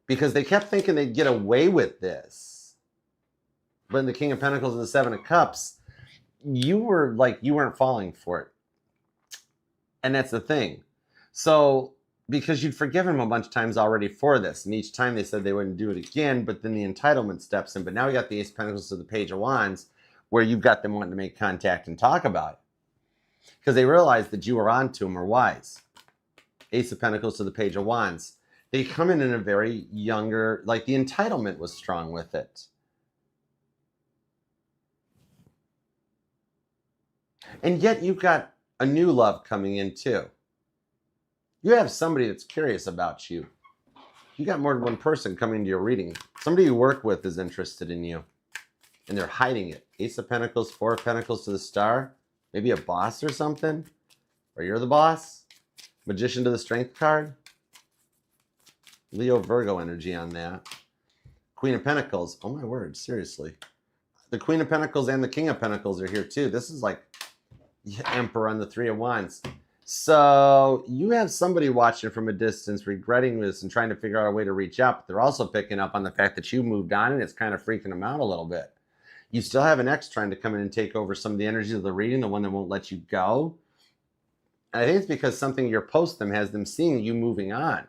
Because they kept thinking they'd get away with this. But in the King of Pentacles and the Seven of Cups, you weren't falling for it. And that's the thing. So, because you'd forgiven them a bunch of times already for this, and each time they said they wouldn't do it again, but then the entitlement steps in. But now we got the Ace of Pentacles to the Page of Wands, where you've got them wanting to make contact and talk about it. Because they realized that you were onto them or wise. Ace of Pentacles to the Page of Wands. They come in a very younger, like the entitlement was strong with it. And yet you've got a new love coming in too. You have somebody that's curious about you. You got more than one person coming to your reading. Somebody you work with is interested in you. And they're hiding it. Ace of Pentacles, Four of Pentacles to the Star. Maybe a boss or something. Or you're the boss. Magician to the Strength card. Leo Virgo energy on that. Queen of Pentacles. Oh my word, seriously. The Queen of Pentacles and the King of Pentacles are here too. This is like Emperor on the Three of Wands. So you have somebody watching from a distance, regretting this and trying to figure out a way to reach out. But they're also picking up on the fact that you moved on, and it's kind of freaking them out a little bit. You still have an ex trying to come in and take over some of the energies of the reading, the one that won't let you go. And I think it's because something your post them has them seeing you moving on.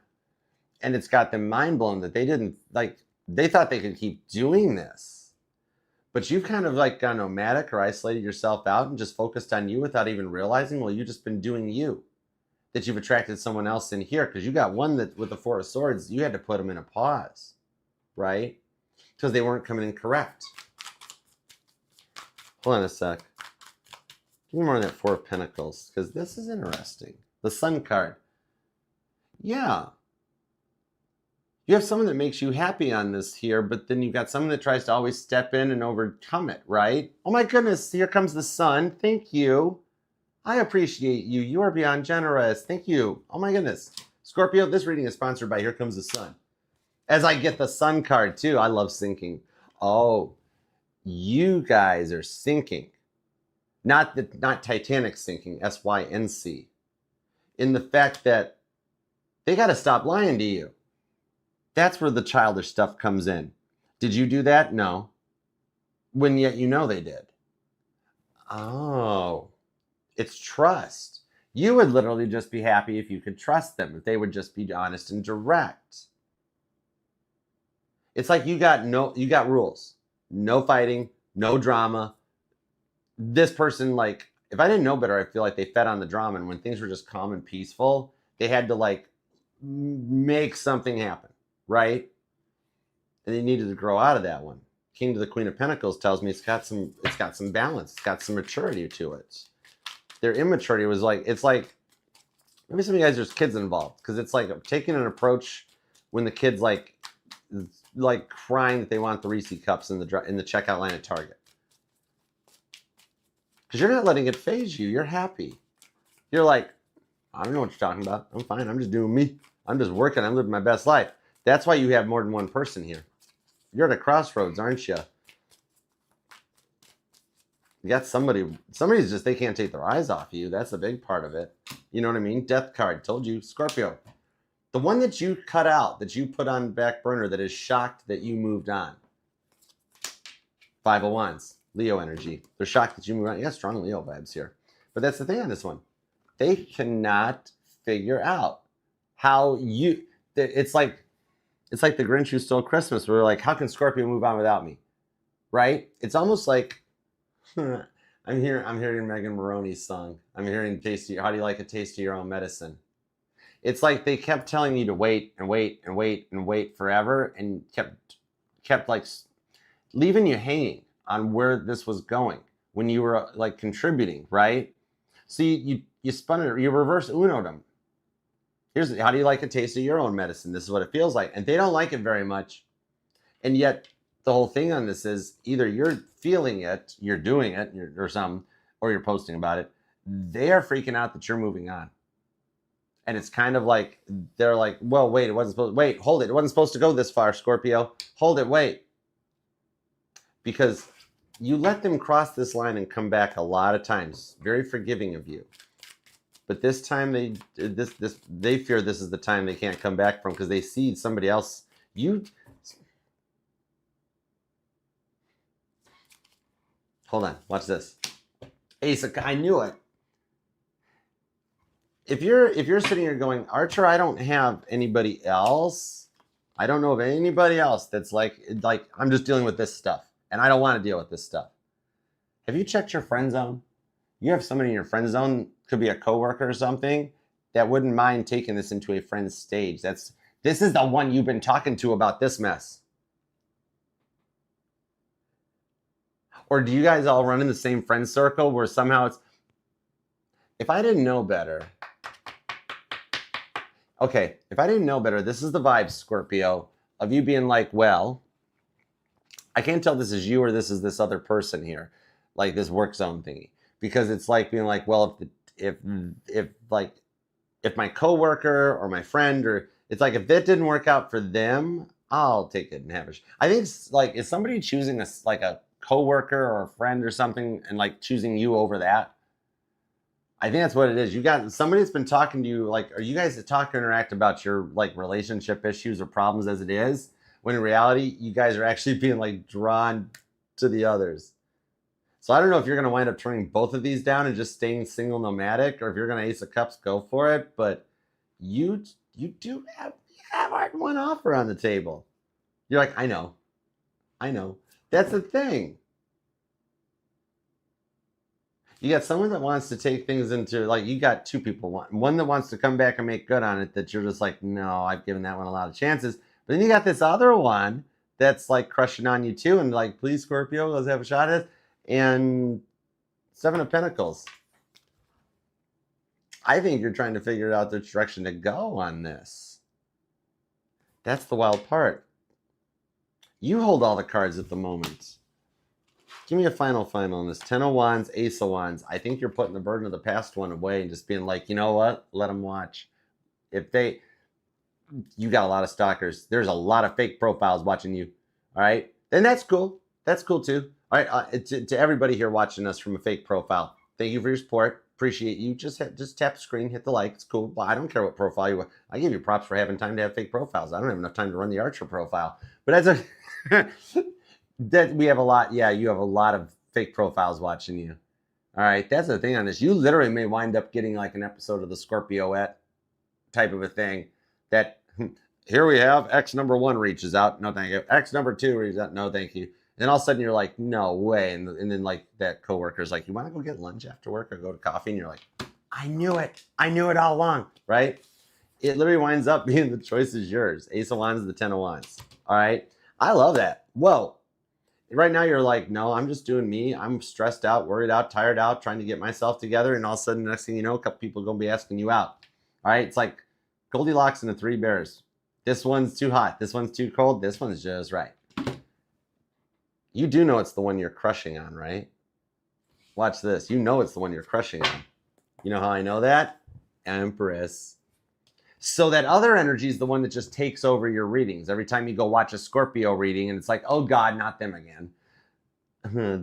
And it's got them mind blown that they didn't, like, they thought they could keep doing this. But you've kind of like gone nomadic or isolated yourself out and just focused on you without even realizing, well, you've just been doing you. That you've attracted someone else in here because you got one that with the Four of Swords, you had to put them in a pause, right? Because they weren't coming in correct. Hold on a sec. Give me more on that Four of Pentacles because this is interesting. The Sun card. Yeah. You have someone that makes you happy on this here, but then you've got someone that tries to always step in and overcome it, right? Oh my goodness, here comes the Sun. Thank you. I appreciate you. You are beyond generous. Thank you. Oh my goodness. Scorpio, this reading is sponsored by Here Comes the Sun. As I get the Sun card too, I love syncing. Oh, you guys are syncing. Not Titanic sinking, S-Y-N-C. In the fact that they got to stop lying to you. That's where the childish stuff comes in. Did you do that? No. When yet you know they did. Oh, it's trust. You would literally just be happy if you could trust them, if they would just be honest and direct. It's like you got rules. No fighting, no drama. This person, like, if I didn't know better, I feel like they fed on the drama, and when things were just calm and peaceful, they had to like make something happen. Right? And they needed to grow out of that one. King to the Queen of Pentacles tells me it's got some balance. It's got some maturity to it. Their immaturity was like, it's like, maybe some of you guys, there's kids involved. Because it's like taking an approach when the kid's like crying that they want the Reese cups in the checkout line at Target. Because you're not letting it faze you. You're happy. You're like, I don't know what you're talking about. I'm fine. I'm just doing me. I'm just working. I'm living my best life. That's why you have more than one person here. You're at a crossroads, aren't you? You got somebody's just, they can't take their eyes off you. That's a big part of it. You know what I mean? Death card, told you, Scorpio. The one that you cut out, that you put on back burner, that is shocked that you moved on. Five of Wands, Leo energy. They're shocked that you moved on. You got strong Leo vibes here. But that's the thing on this one. They cannot figure out how you, it's like the Grinch Who Stole Christmas. We're like, how can Scorpio move on without me? Right? It's almost like, I'm hearing Megan Maroney's song. I'm hearing how do you like a taste of your own medicine? It's like they kept telling you to wait and wait and wait and wait forever, and kept like leaving you hanging on where this was going when you were like contributing, right? So you spun it, you reverse Uno'd them. Here's how do you like a taste of your own medicine? This is what it feels like, and they don't like it very much, and yet. The whole thing on this is either you're feeling it, you're doing it, or you're posting about it. They're freaking out that you're moving on. And it's kind of like, they're like, well, wait, hold it. It wasn't supposed to go this far, Scorpio. Hold it, wait. Because you let them cross this line and come back a lot of times. Very forgiving of you. But this time they fear this is the time they can't come back from, because they see somebody else. Hold on, watch this. Ace, I knew it. If you're sitting here going, Archer, I don't have anybody else. I don't know of anybody else that's like I'm just dealing with this stuff, and I don't want to deal with this stuff. Have you checked your friend zone? You have somebody in your friend zone, could be a coworker or something, that wouldn't mind taking this into a friend's stage. This is the one you've been talking to about this mess. Or do you guys all run in the same friend circle where somehow it's, if I didn't know better, okay, if I didn't know better, this is the vibe, Scorpio, of you being like, well, I can't tell this is you or this is this other person here, like this work zone thingy, because it's like being like, well, if my coworker or my friend, or it's like, if that didn't work out for them, I'll take it and have it. I think it's like, is somebody choosing a coworker or a friend or something and like choosing you over that? I think that's what it is. You got somebody that's been talking to you, like, are you guys talk or interact about your like relationship issues or problems as it is, when in reality you guys are actually being like drawn to the others. So I don't know if you're going to wind up turning both of these down and just staying single nomadic, or if you're going to Ace of Cups, go for it. But you do have one offer on the table. You're like, I know. That's the thing. You got someone that wants to take things into, like, you got two people. One that wants to come back and make good on it, that you're just like, no, I've given that one a lot of chances. But then you got this other one that's like crushing on you too, and like, please, Scorpio, let's have a shot at it. And Seven of Pentacles. I think you're trying to figure out the direction to go on this. That's the wild part. You hold all the cards at the moment. Give me a final on this. 10 of Wands, Ace of Wands. I think you're putting the burden of the past one away and just being like, you know what? Let them watch. You got a lot of stalkers. There's a lot of fake profiles watching you. All right? Then that's cool. That's cool too. All right, to everybody here watching us from a fake profile, thank you for your support. Appreciate you. Just tap the screen, hit the like. It's cool. But I don't care what profile you want. I give you props for having time to have fake profiles. I don't have enough time to run the Archer profile. But that's that we have a lot. Yeah, you have a lot of fake profiles watching you. All right, that's the thing on this. You literally may wind up getting like an episode of the Scorpioette type of a thing. That here we have X number 1 reaches out. No, thank you. X number 2 reaches out. No, thank you. Then all of a sudden you're like, no way. And then like that coworker's like, you want to go get lunch after work or go to coffee? And you're like, I knew it. I knew it all along, right? It literally winds up being the choice is yours. Ace of Wands, the 10 of Wands. All right. I love that. Whoa. Right now you're like, no, I'm just doing me. I'm stressed out, worried out, tired out, trying to get myself together. And all of a sudden, next thing you know, a couple people are going to be asking you out. All right. It's like Goldilocks and the 3 bears. This one's too hot. This one's too cold. This one's just right. You do know it's the one you're crushing on, right? Watch this. You know it's the one you're crushing on. You know how I know that? Empress. So that other energy is the one that just takes over your readings. Every time you go watch a Scorpio reading and it's like, oh God, not them again.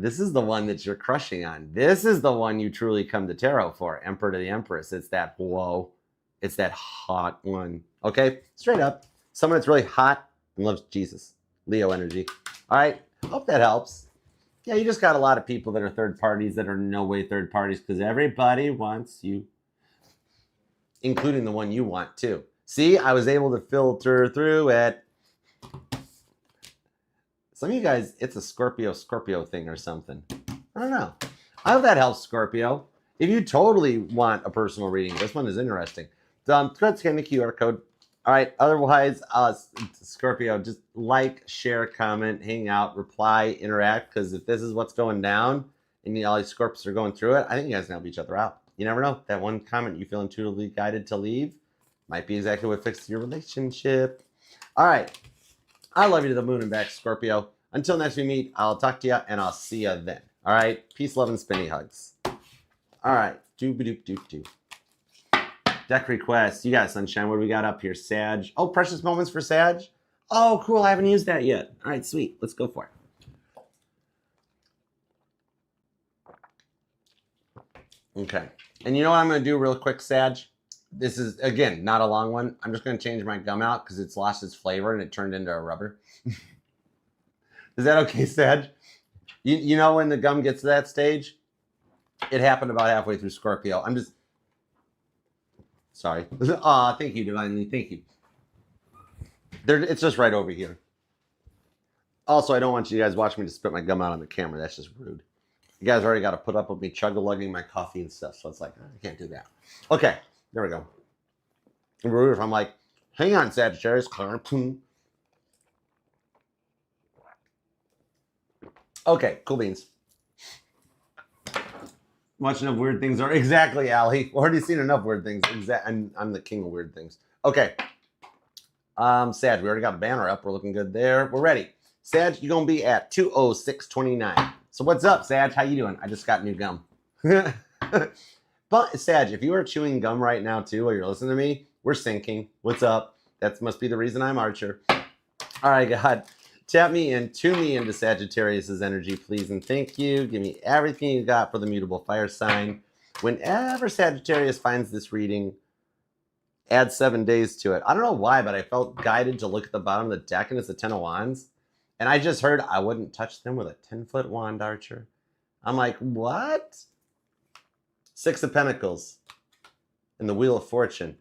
This is the one that you're crushing on. This is the one you truly come to tarot for. Emperor to the Empress. It's that, whoa, it's that hot one. Okay, straight up. Someone that's really hot and loves Jesus. Leo energy. All right, hope that helps. Yeah, you just got a lot of people that are third parties that are no way third parties because everybody wants you, including the one you want too. See, I was able to filter through it. Some of you guys, it's a Scorpio thing or something. I don't know. I hope that helps, Scorpio. If you totally want a personal reading, this one is interesting. Scan the QR code. All right. Otherwise, Scorpio, just like, share, comment, hang out, reply, interact. Because if this is what's going down and all these Scorpios are going through it, I think you guys can help each other out. You never know. That one comment you feel intuitively guided to leave might be exactly what fixes your relationship. All right. I love you to the moon and back, Scorpio. Until next we meet, I'll talk to you and I'll see you then. All right. Peace, love, and spinny hugs. All right. Doop-a-doop-doop-doop. Deck requests. You got sunshine. What do we got up here? Sag. Oh, precious moments for Sag. Oh, cool. I haven't used that yet. All right, sweet. Let's go for it. Okay. And you know what I'm going to do real quick, Sag? This is, again, not a long one. I'm just going to change my gum out because it's lost its flavor and it turned into a rubber. Is that okay, Sag? You know when the gum gets to that stage? It happened about halfway through Scorpio. I'm just... Sorry. Aw, thank you, Divinely. Thank you. It's just right over here. Also, I don't want you guys watching me to spit my gum out on the camera. That's just rude. You guys already got to put up with me chug-a-lugging my coffee and stuff. So it's like, I can't do that. Okay. There we go. Rude if I'm like, hang on, Sagittarius. Okay, cool beans. Watching enough weird things are exactly, Allie. Already seen enough weird things. I'm the king of weird things. Okay. Sag, we already got a banner up. We're looking good there. We're ready. Sag, you're gonna be at 206.29. So what's up, Sag? How you doing? I just got new gum. But Sag, if you are chewing gum right now too, while you're listening to me, we're syncing. What's up? That must be the reason I'm Archer. All right, God. Tap me in, tune me into Sagittarius's energy, please, and thank you. Give me everything you got for the mutable fire sign. Whenever Sagittarius finds this reading, add 7 days to it. I don't know why, but I felt guided to look at the bottom of the deck, and it's a 10 of Wands. And I just heard I wouldn't touch them with a 10-foot wand, Archer. I'm like, what? 6 of Pentacles and the Wheel of Fortune.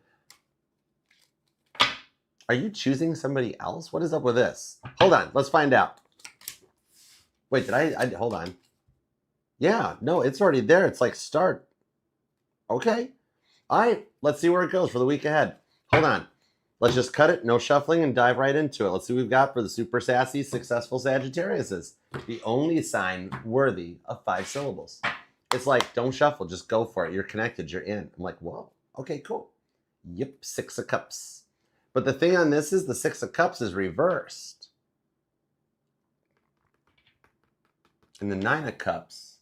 Are you choosing somebody else? What is up with this? Hold on. Let's find out. Wait, did I hold on. Yeah, no, it's already there. It's like start. Okay. All right. Let's see where it goes for the week ahead. Hold on. Let's just cut it. No shuffling and dive right into it. Let's see what we've got for the super sassy, successful Sagittariuses. The only sign worthy of 5 syllables. It's like, don't shuffle. Just go for it. You're connected. You're in. I'm like, whoa. Okay, cool. Yep. 6 of Cups. But the thing on this is the 6 of Cups is reversed. And the 9 of Cups,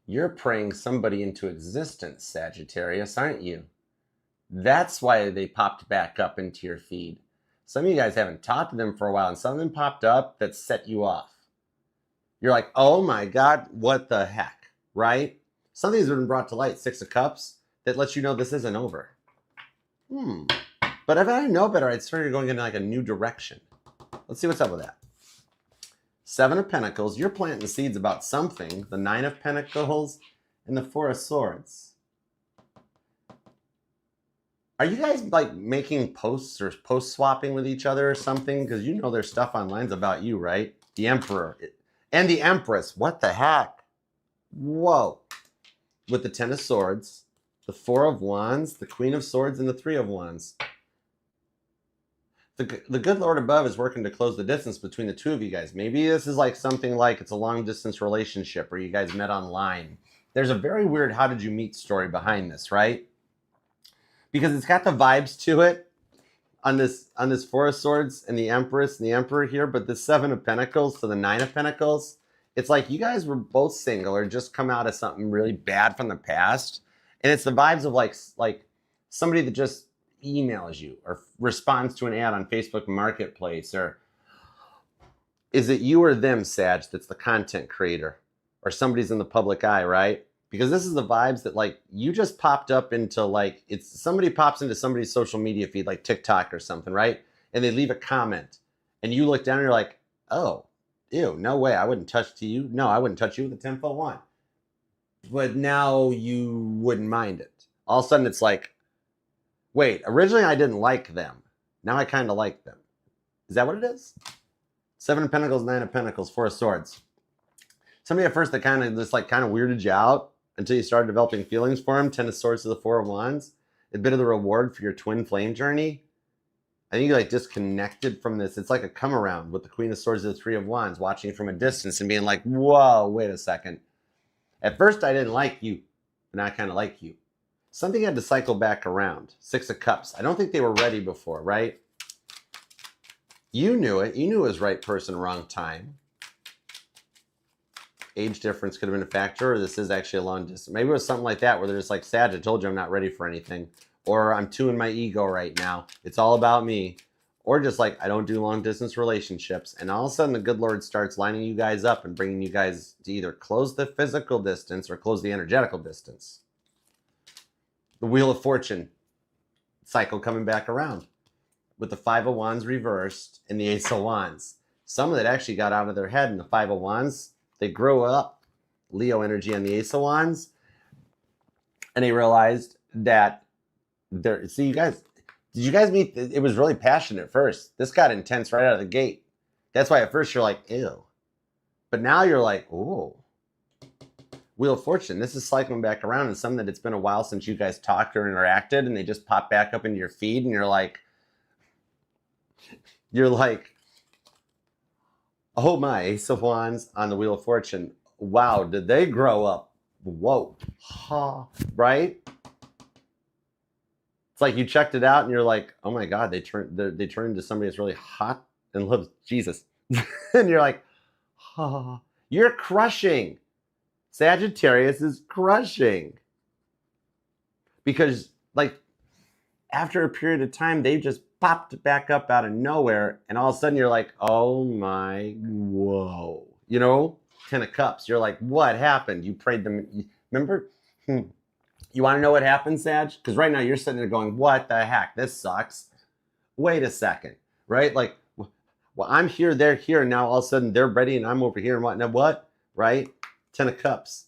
you're praying somebody into existence, Sagittarius, aren't you? That's why they popped back up into your feed. Some of you guys haven't talked to them for a while, and something popped up that set you off. You're like, oh my God, what the heck, right? Something's been brought to light, 6 of Cups, that lets you know this isn't over. But if I didn't know better, I'd start going in like a new direction. Let's see what's up with that. 7 of Pentacles. You're planting seeds about something. The 9 of Pentacles and the 4 of Swords. Are you guys like making posts or post swapping with each other or something? Because you know there's stuff online about you, right? The Emperor and the Empress. What the heck? Whoa. With the 10 of Swords, the 4 of Wands, the Queen of Swords, and the 3 of Wands. The good Lord above is working to close the distance between the two of you guys. Maybe this is like something like it's a long distance relationship where you guys met online. There's a very weird how did you meet story behind this, right? Because it's got the vibes to it on this 4 of Swords and the Empress and the Emperor here, but the 7 of Pentacles to the 9 of Pentacles, it's like you guys were both single or just come out of something really bad from the past. And it's the vibes of like somebody that just emails you or responds to an ad on Facebook Marketplace? Or is it you or them, Sag, that's the content creator? Or somebody's in the public eye, right? Because this is the vibes that like you just popped up into, like, it's somebody pops into somebody's social media feed, like TikTok or something, right? And they leave a comment and you look down and you're like, oh, ew, no way. I wouldn't touch to you. No, I wouldn't touch you with a 10-foot wand. But now you wouldn't mind it. All of a sudden it's like, wait, originally I didn't like them. Now I kind of like them. Is that what it is? 7 of Pentacles, 9 of Pentacles, 4 of Swords. Somebody at first that kind of just like kind of weirded you out until you started developing feelings for him. 10 of Swords to the 4 of Wands. A bit of the reward for your twin flame journey. I think you like disconnected from this. It's like a come around with the Queen of Swords to the 3 of Wands, watching from a distance and being like, whoa, wait a second. At first I didn't like you, but now I kind of like you. Something had to cycle back around. 6 of Cups. I don't think they were ready before, right? You knew it. You knew it was right person, wrong time. Age difference could have been a factor, or this is actually a long distance. Maybe it was something like that where they're just like, Sag, I told you I'm not ready for anything. Or I'm too in my ego right now. It's all about me. Or just like, I don't do long distance relationships. And all of a sudden the good Lord starts lining you guys up and bringing you guys to either close the physical distance or close the energetical distance. The Wheel of Fortune cycle coming back around with the 5 of Wands reversed and the Ace of Wands. Some that actually got out of their head in the 5 of Wands, they grow up, Leo energy on the Ace of Wands, and they realized that they're, see you guys, did you guys meet, it was really passionate at first. This got intense right out of the gate. That's why at first you're like, ew. But now you're like, oh. Wheel of Fortune, this is cycling back around, and some that it's been a while since you guys talked or interacted, and they just pop back up into your feed, and you're like, oh my, Ace of Wands on the Wheel of Fortune. Wow, did they grow up? Whoa, right? It's like you checked it out, and you're like, oh my God, they turned into somebody that's really hot and loves Jesus, and you're like, you're crushing. Sagittarius is crushing because, like, after a period of time, they just popped back up out of nowhere, and all of a sudden you're like, oh my, whoa, you know, 10 of Cups. You're like, what happened? You prayed them. Remember? You want to know what happened, Sag? Because right now you're sitting there going, what the heck? This sucks. Wait a second, right? Like, well, I'm here, they're here, and now all of a sudden they're ready, and I'm over here, and whatnot. What? Right? 10 of Cups.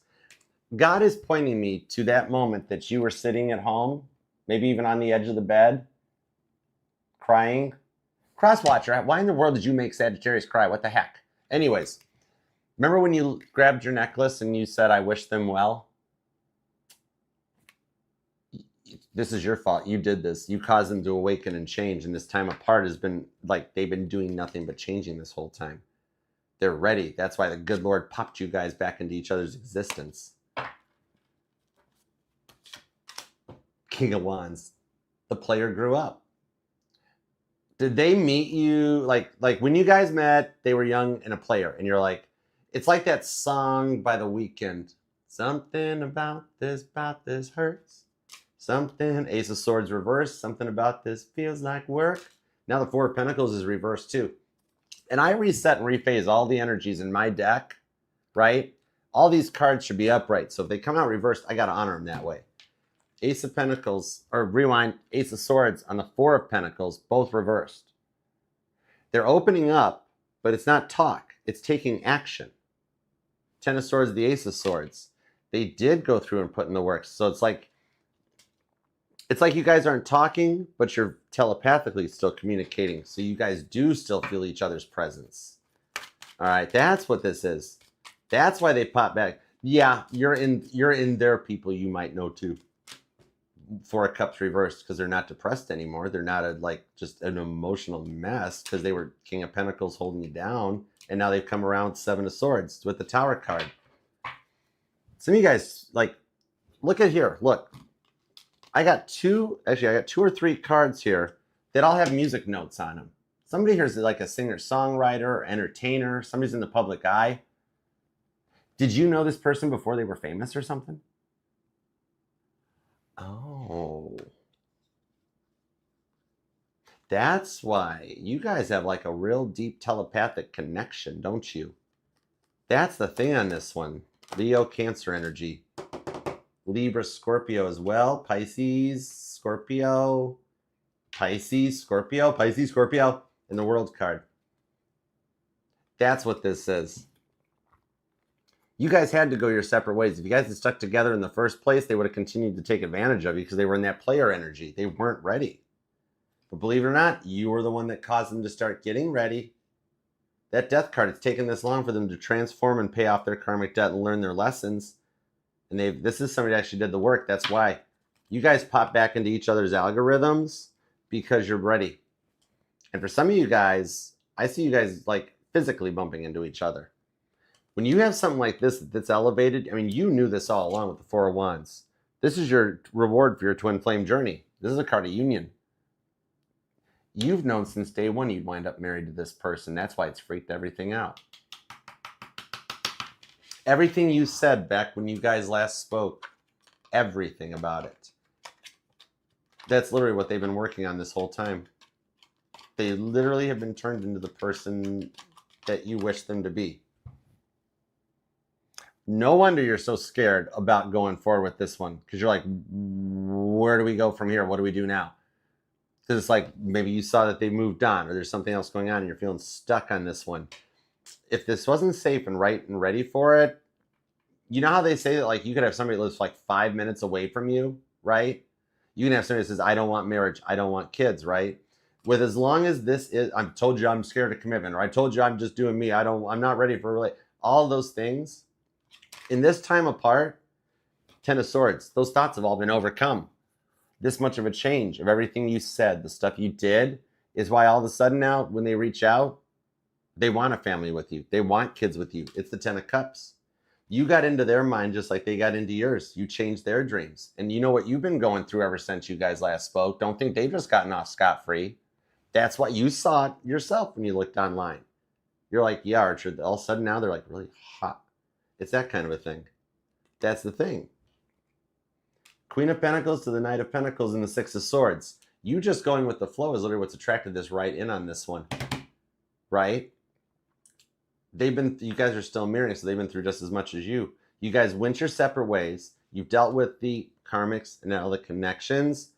God is pointing me to that moment that you were sitting at home, maybe even on the edge of the bed, crying. Crosswatcher, why in the world did you make Sagittarius cry? What the heck? Anyways, remember when you grabbed your necklace and you said, I wish them well? This is your fault. You did this. You caused them to awaken and change. And this time apart has been like they've been doing nothing but changing this whole time. They're ready. That's why the good Lord popped you guys back into each other's existence. King of Wands. The player grew up. Did they meet you? Like when you guys met, they were young and a player. And you're like, it's like that song by The Weeknd. Something about this hurts. Something, Ace of Swords reversed. Something about this feels like work. Now the 4 of Pentacles is reversed too. And I reset and rephase all the energies in my deck, right? All these cards should be upright. So if they come out reversed, I got to honor them that way. Ace of Pentacles, or rewind, Ace of Swords on the 4 of Pentacles, both reversed. They're opening up, but it's not talk. It's taking action. 10 of Swords, the Ace of Swords. They did go through and put in the work. So it's like you guys aren't talking, but you're telepathically still communicating. So you guys do still feel each other's presence. All right, that's what this is. That's why they pop back. Yeah, you're in their people you might know too. 4 of Cups reversed because they're not depressed anymore. They're not just an emotional mess because they were King of Pentacles holding you down. And now they've come around 7 of Swords with the Tower card. Some of you guys, like, look at here. Look. I got 2 or 3 cards here that all have music notes on them. Somebody here is like a singer-songwriter or entertainer. Somebody's in the public eye. Did you know this person before they were famous or something? Oh. That's why you guys have like a real deep telepathic connection, don't you? That's the thing on this one. Leo, Cancer energy. Libra, Scorpio as well. Pisces, Scorpio. Pisces, Scorpio. Pisces, Scorpio. And the World card. That's what this is. You guys had to go your separate ways. If you guys had stuck together in the first place, they would have continued to take advantage of you because they were in that player energy. They weren't ready. But believe it or not, you were the one that caused them to start getting ready. That Death card, it's taken this long for them to transform and pay off their karmic debt and learn their lessons. And this is somebody that actually did the work. That's why you guys pop back into each other's algorithms because you're ready. And for some of you guys, I see you guys like physically bumping into each other. When you have something like this that's elevated, I mean, you knew this all along with the Four of Wands. This is your reward for your twin flame journey. This is a card of union. You've known since day one you'd wind up married to this person. That's why it's freaked everything out. Everything you said back when you guys last spoke, everything about it. That's literally what they've been working on this whole time. They literally have been turned into the person that you wish them to be. No wonder you're so scared about going forward with this one, because you're like, where do we go from here? What do we do now? Because it's like maybe you saw that they moved on or there's something else going on and you're feeling stuck on this one. If this wasn't safe and right and ready for it, you know how they say that like you could have somebody that lives like 5 minutes away from you, right? You can have somebody that says, I don't want marriage, I don't want kids, right? With as long as this is, I told you I'm scared of commitment, or I told you I'm just doing me, I'm not ready for all those things. In this time apart, 10 of Swords, those thoughts have all been overcome. This much of a change of everything you said, the stuff you did, is why all of a sudden now, when they reach out, they want a family with you. They want kids with you. It's the 10 of Cups. You got into their mind just like they got into yours. You changed their dreams. And you know what you've been going through ever since you guys last spoke. Don't think they've just gotten off scot-free. That's what you saw it yourself when you looked online. You're like, yeah, Archer. All of a sudden now they're like really hot. It's that kind of a thing. That's the thing. Queen of Pentacles to the Knight of Pentacles and the Six of Swords. You just going with the flow is literally what's attracted this right in on this one. Right? You guys are still mirroring, so they've been through just as much as you. You guys went your separate ways. You've dealt with the karmics and now the connections.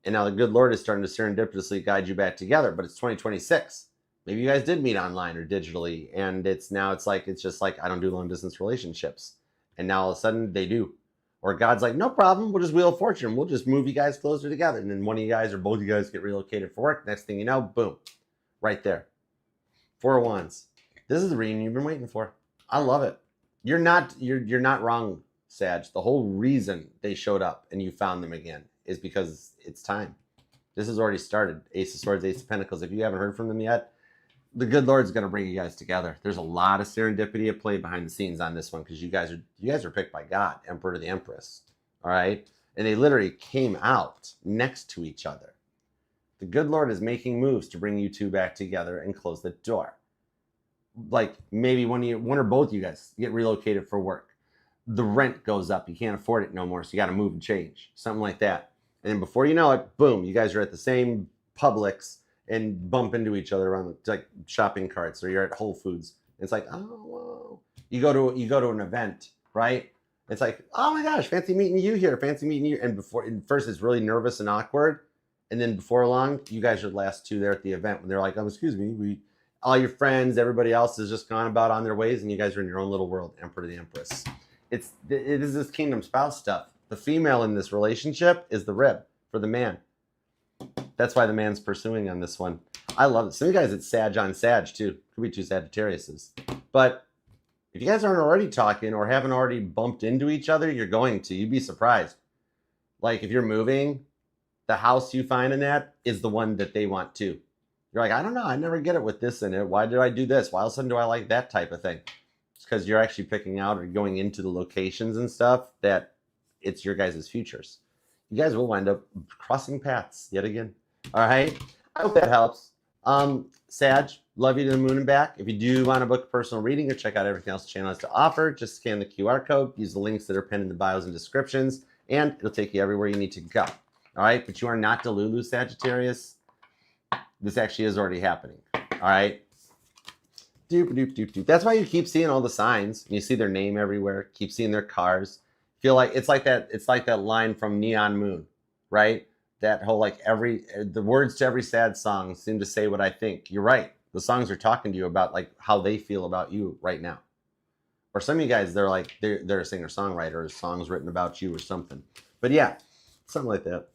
And now the good Lord is starting to serendipitously guide you back together. But it's 2026. Maybe you guys did meet online or digitally. And it's just like, I don't do long distance relationships. And now all of a sudden they do. Or God's like, no problem. We'll just Wheel of Fortune. We'll just move you guys closer together. And then one of you guys or both of you guys get relocated for work. Next thing you know, boom. Right there. Four of Wands. This is the reunion you've been waiting for. I love it. You're not wrong, Sag. The whole reason they showed up and you found them again is because it's time. This has already started. Ace of Swords, Ace of Pentacles. If you haven't heard from them yet, the good Lord's going to bring you guys together. There's a lot of serendipity at play behind the scenes on this one because you guys are picked by God, Emperor to the Empress. All right? And they literally came out next to each other. The good Lord is making moves to bring you two back together and close the door. Like maybe one or both of you guys get relocated for work. The rent goes up. You can't afford it no more, so you got to move and change. Something like that. And then before you know it, boom, you guys are at the same Publix and bump into each other around like shopping carts, or you're at Whole Foods. It's like, oh, whoa. You go to an event, right? It's like, oh my gosh, fancy meeting you here, fancy meeting you. And first it's really nervous and awkward. And then before long, you guys are the last two there at the event when they're like, oh, excuse me, all your friends, everybody else has just gone about on their ways, and you guys are in your own little world, Emperor to the Empress. It is this kingdom spouse stuff. The female in this relationship is the rib for the man. That's why the man's pursuing on this one. I love it. Some of you guys, it's Sag on Sag too. Could be two Sagittariuses. But if you guys aren't already talking or haven't already bumped into each other, you're going to. You'd be surprised. Like if you're moving, the house you find in that is the one that they want too. You're like, I don't know. I never get it with this in it. Why did I do this? Why all of a sudden do I like that type of thing? It's because you're actually picking out or going into the locations and stuff that it's your guys' futures. You guys will wind up crossing paths yet again. All right. I hope that helps. Sag, love you to the moon and back. If you do want to book a personal reading or check out everything else the channel has to offer, just scan the QR code, use the links that are pinned in the bios and descriptions, and it'll take you everywhere you need to go. All right. But you are not Delulu, Sagittarius. this actually is already happening. All right. Doop, doop, doop, doop. That's why you keep seeing all the signs. And you see their name everywhere. Keep seeing their cars. Feel like it's like that. It's like that line from Neon Moon, right? That whole like the words to every sad song seem to say what I think. You're right. The songs are talking to you about like how they feel about you right now. Or some of you guys, they're a singer-songwriter, or songs written about you or something. But yeah, something like that.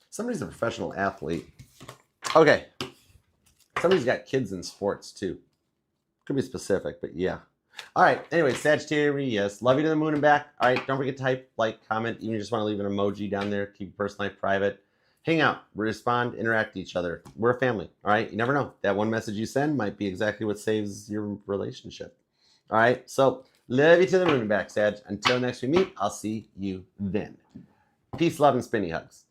Somebody's a professional athlete. Okay. Somebody's got kids in sports too. Could be specific, but yeah. All right. Anyway, Sagittarius. Love you to the moon and back. All right. Don't forget to type, like, comment. Even if you just want to leave an emoji down there. Keep your personal life private. Hang out. Respond. Interact with each other. We're a family. All right. You never know. That one message you send might be exactly what saves your relationship. All right. So, love you to the moon and back, Sag. Until next we meet, I'll see you then. Peace, love, and spinny hugs.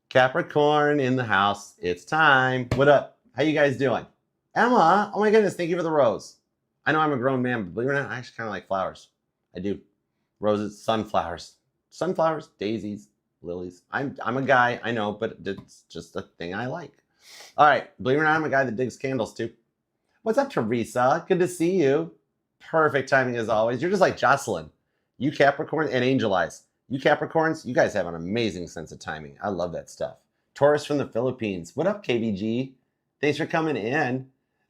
Capricorn in the house. It's time. What up? How you guys doing? Emma, oh my goodness, thank you for the rose. I know I'm a grown man, but believe it or not, I actually kind of like flowers. I do. Roses, sunflowers, daisies, lilies. I'm a guy, I know, but it's just a thing I like. All right, believe it or not, I'm a guy that digs candles too. What's up, Teresa? Good to see you. Perfect timing as always. You're just like Jocelyn. You Capricorn and Angel Eyes. You Capricorns, you guys have an amazing sense of timing. I love that stuff. Taurus from the Philippines. What up, KVG? Thanks for coming in.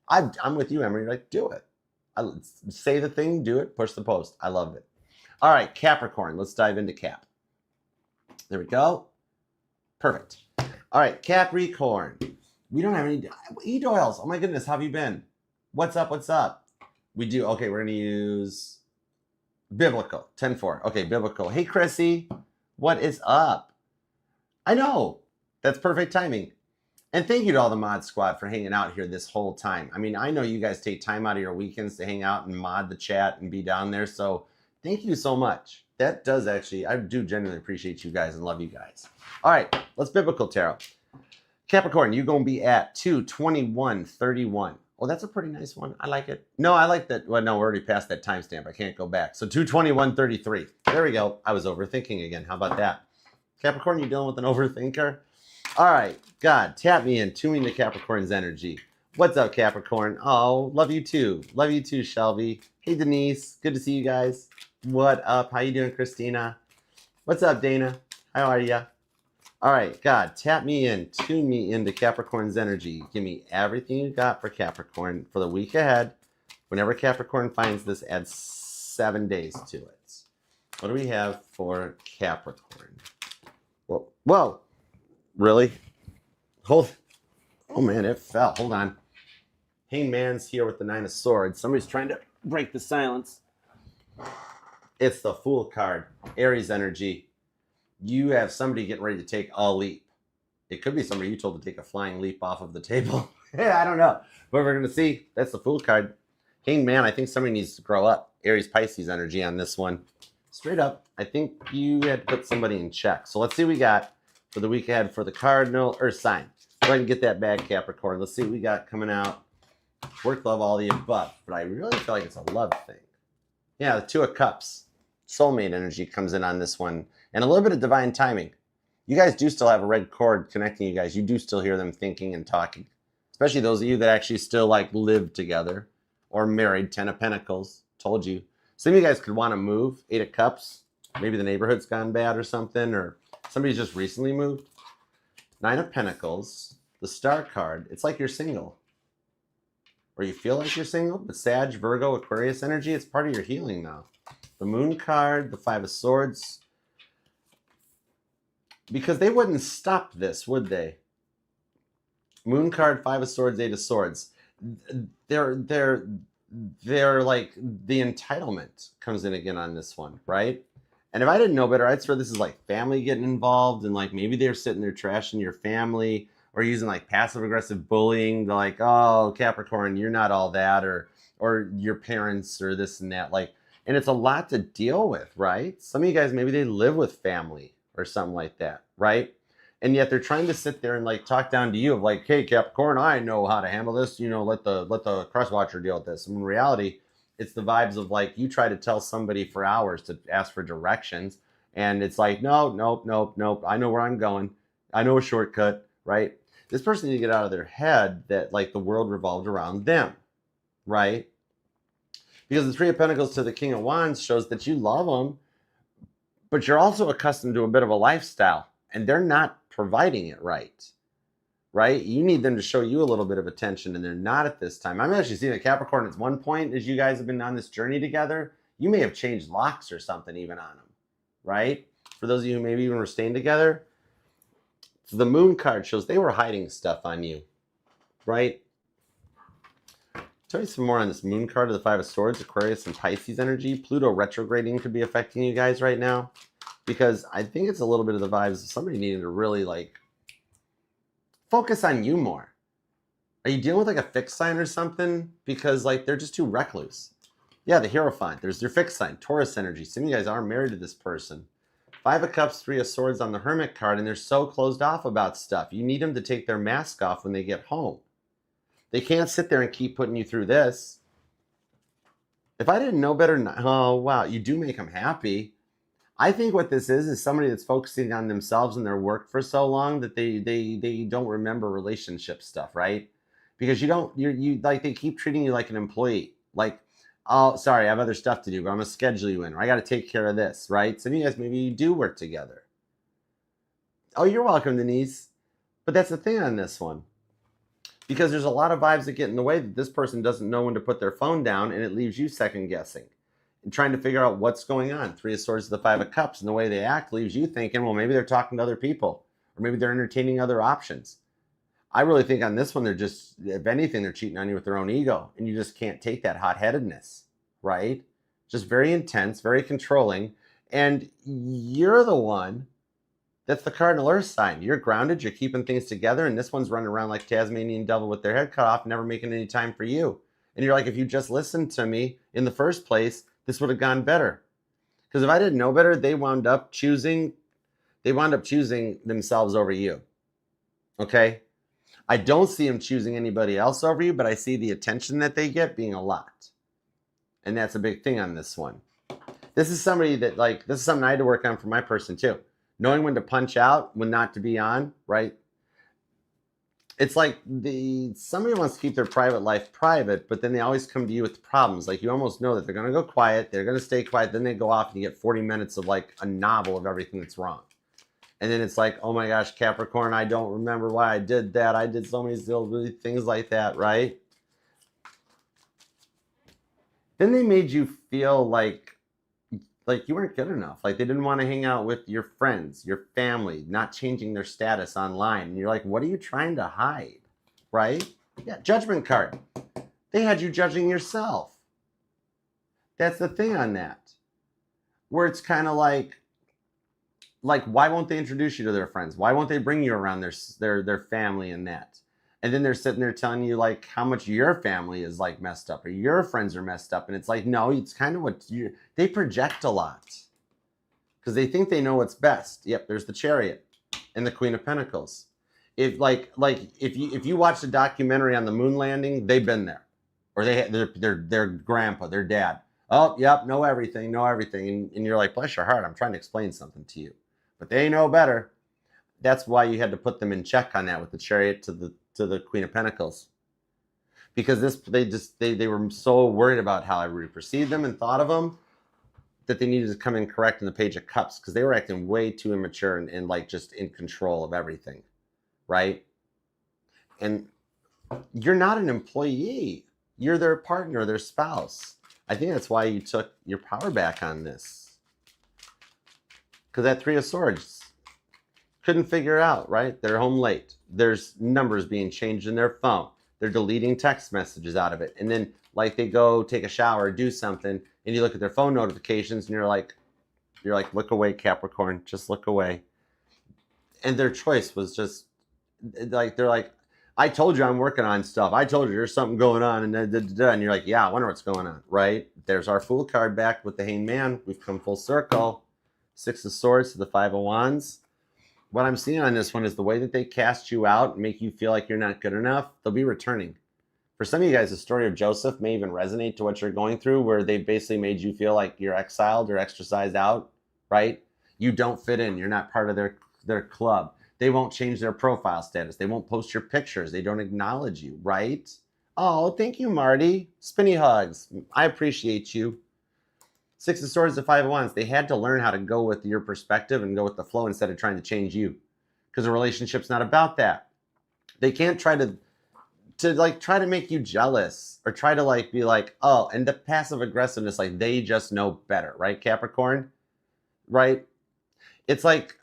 I'm with you, Emery. Like, do it. Say the thing, do it, push the post. I love it. All right, Capricorn. Let's dive into Cap. There we go. Perfect. All right, Capricorn. We don't have any e-doils. Oh my goodness, how have you been? What's up? What's up? We do. Okay, we're going to use Biblical. 10-4. Okay, Biblical. Hey, Chrissy. What is up? I know. That's perfect timing. And thank you to all the mod squad for hanging out here this whole time. I mean, I know you guys take time out of your weekends to hang out and mod the chat and be down there. So thank you so much. That does actually, I do genuinely appreciate you guys and love you guys. All right, let's Biblical Tarot. Capricorn, you're going to be at 2/21/31. Oh, that's a pretty nice one. I like it. No, I like that. Well, no, we're already past that timestamp. I can't go back. So 2/21/33. There we go. I was overthinking again. How about that? Capricorn, you dealing with an overthinker? All right, God, tap me in. Tune into Capricorn's energy. What's up, Capricorn? Oh, love you too. Love you too, Shelby. Hey, Denise. Good to see you guys. What up? How you doing, Christina? What's up, Dana? How are ya? All right, God, tap me in. Tune me into Capricorn's energy. Give me everything you got for Capricorn for the week ahead. Whenever Capricorn finds this, add 7 days to it. What do we have for Capricorn? Whoa. Whoa. Really? Oh man, it fell. Hold on. Hangman's here with the 9 of Swords. Somebody's trying to break the silence. It's the Fool card. Aries energy. You have somebody getting ready to take a leap. It could be somebody you told to take a flying leap off of the table. Yeah, I don't know. But we're going to see. That's the Fool card. Hangman, I think somebody needs to grow up. Aries Pisces energy on this one. Straight up, I think you had put somebody in check. So let's see what we got for the week ahead for the cardinal Earth sign. Go ahead and get that bag, Capricorn. Let's see what we got coming out. Work, love, all the above. But I really feel like it's a love thing. Yeah, the 2 of Cups. Soulmate energy comes in on this one. And a little bit of divine timing. You guys do still have a red cord connecting you guys. You do still hear them thinking and talking. Especially those of you that actually still like live together. Or married, 10 of Pentacles. Told you. Some of you guys could want to move. 8 of Cups. Maybe the neighborhood's gone bad or something. Or somebody's just recently moved. 9 of Pentacles. The Star card. It's like you're single. Or you feel like you're single. But Sag, Virgo, Aquarius energy, it's part of your healing now. The Moon card. The 5 of Swords. Because they wouldn't stop this, would they? Moon card, 5 of Swords, 8 of Swords. They're like the entitlement comes in again on this one, right? And if I didn't know better, I'd swear this is like family getting involved, and like maybe they're sitting there trashing your family or using like passive aggressive bullying. They're like, oh, Capricorn, you're not all that, or your parents or this and that. Like, and it's a lot to deal with, right? Some of you guys, maybe they live with family or something like that, right? And yet they're trying to sit there and like talk down to you of like, hey, Capricorn, I know how to handle this. You know, let the cross watcher deal with this. And in reality, it's the vibes of like you try to tell somebody for hours to ask for directions, And it's like, no, nope, nope, nope. I know where I'm going. I know a shortcut, right? This person needs to get out of their head that like the world revolved around them, right? Because the Three of Pentacles to the King of Wands shows that you love them, but you're also accustomed to a bit of a lifestyle, and they're not providing it right. Right? You need them to show you a little bit of attention, and they're not at this time. I'm actually seeing a Capricorn at one point as you guys have been on this journey together. You may have changed locks or something even on them, right? For those of you who maybe even were staying together, so the Moon card shows they were hiding stuff on you, right? Tell you some more on this Moon card of the Five of Swords, Aquarius and Pisces energy. Pluto retrograding could be affecting you guys right now, because I think it's a little bit of the vibes of somebody needing to really like focus on you more. Are you dealing with like a fixed sign or something? Because like they're just too recluse. Yeah, the Hierophant. There's your fixed sign, Taurus energy. Some of you guys are married to this person. Five of Cups, Three of Swords on the Hermit card, and they're so closed off about stuff. You need them to take their mask off when they get home. They can't sit there and keep putting you through this. If I didn't know better, oh wow, you do make them happy. I think what this is somebody that's focusing on themselves and their work for so long that they don't remember relationship stuff, right? Because you like they keep treating you like an employee. Like, oh, sorry, I have other stuff to do, but I'm gonna schedule you in, or I got to take care of this, right? Some of you guys maybe you do work together. Oh, you're welcome, Denise. But that's the thing on this one, because there's a lot of vibes that get in the way that this person doesn't know when to put their phone down, and it leaves you second guessing and trying to figure out what's going on. Three of Swords to the Five of Cups, and the way they act leaves you thinking, well, maybe they're talking to other people, or maybe they're entertaining other options. I really think on this one, they're just, if anything, they're cheating on you with their own ego, and you just can't take that hot-headedness, right? Just very intense, very controlling, and you're the one that's the cardinal earth sign. You're grounded, you're keeping things together, and this one's running around like Tasmanian devil with their head cut off, never making any time for you. And you're like, if you just listened to me in the first place, this would have gone better. Because if I didn't know better, they wound up choosing themselves over you. Okay? I don't see them choosing anybody else over you, but I see the attention that they get being a lot. And that's a big thing on this one. This is somebody that, like, this is something I had to work on for my person too. Knowing when to punch out, when not to be on, right? It's like somebody wants to keep their private life private, but then they always come to you with problems. Like you almost know that they're going to go quiet, they're going to stay quiet, then they go off and you get 40 minutes of like a novel of everything that's wrong. And then it's like, oh my gosh, Capricorn, I don't remember why I did that. I did so many silly things like that, right? Then they made you feel like you weren't good enough. Like they didn't want to hang out with your friends, your family, not changing their status online. And you're like, what are you trying to hide? Right? Yeah, Judgment card. They had you judging yourself. That's the thing on that. Where it's kind of like, why won't they introduce you to their friends? Why won't they bring you around their family and that? And then they're sitting there telling you like how much your family is like messed up or your friends are messed up. And it's like, no, it's kind of what they project a lot because they think they know what's best. Yep. There's the Chariot and the Queen of Pentacles. If if you watch a documentary on the moon landing, they've been there, or their grandpa, their dad. Oh, yep. Know everything. And you're like, bless your heart. I'm trying to explain something to you, but they know better. That's why you had to put them in check on that with the Chariot to the Queen of Pentacles, because they were so worried about how everybody perceived them and thought of them that they needed to come in correct in the Page of Cups because they were acting way too immature and like just in control of everything, right? And you're not an employee. You're their partner, their spouse. I think that's why you took your power back on this, because that Three of Swords couldn't figure out, right? They're home late. There's numbers being changed in their phone. They're deleting text messages out of it. And then like they go take a shower or do something and you look at their phone notifications and you're like, look away, Capricorn, just look away. And their choice was just like, they're like, I told you I'm working on stuff. I told you there's something going on. And you're like, yeah, I wonder what's going on, right? There's our Fool card back with the Hanged Man. We've come full circle. Six of Swords to the Five of Wands. What I'm seeing on this one is the way that they cast you out and make you feel like you're not good enough, they'll be returning. For some of you guys, the story of Joseph may even resonate to what you're going through, where they basically made you feel like you're exiled or exorcised out, right? You don't fit in. You're not part of their club. They won't change their profile status. They won't post your pictures. They don't acknowledge you, right? Oh, thank you, Marty. Spinny hugs. I appreciate you. Six of Swords to Five of Wands. They had to learn how to go with your perspective and go with the flow instead of trying to change you. Because a relationship's not about that. They can't try to make you jealous or try to like be like, oh, and the passive aggressiveness, like they just know better, right, Capricorn? Right? It's like,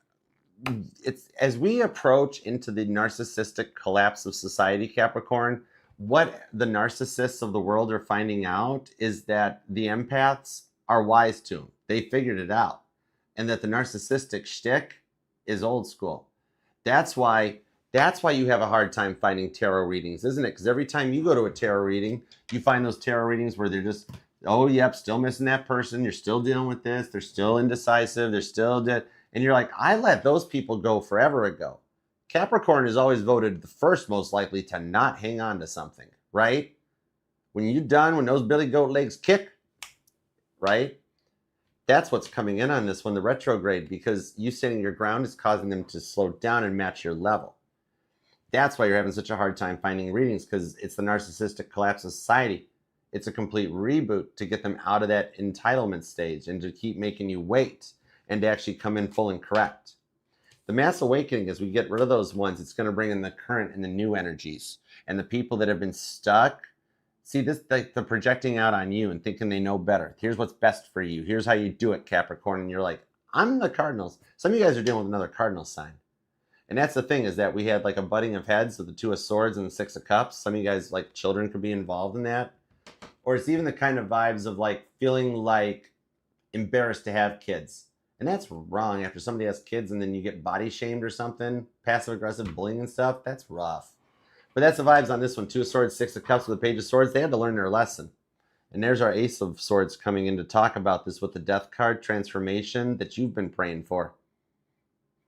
it's as we approach into the narcissistic collapse of society, Capricorn, what the narcissists of the world are finding out is that the empaths are wise to them. They figured it out. And that the narcissistic shtick is old school. That's why you have a hard time finding tarot readings, isn't it? Because every time you go to a tarot reading, you find those tarot readings where they're just, oh, yep, still missing that person. You're still dealing with this. They're still indecisive. They're still dead. And you're like, I let those people go forever ago. Capricorn is always voted the first most likely to not hang on to something, right? When you're done, when those billy goat legs kick, right? That's what's coming in on this one, the retrograde, because you standing your ground is causing them to slow down and match your level. That's why you're having such a hard time finding readings, because it's the narcissistic collapse of society. It's a complete reboot to get them out of that entitlement stage and to keep making you wait and to actually come in full and correct. The mass awakening, as we get rid of those ones, it's going to bring in the current and the new energies. And the people that have been stuck, see this, they're projecting out on you and thinking they know better. Here's what's best for you. Here's how you do it, Capricorn. And you're like, I'm the Cardinals. Some of you guys are dealing with another Cardinal sign. And that's the thing, is that we had like a butting of heads with the Two of Swords and the Six of Cups. Some of you guys, like children, could be involved in that. Or it's even the kind of vibes of like feeling like embarrassed to have kids. And that's wrong. After somebody has kids and then you get body shamed or something, passive aggressive bullying and stuff, that's rough. But that's the vibes on this one. Two of Swords, Six of Cups with the Page of Swords. They had to learn their lesson. And there's our Ace of Swords coming in to talk about this with the Death card, transformation that you've been praying for.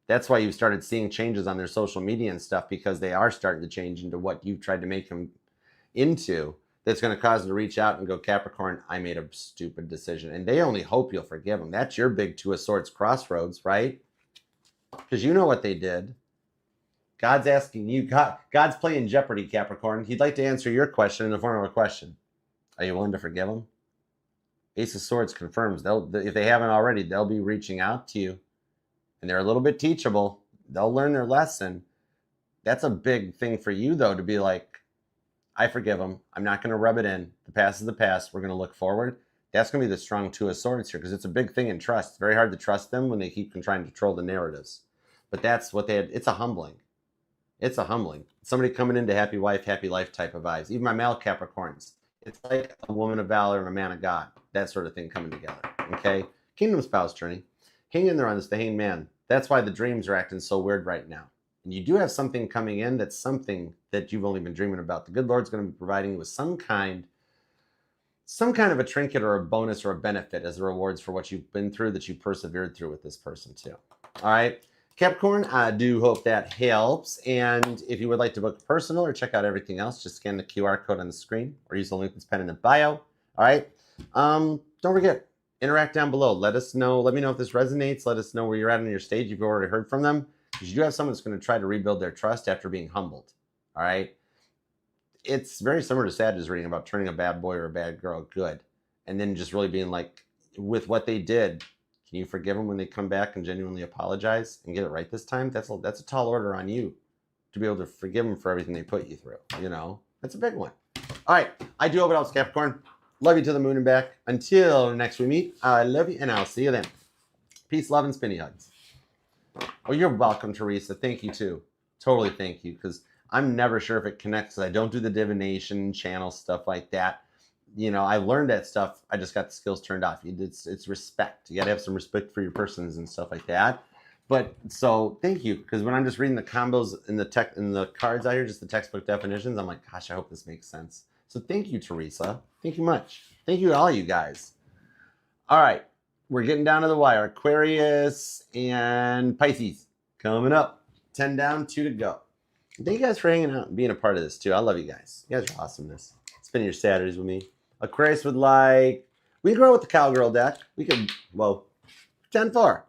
That's why you've started seeing changes on their social media and stuff, because they are starting to change into what you've tried to make them into. That's going to cause them to reach out and go, Capricorn, I made a stupid decision. And they only hope you'll forgive them. That's your big Two of Swords crossroads, right? Because you know what they did. God's asking you, God's playing Jeopardy, Capricorn. He'd like to answer your question in the form of a question. Are you willing to forgive them? Ace of Swords confirms, if they haven't already, they'll be reaching out to you. And they're a little bit teachable. They'll learn their lesson. That's a big thing for you, though, to be like, I forgive them. I'm not going to rub it in. The past is the past. We're going to look forward. That's going to be the strong Two of Swords here, because it's a big thing in trust. It's very hard to trust them when they keep trying to control the narratives. But that's what they had. It's a humbling. It's a humbling. Somebody coming into happy wife, happy life type of vibes. Even my male Capricorns. It's like a woman of valor and a man of God. That sort of thing coming together. Okay? Kingdom spouse journey. Hang in there on this, the Hanged Man. That's why the dreams are acting so weird right now. And you do have something coming in that's something that you've only been dreaming about. The good Lord's going to be providing you with some kind of a trinket or a bonus or a benefit as the rewards for what you've been through, that you persevered through with this person too. All right, Capricorn, I do hope that helps. And if you would like to book personal or check out everything else, just scan the QR code on the screen or use the link that's pinned in the bio. All right. Don't forget, interact down below. Let us know. Let me know if this resonates. Let us know where you're at in your stage. You've already heard from them. Because you do have someone that's going to try to rebuild their trust after being humbled. All right. It's very similar to Sagittarius reading about turning a bad boy or a bad girl good. And then just really being like, with what they did, can you forgive them when they come back and genuinely apologize and get it right this time? That's a tall order on you to be able to forgive them for everything they put you through. You know, that's a big one. All right. I do hope it helps, Capricorn. Love you to the moon and back. Until next we meet, I love you and I'll see you then. Peace, love, and spinny hugs. Oh, you're welcome, Teresa. Thank you, too. Totally thank you, because I'm never sure if it connects. I don't do the divination channel stuff like that. You know, I learned that stuff. I just got the skills turned off. It's respect. You got to have some respect for your persons and stuff like that. But so thank you, because when I'm just reading the combos in the cards out here, just the textbook definitions, I'm like, gosh, I hope this makes sense. So thank you, Teresa. Thank you much. Thank you to all you guys. All right. We're getting down to the wire. Aquarius and Pisces coming up. 10 down, 2 to go. Thank you guys for hanging out and being a part of this too. I love you guys. You guys are awesomeness. Spending your Saturdays with me. Aquarius would like, we can grow with the cowgirl deck. We could, well, 10-4.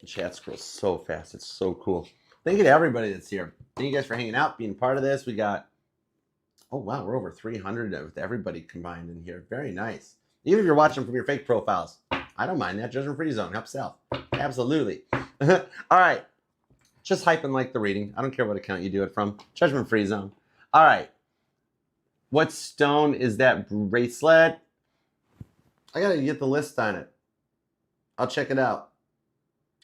The chat scrolls so fast. It's so cool. Thank you to everybody that's here. Thank you guys for hanging out, being part of this. We got, oh wow, we're over 300 with everybody combined in here. Very nice. Even if you're watching from your fake profiles, I don't mind that. Judgment-free zone. Help self. Absolutely. All right. Just hyping like the reading. I don't care what account you do it from. Judgment-free zone. All right. What stone is that bracelet? I got to get the list on it. I'll check it out.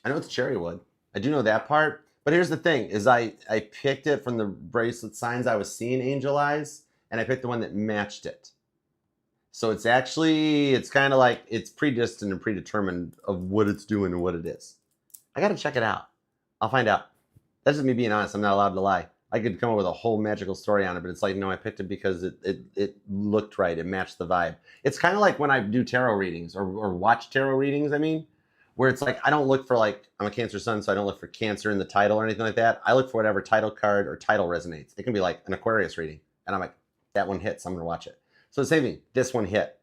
I know it's cherry wood. I do know that part. But here's the thing, is I picked it from the bracelet signs I was seeing, angel eyes, and I picked the one that matched it. So it's kind of like it's predestined and predetermined of what it's doing and what it is. I got to check it out. I'll find out. That's just me being honest. I'm not allowed to lie. I could come up with a whole magical story on it, but it's like, no, I picked it because it looked right. It matched the vibe. It's kind of like when I do tarot readings or watch tarot readings, I mean, where it's like, I don't look for like, I'm a Cancer sun, so I don't look for Cancer in the title or anything like that. I look for whatever title card or title resonates. It can be like an Aquarius reading. And I'm like, that one hits. I'm going to watch it. So the same thing, this one hit.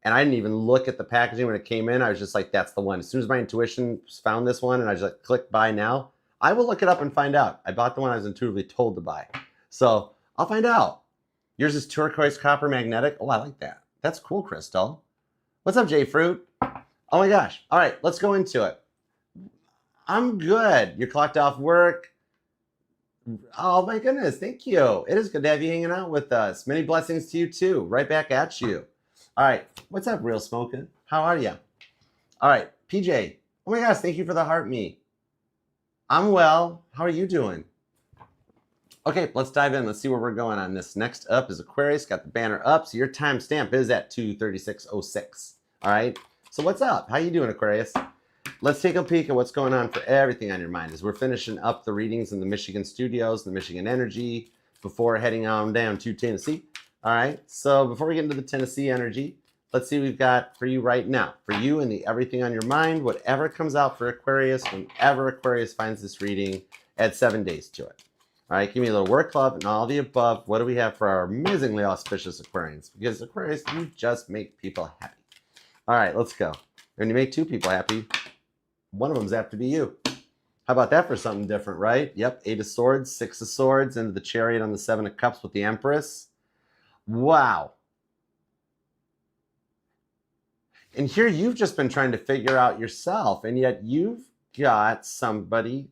And I didn't even look at the packaging when it came in. I was just like, that's the one. As soon as my intuition found this one and I just like, click buy now, I will look it up and find out. I bought the one I was intuitively told to buy. So I'll find out. Yours is turquoise copper magnetic. Oh, I like that. That's cool, Crystal. What's up, J Fruit? Oh my gosh. All right, let's go into it. I'm good. You're clocked off work. Oh my goodness, thank you. It is good to have you hanging out with us. Many blessings to you too. Right back at you. All right, what's up, Real Smoking? How are you? All right, PJ. Oh my gosh, thank you for the heart me. I'm well. How are you doing? Okay, let's dive in. Let's see where we're going on this. Next up is Aquarius. Got the banner up. So your timestamp is at 2:36:06. All right. So what's up? How you doing, Aquarius? Let's take a peek at what's going on for everything on your mind as we're finishing up the readings in the Michigan studios, the Michigan energy, before heading on down to Tennessee. All right. So before we get into the Tennessee energy, let's see what we've got for you right now. For you and the everything on your mind, whatever comes out for Aquarius, whenever Aquarius finds this reading, add 7 days to it. All right, give me a little work club and all the above. What do we have for our amazingly auspicious Aquarians? Because Aquarius, you just make people happy. All right, let's go. When you make two people happy, one of them's have to be you. How about that for something different, right? Yep, 8 of Swords, 6 of Swords, into the Chariot on the 7 of Cups with the Empress. Wow. And here you've just been trying to figure out yourself, and yet you've got somebody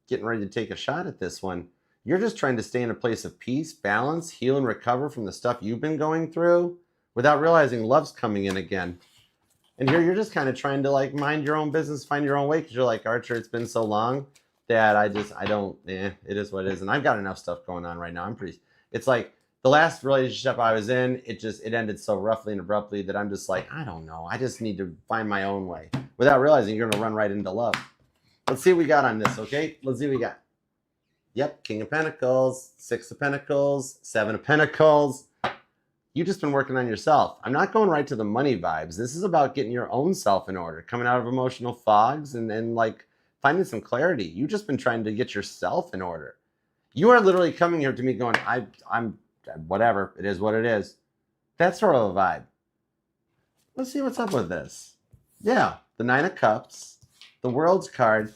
getting ready to take a shot at this one. You're just trying to stay in a place of peace, balance, heal, and recover from the stuff you've been going through without realizing love's coming in again. And here you're just kind of trying to like mind your own business, find your own way, because you're like, Archer, it's been so long that it is what it is. And I've got enough stuff going on right now. It's like the last relationship I was in, it ended so roughly and abruptly that I'm just like, I don't know. I just need to find my own way without realizing you're going to run right into love. Let's see what we got on this, okay? Let's see what we got. Yep, King of Pentacles, 6 of Pentacles, 7 of Pentacles. You've just been working on yourself. I'm not going right to the money vibes. This is about getting your own self in order, coming out of emotional fogs and then like finding some clarity. You've just been trying to get yourself in order. You are literally coming here to me going, I'm whatever. It is what it is. That's sort of a vibe. Let's see what's up with this. Yeah, the 9 of Cups, the World's card.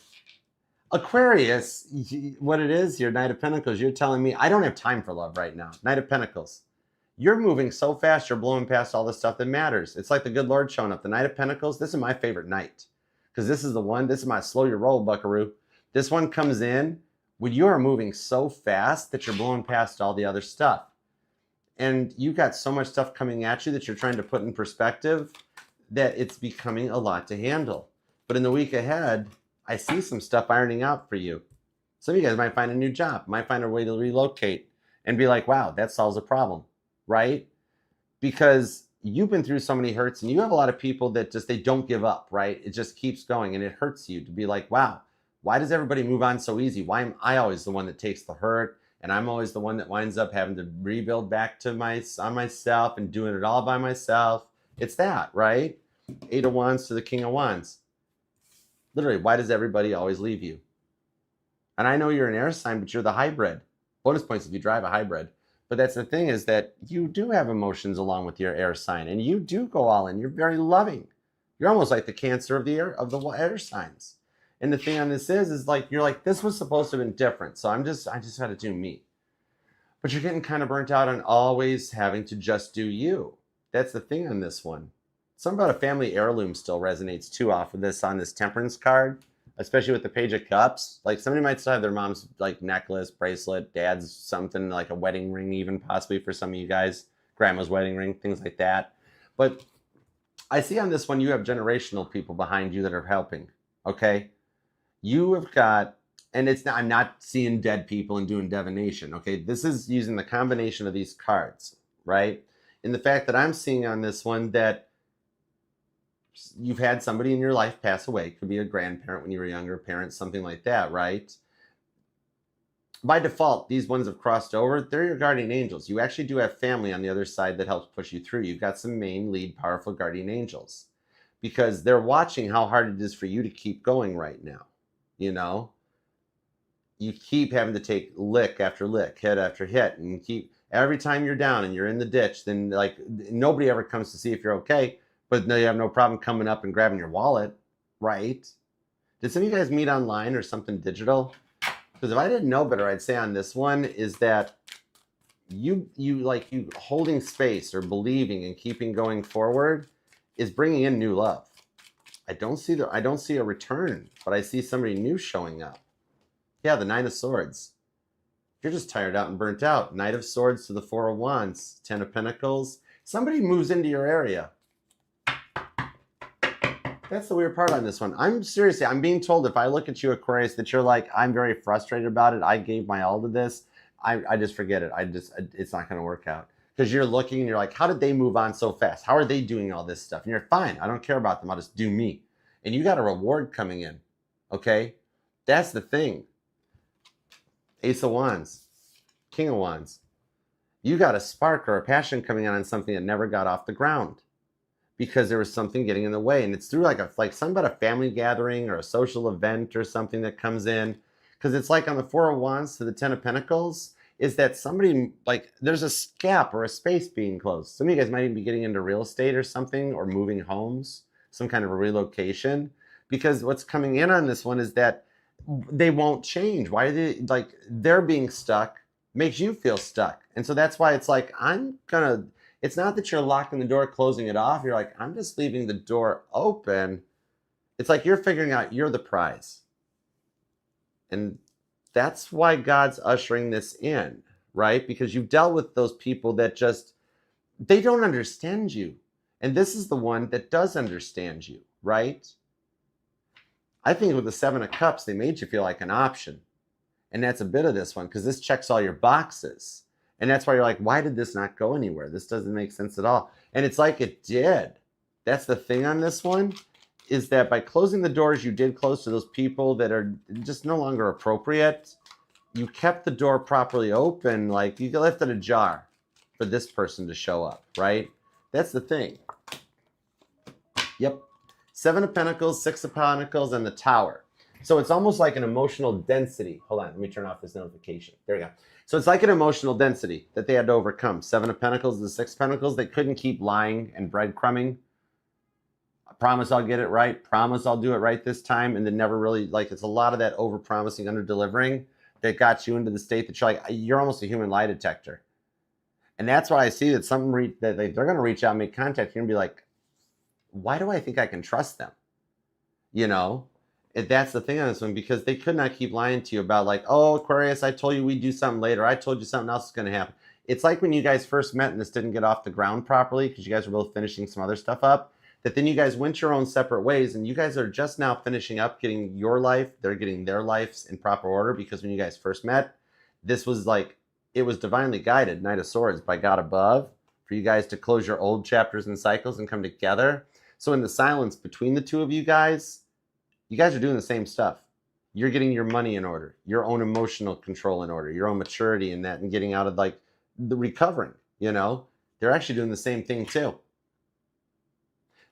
Aquarius, what it is here, Knight of Pentacles, you're telling me I don't have time for love right now. Knight of Pentacles. You're moving so fast, you're blowing past all the stuff that matters. It's like the good Lord showing up. The Knight of Pentacles, this is my favorite night. Because this is the one, this is my slow your roll, buckaroo. This one comes in when you are moving so fast that you're blowing past all the other stuff. And you've got so much stuff coming at you that you're trying to put in perspective that it's becoming a lot to handle. But in the week ahead, I see some stuff ironing out for you. Some of you guys might find a new job, might find a way to relocate and be like, wow, that solves a problem, right? Because you've been through so many hurts and you have a lot of people that just, they don't give up, right? It just keeps going and it hurts you to be like, wow, why does everybody move on so easy? Why am I always the one that takes the hurt? And I'm always the one that winds up having to rebuild back to myself and doing it all by myself. It's that, right? 8 of Wands to the King of Wands. Literally, why does everybody always leave you? And I know you're an air sign, but you're the hybrid. Bonus points if you drive a hybrid. But that's the thing, is that you do have emotions along with your air sign, and you do go all in. You're very loving. You're almost like the Cancer of the air signs. And the thing on this is like, you're like, this was supposed to have been different. So I just had to do me. But you're getting kind of burnt out on always having to just do you. That's the thing on this one. Something about a family heirloom still resonates too off of this on this temperance card, especially with the Page of Cups. Like somebody might still have their mom's like necklace, bracelet, dad's something like a wedding ring, even possibly for some of you guys, grandma's wedding ring, things like that. But I see on this one, you have generational people behind you that are helping. Okay. You have got, and it's not, I'm not seeing dead people and doing divination. Okay. This is using the combination of these cards, right? And the fact that I'm seeing on this one that you've had somebody in your life pass away. It could be a grandparent when you were younger, parent, something like that, right? By default, these ones have crossed over. They're your guardian angels. You actually do have family on the other side that helps push you through. You've got some main, lead, powerful guardian angels because they're watching how hard it is for you to keep going right now. You know, you keep having to take lick after lick, hit after hit, and keep every time you're down and you're in the ditch, then like nobody ever comes to see if you're okay, but no, you have no problem coming up and grabbing your wallet, right? Did some of you guys meet online or something digital? Because if I didn't know better, I'd say on this one is that you holding space or believing and keeping going forward is bringing in new love. I don't see a return, but I see somebody new showing up. Yeah, the Nine of Swords. You're just tired out and burnt out. Knight of Swords to the Four of Wands, Ten of Pentacles. Somebody moves into your area. That's the weird part on this one. I'm being told if I look at you, Aquarius, that you're like, I'm very frustrated about it. I gave my all to this. I just forget it. It's not going to work out. Because you're looking and you're like, how did they move on so fast? How are they doing all this stuff? And you're fine. I don't care about them. I'll just do me. And you got a reward coming in. Okay? That's the thing. Ace of Wands. King of Wands. You got a spark or a passion coming on something that never got off the ground. Because there was something getting in the way. And it's through like something about a family gathering or a social event or something that comes in. Because it's like on the Four of Wands to the Ten of Pentacles, is that somebody, like, there's a gap or a space being closed. Some of you guys might even be getting into real estate or something, or moving homes, some kind of a relocation. Because what's coming in on this one is that they won't change. Why are they, like, they're being stuck makes you feel stuck. And so that's why it's like, it's not that you're locking the door, closing it off. You're like, I'm just leaving the door open. It's like you're figuring out you're the prize. And that's why God's ushering this in, right? Because you've dealt with those people that just, they don't understand you. And this is the one that does understand you, right? I think with the Seven of Cups, they made you feel like an option. And that's a bit of this one, because this checks all your boxes. And that's why you're like, why did this not go anywhere? This doesn't make sense at all. And it's like it did. That's the thing on this one, is that by closing the doors you did close to those people that are just no longer appropriate, you kept the door properly open. Like you left it ajar for this person to show up, right? That's the thing. Yep. Seven of Pentacles, Six of Pentacles, and the Tower. So it's almost like an emotional density. Hold on, let me turn off this notification. There we go. So it's like an emotional density that they had to overcome. Seven of Pentacles, the Six of Pentacles, they couldn't keep lying and breadcrumbing. I promise I'll get it right. Promise I'll do it right this time. And then never really, like, it's a lot of that over-promising, under-delivering that got you into the state that you're like, you're almost a human lie detector. And that's why I see that they're going to reach out and make contact. You're going to be like, why do I think I can trust them? You know? That's the thing on this one, because they could not keep lying to you about like, oh, Aquarius, I told you we'd do something later. I told you something else is going to happen. It's like when you guys first met and this didn't get off the ground properly because you guys were both finishing some other stuff up, that then you guys went your own separate ways and you guys are just now finishing up getting your life. They're getting their lives in proper order, because when you guys first met, this was like, it was divinely guided, Knight of Swords by God above, for you guys to close your old chapters and cycles and come together. So in the silence between the two of you guys are doing the same stuff. You're getting your money in order, your own emotional control in order, your own maturity in that, and getting out of like the recovering, you know? They're actually doing the same thing too.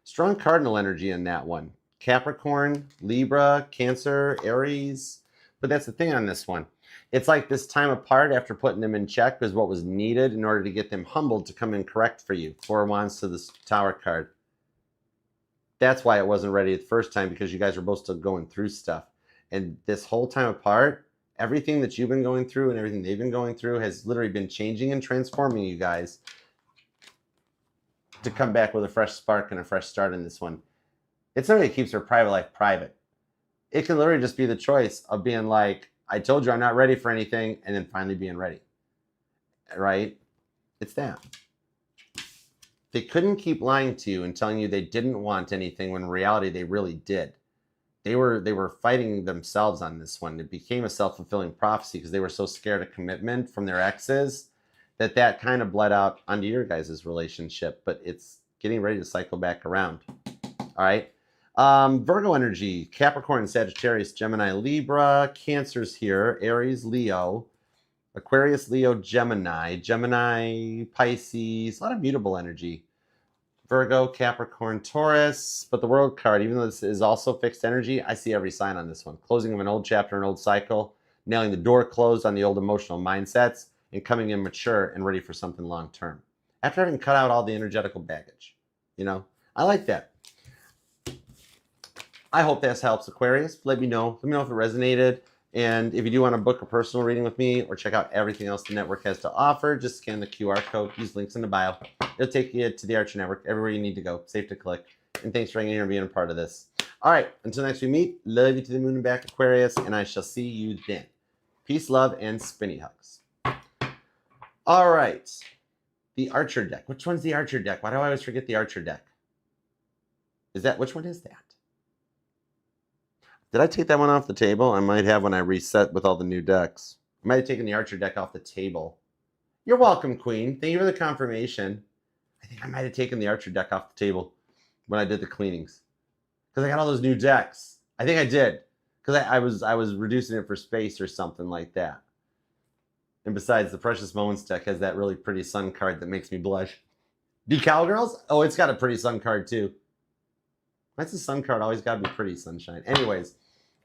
Strong cardinal energy in that one. Capricorn, Libra, Cancer, Aries. But that's the thing on this one. It's like this time apart after putting them in check was what was needed in order to get them humbled to come in correct for you. Four of Wands to the Tower card. That's why it wasn't ready the first time, because you guys were both still going through stuff. And this whole time apart, everything that you've been going through and everything they've been going through has literally been changing and transforming you guys to come back with a fresh spark and a fresh start in this one. It's somebody that keeps their private life private. It can literally just be the choice of being like, I told you I'm not ready for anything, and then finally being ready. Right? It's that. They couldn't keep lying to you and telling you they didn't want anything when in reality they really did. They were fighting themselves on this one. It became a self-fulfilling prophecy because they were so scared of commitment from their exes that kind of bled out onto your guys' relationship. But it's getting ready to cycle back around. All right. Virgo energy, Capricorn, Sagittarius, Gemini, Libra, Cancer's here, Aries, Leo, Aquarius, Leo, Gemini, Pisces, a lot of mutable energy. Virgo, Capricorn, Taurus, but the World card, even though this is also fixed energy, I see every sign on this one. Closing of an old chapter, an old cycle, nailing the door closed on the old emotional mindsets, and coming in mature and ready for something long term. After having cut out all the energetical baggage. I like that. I hope this helps, Aquarius. Let me know. Let me know if it resonated. And if you do want to book a personal reading with me or check out everything else the network has to offer, just scan the QR code, use links in the bio. It'll take you to the Archer Network, everywhere you need to go. Safe to click. And thanks for hanging here and being a part of this. All right, until next we meet, love you to the moon and back, Aquarius, and I shall see you then. Peace, love, and spinny hugs. All right, the Archer deck. Which one's the Archer deck? Why do I always forget the Archer deck? Which one is that? Did I take that one off the table? I might have when I reset with all the new decks. I might have taken the Archer deck off the table. You're welcome, Queen. Thank you for the confirmation. I think I might have taken the Archer deck off the table when I did the cleanings. Because I got all those new decks. I think I did. Because I was reducing it for space or something like that. And besides, the Precious Moments deck has that really pretty sun card that makes me blush. Do Cowgirls? Oh, it's got a pretty sun card too. That's the sun card. Always got to be pretty, sunshine. Anyways,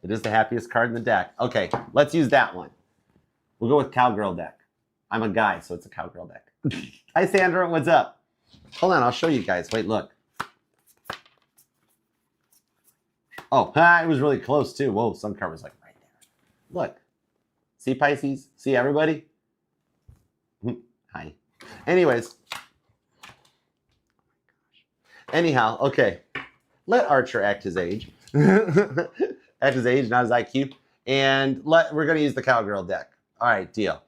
it is the happiest card in the deck. Okay, let's use that one. We'll go with Cowgirl deck. I'm a guy, so it's a Cowgirl deck. Hi, Sandra. What's up? Hold on. I'll show you guys. Wait, look. Oh, it was really close, too. Whoa, sun card was like right there. Look. See, Pisces? See, everybody? Hi. Anyways. Anyhow, okay. Let Archer act his age. Act his age, not his IQ. And we're going to use the Cowgirl deck. All right, deal.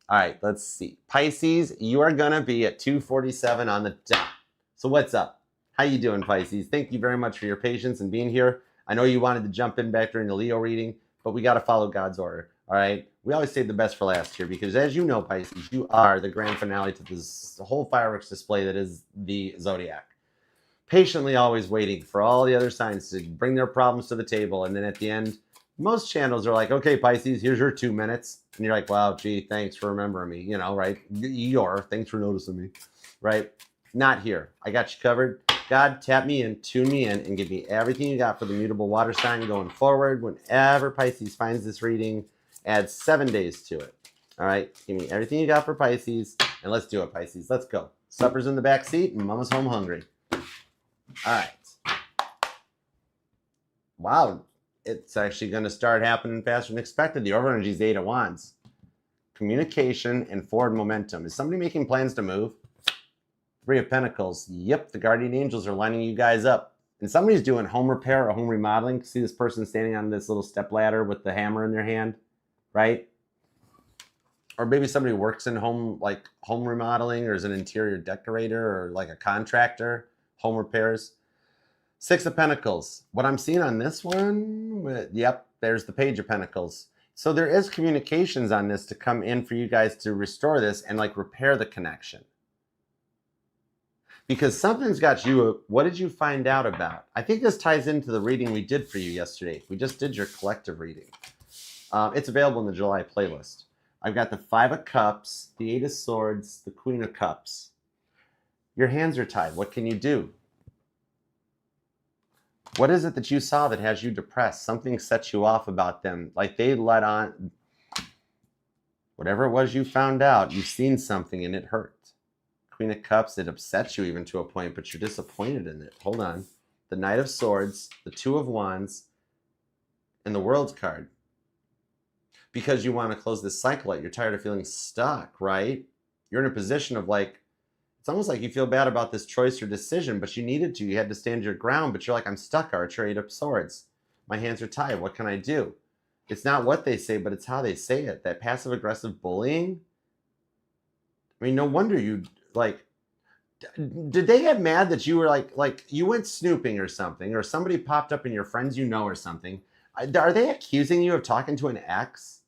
All right, let's see. Pisces, you are going to be at 2:47 on the dot. So what's up? How you doing, Pisces? Thank you very much for your patience and being here. I know you wanted to jump in back during the Leo reading, but we got to follow God's order. All right? We always save the best for last here because, as you know, Pisces, you are the grand finale to this whole fireworks display that is the Zodiac. Patiently always waiting for all the other signs to bring their problems to the table. And then at the end, most channels are like, okay, Pisces, here's your 2 minutes. And you're like, wow, gee, thanks for remembering me, right? Thanks for noticing me, right? Not here. I got you covered. God, tap me in, tune me in, and give me everything you got for the mutable water sign going forward. Whenever Pisces finds this reading, add 7 days to it. All right? Give me everything you got for Pisces, and let's do it, Pisces. Let's go. Supper's in the back seat, and Mama's home hungry. All right. Wow. It's actually going to start happening faster than expected. The over energy is 8 of Wands. Communication and forward momentum. Is somebody making plans to move? 3 of Pentacles. Yep, the guardian angels are lining you guys up. And somebody's doing home repair or home remodeling. See this person standing on this little step ladder with the hammer in their hand, right? Or maybe somebody works in home remodeling or is an interior decorator or like a contractor, home repairs. 6 of Pentacles. What I'm seeing on this one, yep, there's the Page of Pentacles. So there is communications on this to come in for you guys to restore this and repair the connection. Because something's got you. What did you find out about? I think this ties into the reading we did for you yesterday. We just did your collective reading. It's available in the July playlist. I've got the 5 of Cups, the 8 of Swords, the Queen of Cups. Your hands are tied. What can you do? What is it that you saw that has you depressed? Something sets you off about them. Like they let on. Whatever it was you found out, you've seen something and it hurt. Queen of Cups, it upsets you even to a point, but you're disappointed in it. Hold on. The Knight of Swords, the 2 of Wands, and the World card. Because you want to close this cycle out. You're tired of feeling stuck, right? You're in a position of like, it's almost like you feel bad about this choice or decision, but you needed to. You had to stand your ground, but you're like, I'm stuck, Archer, 8 of Swords. My hands are tied. What can I do? It's not what they say, but it's how they say it. That passive-aggressive bullying. I mean, no wonder you, like, did they get mad that you were like you went snooping or something, or somebody popped up in your friends you know or something? Are they accusing you of talking to an ex?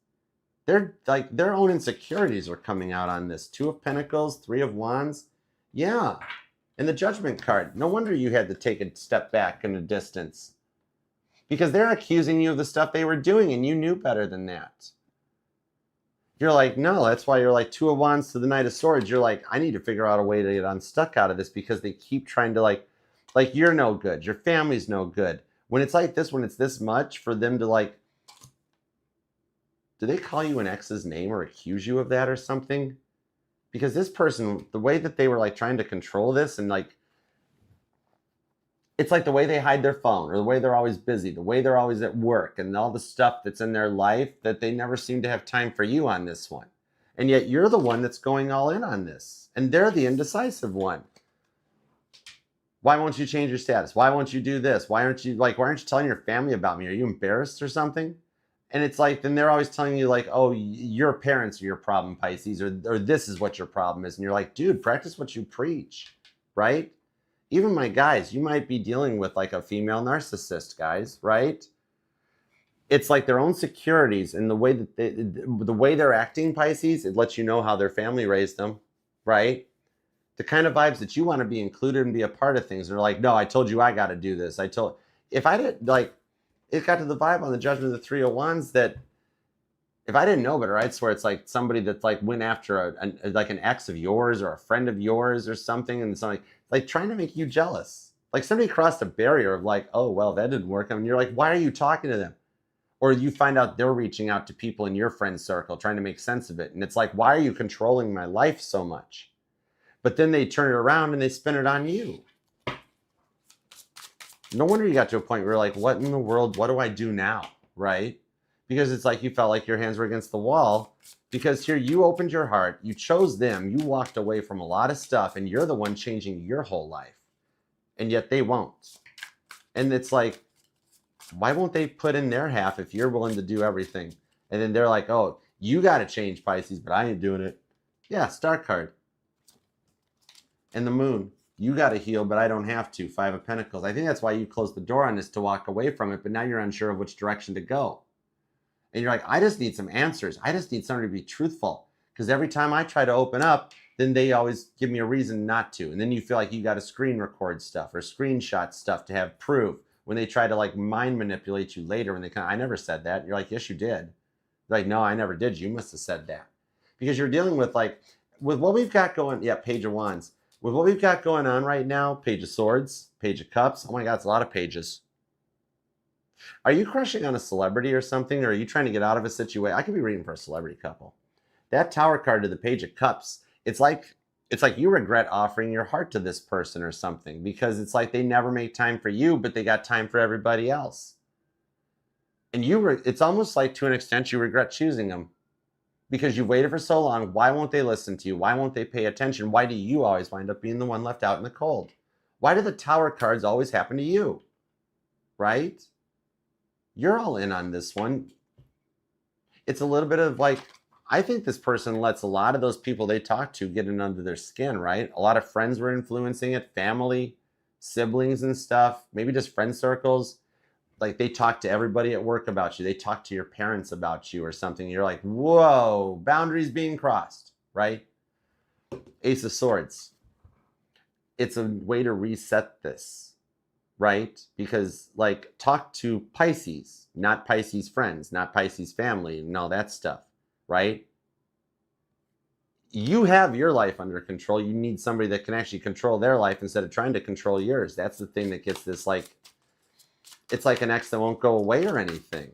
They're like, their own insecurities are coming out on this. 2 of Pentacles, 3 of Wands. Yeah. And the Judgment card. No wonder you had to take a step back in a distance. Because they're accusing you of the stuff they were doing, and you knew better than that. You're like, no, that's why you're like 2 of Wands to the Knight of Swords. You're like, I need to figure out a way to get unstuck out of this, because they keep trying to like you're no good. Your family's no good. When it's like this, when it's this much, for them to like, do they call you an ex's name or accuse you of that or something? Because this person, the way that they were like trying to control this, and like, it's like the way they hide their phone, or the way they're always busy, the way they're always at work, and all the stuff that's in their life, that they never seem to have time for you on this one. And yet you're the one that's going all in on this, and they're the indecisive one. Why won't you change your status? Why won't you do this? Why aren't you telling your family about me? Are you embarrassed or something? And it's like, then they're always telling you like, oh, your parents are your problem, Pisces, or this is what your problem is. And you're like, dude, practice what you preach, right? Even my guys, you might be dealing with like a female narcissist, guys, right? It's like their own securities and the way that the way they're acting, Pisces, it lets you know how their family raised them, right? The kind of vibes that you want to be included and be a part of things. They're like, no, I told you I got to do this. If I didn't, like, it got to the vibe on the Judgment of the 3 of Wands that if I didn't know better, I'd swear it's like somebody that's like went after like an ex of yours or a friend of yours or something, and something like trying to make you jealous. Like somebody crossed a barrier of like, oh, well, that didn't work. I mean, you're like, why are you talking to them? Or you find out they're reaching out to people in your friend circle, trying to make sense of it. And it's like, why are you controlling my life so much? But then they turn it around and they spin it on you. No wonder you got to a point where you're like, what in the world? What do I do now? Right? Because it's like you felt like your hands were against the wall, because here you opened your heart, you chose them, you walked away from a lot of stuff, and you're the one changing your whole life. And yet they won't. And it's like, why won't they put in their half if you're willing to do everything? And then they're like, oh, you got to change, Pisces, but I ain't doing it. Yeah, Star card. And the Moon. You got to heal, but I don't have to. 5 of Pentacles. I think that's why you closed the door on this, to walk away from it, but now you're unsure of which direction to go. And you're like, I just need some answers. I just need somebody to be truthful. Because every time I try to open up, then they always give me a reason not to. And then you feel like you got to screen record stuff or screenshot stuff to have proof. When they try to like mind manipulate you later, when they I never said that. You're like, yes, you did. They're like, no, I never did. You must have said that. Because you're dealing with like, with what we've got going, yeah, Page of Wands. With what we've got going on right now, Page of Swords, Page of Cups. Oh my God, it's a lot of pages. Are you crushing on a celebrity or something? Or are you trying to get out of a situation? I could be reading for a celebrity couple. That Tower card to the Page of Cups, it's like you regret offering your heart to this person or something, because it's like they never make time for you, but they got time for everybody else. And it's almost like, to an extent, you regret choosing them. Because you've waited for so long. Why won't they listen to you? Why won't they pay attention? Why do you always wind up being the one left out in the cold? Why do the Tower cards always happen to you? Right? You're all in on this one. It's a little bit of like, I think this person lets a lot of those people they talk to get in under their skin, right? A lot of friends were influencing it, family, siblings and stuff, maybe just friend circles. Like they talk to everybody at work about you. They talk to your parents about you or something. You're like, whoa, boundaries being crossed, right? Ace of Swords. It's a way to reset this, right? Because like, talk to Pisces, not Pisces friends, not Pisces family and all that stuff, right? You have your life under control. You need somebody that can actually control their life instead of trying to control yours. That's the thing that gets this like, it's like an ex that won't go away or anything.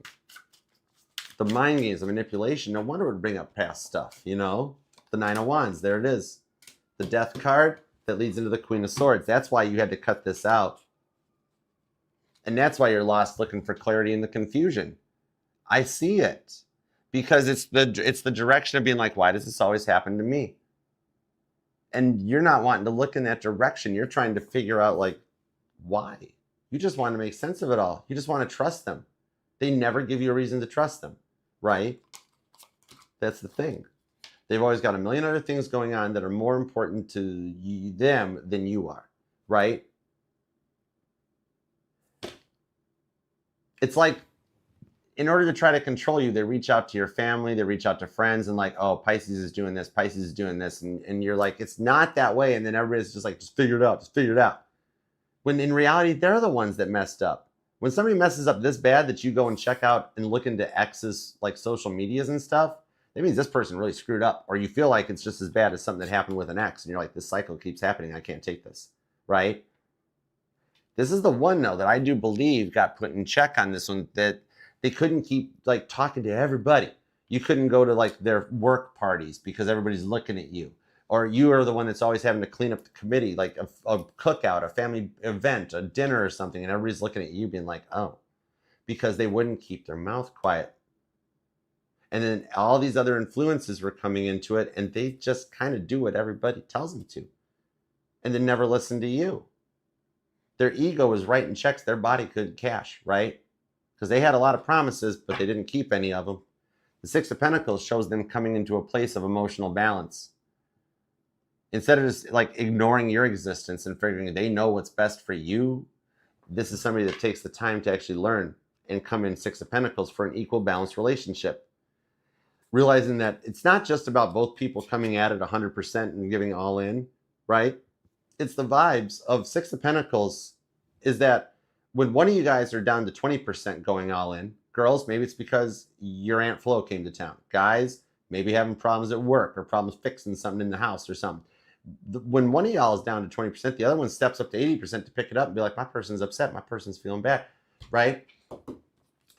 The mind games, the manipulation, no wonder it would bring up past stuff, you know? The 9 of Wands, there it is. The Death card that leads into the Queen of Swords. That's why you had to cut this out. And that's why you're lost looking for clarity in the confusion. I see it because it's the direction of being like, why does this always happen to me? And you're not wanting to look in that direction. You're trying to figure out like why. You just want to make sense of it all. You just want to trust them. They never give you a reason to trust them, right? That's the thing. They've always got a million other things going on that are more important to them than you are, right? It's like, in order to try to control you, they reach out to your family, they reach out to friends, and like, oh, Pisces is doing this, Pisces is doing this, and you're like, it's not that way, and then everybody's just like, just figure it out, just figure it out. When in reality, they're the ones that messed up. When somebody messes up this bad that you go and check out and look into X's like social medias and stuff, that means this person really screwed up, or you feel like it's just as bad as something that happened with an ex, and you're like, this cycle keeps happening, I can't take this, right? This is the one, though, that I do believe got put in check on this one, that they couldn't keep like talking to everybody. You couldn't go to like their work parties because everybody's looking at you, or you are the one that's always having to clean up the committee, like a cookout, a family event, a dinner or something, and everybody's looking at you being like, oh, because they wouldn't keep their mouth quiet. And then all these other influences were coming into it, and they just kind of do what everybody tells them to, and then never listen to you. Their ego was writing checks their body couldn't cash, right? Because they had a lot of promises, but they didn't keep any of them. The Six of Pentacles shows them coming into a place of emotional balance. Instead of just like ignoring your existence and figuring they know what's best for you, this is somebody that takes the time to actually learn and come in Six of Pentacles for an equal balanced relationship. Realizing that it's not just about both people coming at it 100% and giving all in, right? It's the vibes of Six of Pentacles is that when one of you guys are down to 20% going all in, girls, maybe it's because your Aunt Flo came to town. Guys, maybe having problems at work or problems fixing something in the house or something. When one of y'all is down to 20%, the other one steps up to 80% to pick it up and be like, my person's upset, my person's feeling bad, right?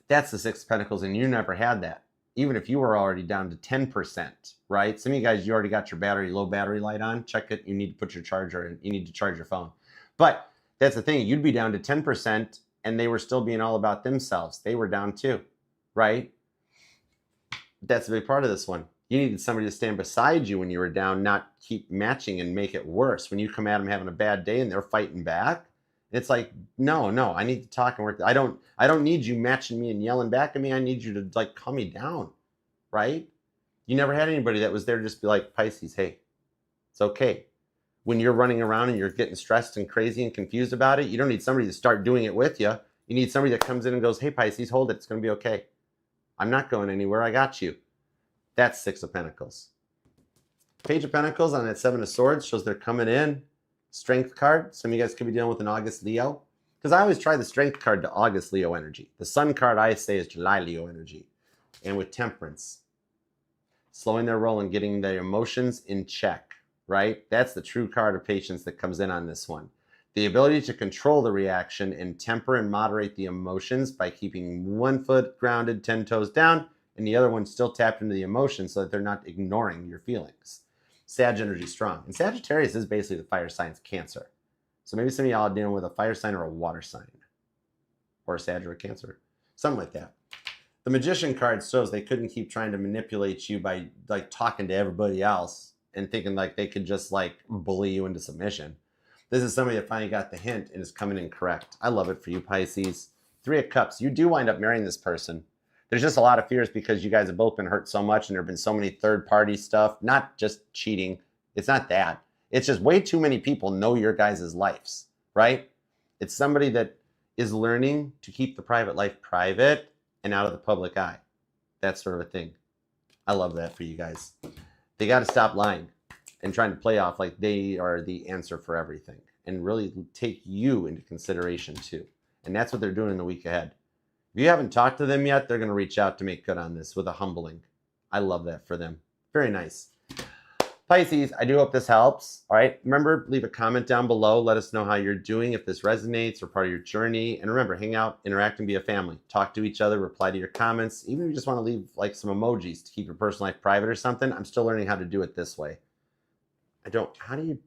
That's the Six of Pentacles, and you never had that. Even if you were already down to 10%, right? Some of you guys, you already got your low battery light on. Check it. You need to put your charger in. You need to charge your phone. But that's the thing. You'd be down to 10%, and they were still being all about themselves. They were down too, right? That's a big part of this one. You needed somebody to stand beside you when you were down, not keep matching and make it worse. When you come at them having a bad day and they're fighting back, it's like, no, I need to talk and work. I don't need you matching me and yelling back at me. I need you to like calm me down, right? You never had anybody that was there to just be like, Pisces, hey, it's okay. When you're running around and you're getting stressed and crazy and confused about it, you don't need somebody to start doing it with you. You need somebody that comes in and goes, hey, Pisces, hold it. It's going to be okay. I'm not going anywhere. I got you. That's Six of Pentacles. Page of Pentacles on that Seven of Swords shows they're coming in. Strength card. Some of you guys could be dealing with an August Leo. Because I always try the Strength card to August Leo energy. The Sun card I say is July Leo energy. And with Temperance. Slowing their roll and getting their emotions in check. Right? That's the true card of patience that comes in on this one. The ability to control the reaction and temper and moderate the emotions by keeping one foot grounded, 10 toes down, and the other one still tapped into the emotions so that they're not ignoring your feelings. Sag energy strong. And Sagittarius is basically the fire sign's Cancer. So maybe some of y'all are dealing with a fire sign or a water sign. Or a Sag or a Cancer. Something like that. The Magician card shows they couldn't keep trying to manipulate you by like talking to everybody else and thinking like they could just like bully you into submission. This is somebody that finally got the hint and is coming in correct. I love it for you, Pisces. Three of Cups. You do wind up marrying this person. There's just a lot of fears because you guys have both been hurt so much and there have been so many third-party stuff. Not just cheating. It's not that. It's just way too many people know your guys' lives, right? It's somebody that is learning to keep the private life private and out of the public eye. That sort of a thing. I love that for you guys. They got to stop lying and trying to play off like they are the answer for everything and really take you into consideration too. And that's what they're doing in the week ahead. If you haven't talked to them yet, they're going to reach out to make good on this with a humbling. I love that for them. Very nice. Pisces, I do hope this helps. All right. Remember, leave a comment down below. Let us know how you're doing, if this resonates or part of your journey. And remember, hang out, interact, and be a family. Talk to each other, reply to your comments. Even if you just want to leave like some emojis to keep your personal life private or something, I'm still learning how to do it this way. How do you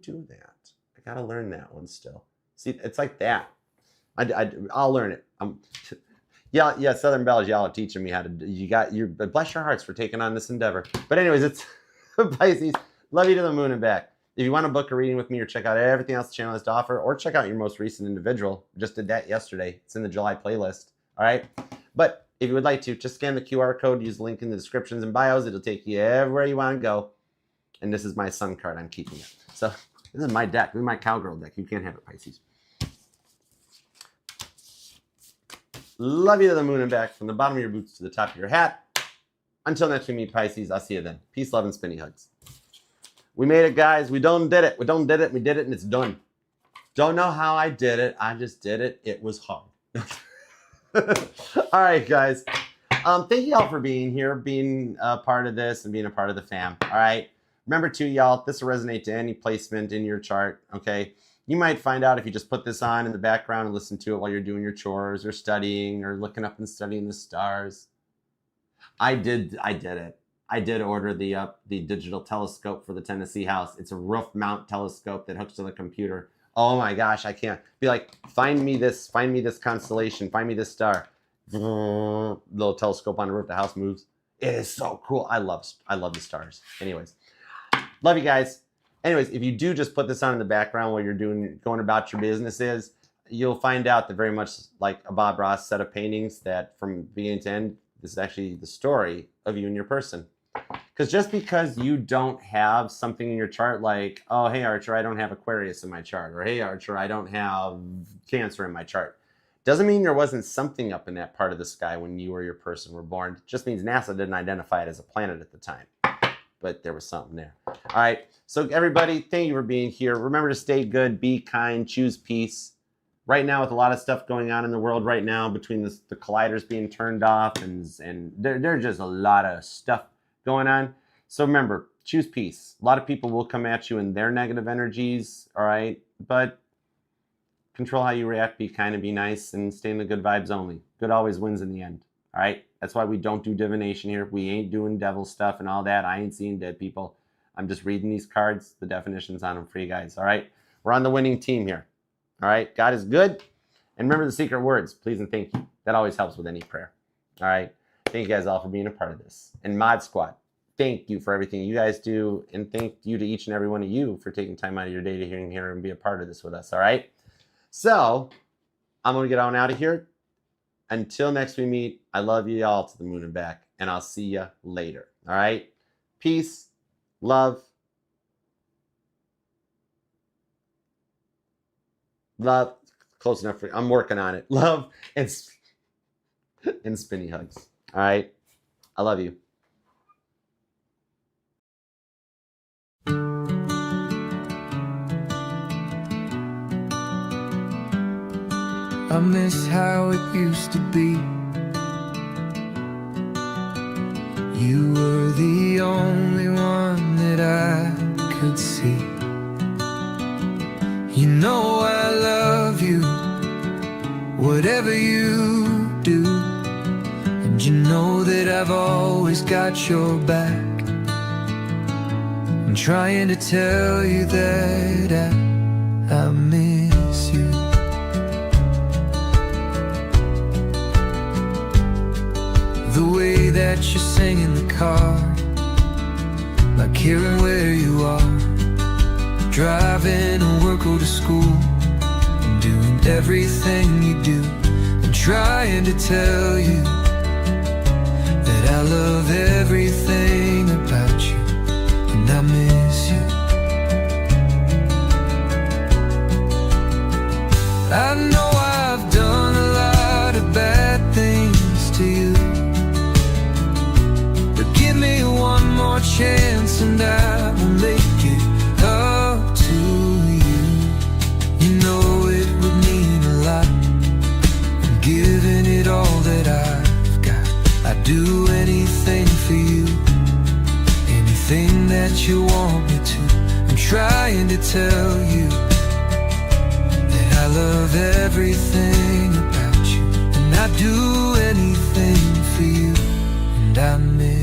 do that? I got to learn that one still. See, it's like that. I'll learn it. Yeah, Southern Belle is y'all are teaching me how to do. Bless your hearts for taking on this endeavor. But anyways, it's Pisces. Love you to the moon and back. If you want to book a reading with me or check out everything else the channel has to offer, or check out your most recent individual, just did that yesterday. It's in the July playlist. All right. But if you would like to, just scan the QR code, use the link in the descriptions and bios. It'll take you everywhere you want to go. And this is my sun card. I'm keeping it. So this is my deck. This is my cowgirl deck. You can't have it, Pisces. Love you to the moon and back, from the bottom of your boots to the top of your hat. Until next we meet, Pisces, I'll see you then. Peace, love, and spinny hugs. We made it, guys. We did it. We did it, and it's done. Don't know how I did it. I just did it. It was hard. All right, guys. Thank you all for being here, being a part of this, and being a part of the fam. All right. Remember, too, y'all, this will resonate to any placement in your chart, okay? You might find out if you just put this on in the background and listen to it while you're doing your chores or studying or looking up and studying the stars. I did it. I did order the digital telescope for the Tennessee house. It's a roof mount telescope that hooks to the computer. Oh my gosh, I can't be like, find me this constellation, find me this star. Little telescope on the roof, the house moves. It is so cool. I love the stars. Anyways, love you guys. Anyways, if you do just put this on in the background while you're going about your businesses, you'll find out that very much like a Bob Ross set of paintings that from beginning to end, this is actually the story of you and your person. Because just because you don't have something in your chart like, oh, hey, Archer, I don't have Aquarius in my chart, or hey, Archer, I don't have Cancer in my chart, doesn't mean there wasn't something up in that part of the sky when you or your person were born. It just means NASA didn't identify it as a planet at the time. But there was something there. All right. So everybody, thank you for being here. Remember to stay good, be kind, choose peace. Right now, with a lot of stuff going on in the world right now, between the colliders being turned off and there's just a lot of stuff going on. So remember, choose peace. A lot of people will come at you in their negative energies. All right. But control how you react, be kind and be nice, and stay in the good vibes only. Good always wins in the end. All right. That's why we don't do divination here. We ain't doing devil stuff and all that. I ain't seeing dead people. I'm just reading these cards, the definitions on them for you guys. All right. We're on the winning team here. All right. God is good. And remember the secret words, please and thank you. That always helps with any prayer. All right. Thank you guys all for being a part of this. And Mod Squad, thank you for everything you guys do. And thank you to each and every one of you for taking time out of your day to hear here and be a part of this with us. All right. So I'm going to get on out of here. Until next we meet, I love you all to the moon and back, and I'll see you later. All right? Peace, love, close enough for I'm working on it. Love and spinny hugs. All right? I love you.
I miss how it used to be. You were the only one that I could see. You know I love you, whatever you do. And you know that I've always got your back. I'm trying to tell you that I miss you. The way that you sing in the car, like hearing where you are, driving to work or to school, and doing everything you do. I'm trying to tell you that I love everything about you, and I miss you. I know I've done a lot of bad things to you. Give me one more chance and I will make it up to you. You know it would mean a lot. I'm giving it all that I've got. I'd do anything for you, anything that you want me to. I'm trying to tell you that I love everything about you, and I'd do anything for you, and I miss